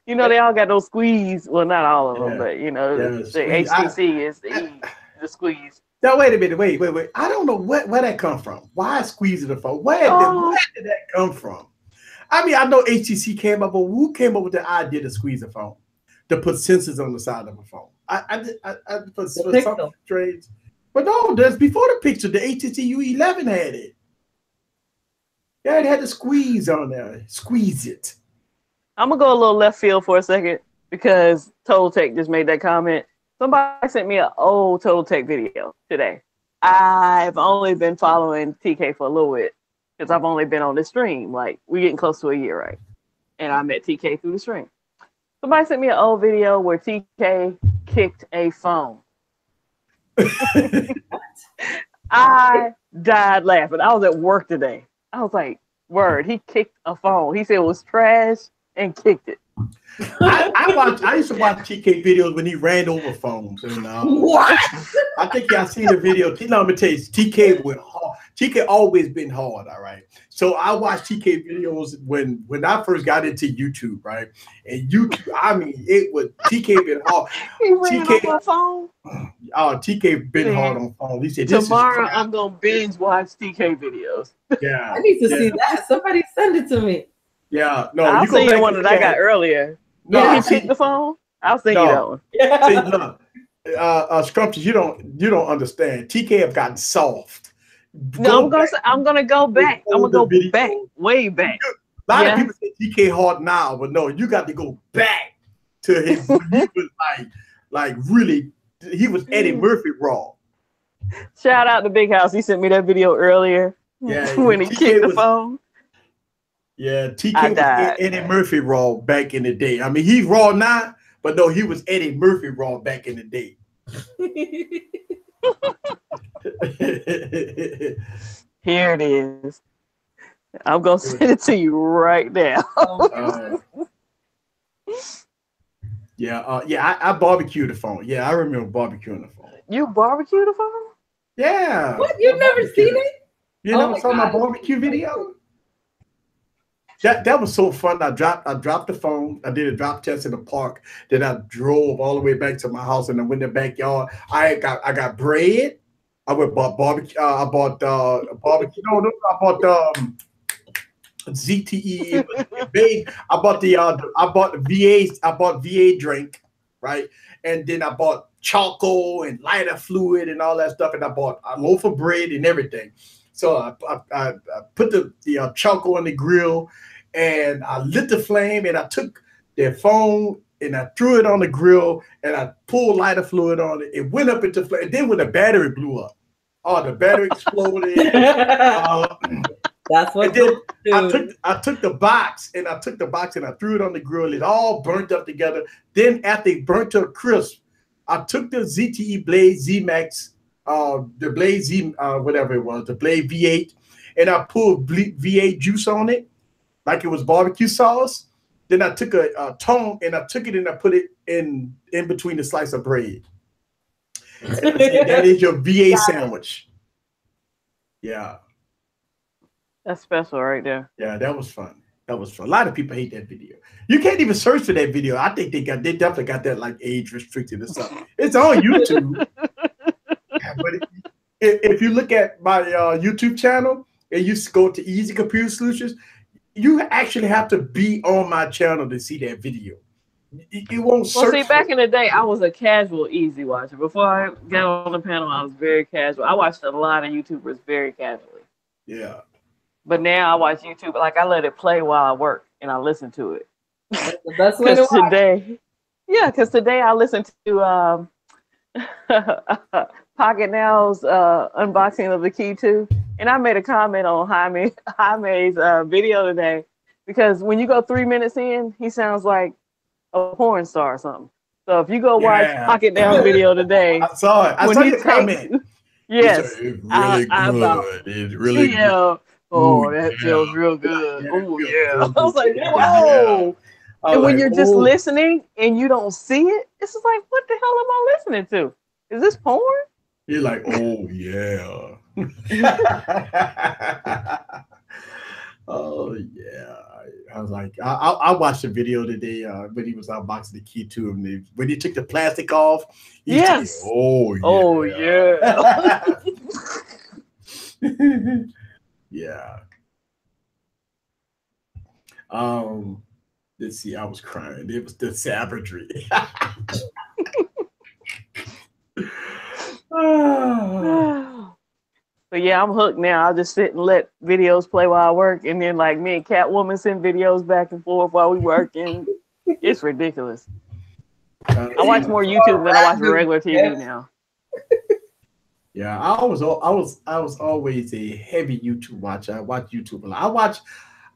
Speaker 3: You know, they all got those squeeze. Well, not all of them, but you know, the HTC is the squeeze.
Speaker 1: Now wait a minute, wait. I don't know where that come from. Why squeezing the phone? Where did that come from? I mean, I know HTC came up, but who came up with the idea to squeeze a phone? To put sensors on the side of a phone. I put some trades. But no, that's before the picture. The HTC U11 had it. Yeah, it had the squeeze on there. Squeeze it.
Speaker 3: I'm gonna go a little left field for a second because Total Tech just made that comment. Somebody sent me an old Total Tech video today. I've only been following TK for a little bit because I've only been on the stream. Like, we're getting close to a year, right? And I met TK through the stream. Somebody sent me an old video where TK kicked a phone. I died laughing. I was at work today. I was like, word, he kicked a phone. He said it was trash and kicked it.
Speaker 1: I used to watch TK videos when he ran over phones. And,
Speaker 2: what?
Speaker 1: I think y'all seen the video. Let me tell you, TK went hard. TK always been hard, all right. So I watched TK videos when I first got into YouTube, right? And YouTube, I mean, it was TK been hard.
Speaker 3: He ran over a phone.
Speaker 1: TK been hard on phone. He said,
Speaker 3: tomorrow I'm gonna binge watch TK videos.
Speaker 1: Yeah,
Speaker 2: I need to see that. Somebody send it to me.
Speaker 1: Yeah, no,
Speaker 3: I'll send you one that I got earlier. No, he picked the phone. I'll send you that one.
Speaker 1: See, look, Scrumptious, you don't understand. TK have gotten soft.
Speaker 3: No, I'm gonna go back. I'm gonna go back, way back.
Speaker 1: A lot of people say TK hard now, but no, you got to go back to his. He was like really. He was Eddie Murphy raw.
Speaker 3: Shout out to Big House. He sent me that video earlier.
Speaker 1: Yeah,
Speaker 3: when he kicked the phone.
Speaker 1: Yeah, TK was Eddie Murphy raw back in the day. I mean, he's raw now, but no, he was Eddie Murphy raw back in the day.
Speaker 3: Here it is. I'm gonna send it to you right now.
Speaker 1: I barbecued the phone. Yeah, I remember barbecuing the phone.
Speaker 3: You barbecued the phone?
Speaker 1: Yeah.
Speaker 2: What? You've never seen it?
Speaker 1: You never saw my barbecue video? That was so fun. I dropped the phone. I did a drop test in the park. Then I drove all the way back to my house and I went in the backyard. I got bread. I bought barbecue. I bought barbecue. No, I bought ZTE. I bought the VA. I bought VA drink, right? And then I bought charcoal and lighter fluid and all that stuff. And I bought a loaf of bread and everything. So I put the charcoal on the grill and I lit the flame and I took their phone and I threw it on the grill and I pulled lighter fluid on it. It went up into flame. And then when the battery blew up, the battery exploded.
Speaker 2: That's what
Speaker 1: I took the box and I threw it on the grill. It all burnt up together. Then after it burnt to a crisp, I took the ZTE Blade Z Max. The Blade Z, whatever it was, the Blade V8, and I pulled V8 juice on it, like it was barbecue sauce. Then I took a tongue and I took it and I put it in between the slice of bread. And I said, that is your V8 sandwich. Yeah.
Speaker 3: That's special right there.
Speaker 1: Yeah, that was fun. That was fun. A lot of people hate that video. You can't even search for that video. I think they definitely got that like age restricted or something. It's on YouTube. But if you look at my YouTube channel and you go to Easy Computer Solutions, you actually have to be on my channel to see that video. You won't search.
Speaker 3: Well, see, back in the day, I was a casual, easy watcher. Before I got on the panel, I was very casual. I watched a lot of YouTubers very casually.
Speaker 1: Yeah.
Speaker 3: But now I watch YouTube, like I let it play while I work and I listen to it.
Speaker 2: That's the best way to watch.
Speaker 3: Because today I listened to Pocket Now's unboxing of the Key 2, and I made a comment on Jaime's video today, because when you go 3 minutes in, he sounds like a porn star or something. So if you go watch Pocket Now's video today,
Speaker 1: I saw it. I saw your comment.
Speaker 3: Yes,
Speaker 1: it's really good. It's really good.
Speaker 3: Oh, that feels real good. Oh, yeah. I was like,
Speaker 1: yeah.
Speaker 3: whoa. And when
Speaker 1: like,
Speaker 3: you're just listening and you don't see it, it's just like, what the hell am I listening to? Is this porn?
Speaker 1: You're like, oh, yeah. Oh, yeah. I was like, I watched the video today when he was unboxing the Key 2. And when he took the plastic off,
Speaker 3: yes.
Speaker 1: Oh, yeah.
Speaker 3: Oh, yeah.
Speaker 1: Yeah. Let's see. I was crying. It was the savagery.
Speaker 3: But yeah, I'm hooked now. I'll just sit and let videos play while I work, and then like me and Catwoman send videos back and forth while we work, and it's ridiculous. I watch more YouTube than I watch regular TV now.
Speaker 1: Yeah, I was always a heavy YouTube watcher. I watch YouTube a lot.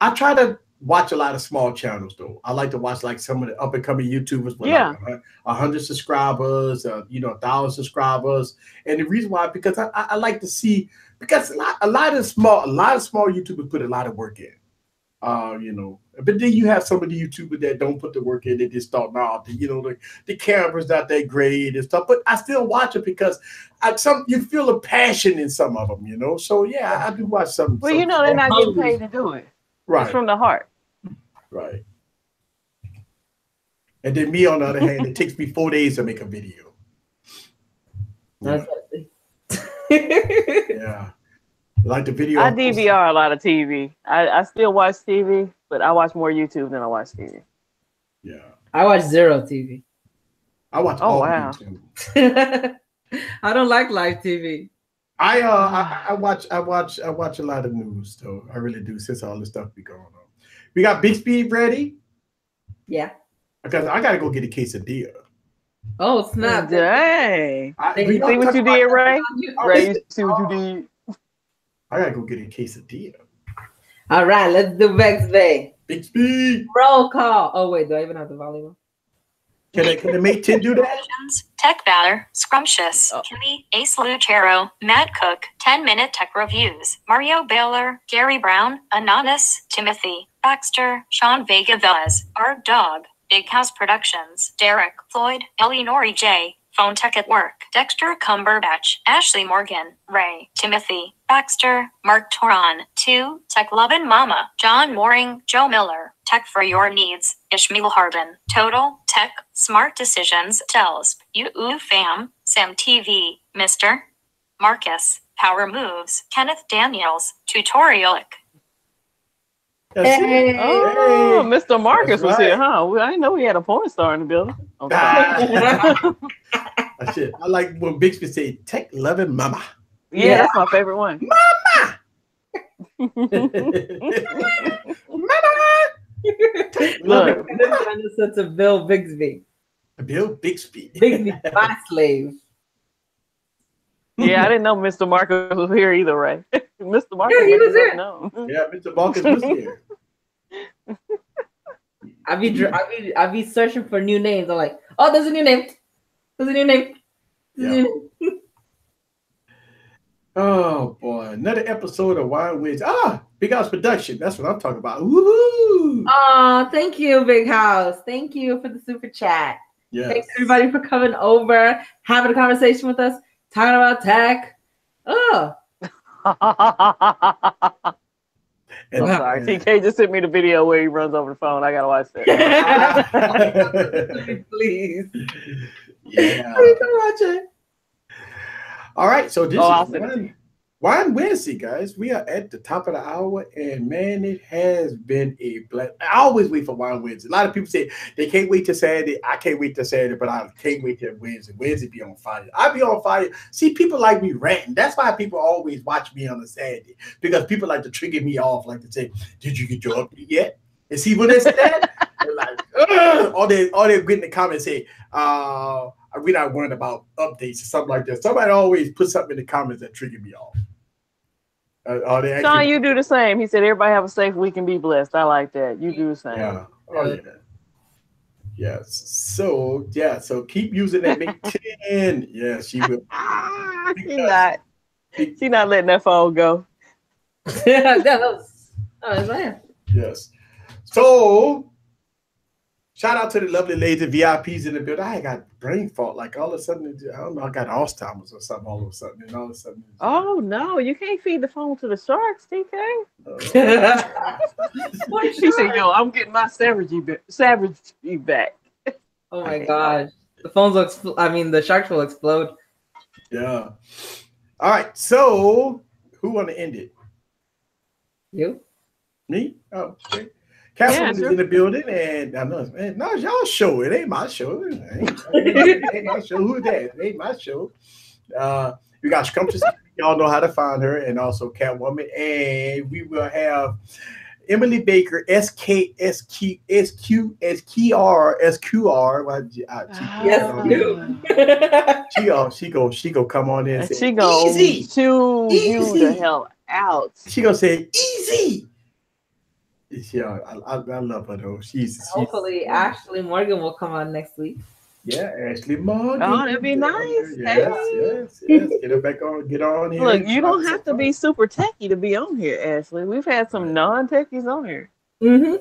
Speaker 1: I try to watch a lot of small channels though. I like to watch like some of the up and coming YouTubers with like 100 subscribers, 1,000 subscribers. And the reason why, because I like to see, because a lot of small YouTubers put a lot of work in. But then you have some of the YouTubers that don't put the work in. They just start out, the camera's not that great and stuff. But I still watch it because you feel a passion in some of them, So yeah, I do watch some.
Speaker 3: Well, they're not getting paid to do it.
Speaker 1: Right.
Speaker 3: It's from the heart.
Speaker 1: Right. And then me, on the other hand, it takes me 4 days to make a video.
Speaker 2: Yeah.
Speaker 1: Yeah. Like the video.
Speaker 3: I DVR a lot of TV. I still watch TV, but I watch more YouTube than I watch TV.
Speaker 1: Yeah.
Speaker 2: I watch zero TV.
Speaker 1: I watch all YouTube.
Speaker 2: I don't like live TV.
Speaker 1: I watch a lot of news though. I really do, since all this stuff be going on. We got Big Speed ready?
Speaker 2: Yeah.
Speaker 1: Because I gotta go get a quesadilla.
Speaker 2: Oh snap!
Speaker 3: Dang! See what you did, Ray? Ray, you see what you did?
Speaker 1: I gotta go get a quesadilla.
Speaker 2: All right, let's do Vex Bay.
Speaker 1: Big Speed.
Speaker 2: Roll call. Oh wait, do I even have the volume?
Speaker 1: Can the mate 10 do that?
Speaker 4: Tech Batter, Scrumptious, Kimmy, Ace Lucero, Matt Cook, 10-minute tech reviews, Mario Baylor, Gary Brown, Anonymous, Timothy, Baxter, Sean Vega Velez, Art Dog, Big House Productions, Derek, Floyd, Eleanor J, Phone Tech at Work, Dexter Cumberbatch, Ashley Morgan, Ray, Timothy, Baxter, Mark Toran, 2, Tech Lovin' Mama, John Mooring, Joe Miller, Tech for Your Needs, Ishmael Harbin, Total, Tech, Smart Decisions, Tells, Fam, Sam TV, Mr. Marcus, Power Moves, Kenneth Daniels, Tutorialic.
Speaker 2: Hey.
Speaker 3: Oh, Mr. Marcus was here, huh? I didn't know we had a porn star in the building. Okay.
Speaker 1: That's it. I like when Bixby say Tech Loving Mama.
Speaker 3: Yeah, that's my favorite one.
Speaker 1: Mama! Mama!
Speaker 2: Look, this is to Bill Bixby.
Speaker 1: Bill Bixby.
Speaker 2: Bixby, my slave.
Speaker 3: Yeah, I didn't know Mr. Marcus was here either, right? Mr. Marcus,
Speaker 2: yeah, he was here.
Speaker 1: Yeah, Mr. Marcus was here.
Speaker 2: I be searching for new names. I'm like, oh, there's a new name. There's a new name.
Speaker 1: Yeah. Oh boy, another episode of Wine Wiz. Big House Production. That's what I'm talking about. Woohoo!
Speaker 2: Oh, thank you, Big House. Thank you for the super chat.
Speaker 1: Yes.
Speaker 2: Thanks everybody for coming over, having a conversation with us, talking about tech. Oh.
Speaker 3: I'm sorry. TK just sent me the video where he runs over the phone. I gotta watch that.
Speaker 2: Please.
Speaker 1: Yeah.
Speaker 2: You can watch it.
Speaker 1: All right. So this is Wine Wednesday, guys. We are at the top of the hour, and man, it has been a blessing. I always wait for Wine Wednesday. A lot of people say they can't wait till Saturday. I can't wait till Saturday, but I can't wait till Wednesday. Wednesday be on fire. I be on fire. See, people like me ranting. That's why people always watch me on a Saturday, because people like to trigger me off, like to say, "Did you get your update yet?" And see, when they say that, they're like, ugh! Or they get in the comments and say, we're not worried about updates or something like that. Somebody always put something in the comments that trigger me off.
Speaker 3: Sean, you do the same. He said, everybody have a safe week and be blessed. I like that. You do the same.
Speaker 1: Yeah. Oh, yeah. Yes. So, yeah. So keep using that Mate 10. Yeah, she will.
Speaker 3: She's not letting that phone go.
Speaker 2: Yes.
Speaker 1: So, shout out to the lovely ladies VIPs in the building. I got brain fart. Like all of a sudden, I don't know, I got Alzheimer's or something all of a sudden. And all of a sudden.
Speaker 3: Oh, no. You can't feed the phone to the sharks, TK. She said, yo, I'm getting my savagery back.
Speaker 2: Oh, my gosh. The phones will the sharks will explode.
Speaker 1: Yeah. All right. So, who want to end it?
Speaker 2: You?
Speaker 1: Me? Oh, okay. Catherine is in the building, and I know, man, no, y'all show. It ain't my show. It ain't my show. Who that? It ain't my show. We got Scrumptious. Y'all know how to find her, and also Catwoman. And we will have Emily Baker, SKSQR. She go come on in.
Speaker 3: And she go chew you the hell out.
Speaker 1: She gonna say easy. Yeah, I love her though.
Speaker 2: Hopefully Ashley Morgan will come on next week.
Speaker 1: Yeah, Ashley Morgan.
Speaker 3: Oh, that'd be nice.
Speaker 1: Yes. Get her back on. Get on here.
Speaker 3: Look, you don't have to be super techie to be on here, Ashley. We've had some non-techies on here.
Speaker 2: Mm-hmm.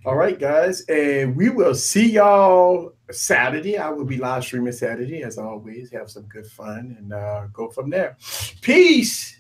Speaker 1: All right, guys, and we will see y'all Saturday. I will be live streaming Saturday, as always. Have some good fun and go from there. Peace.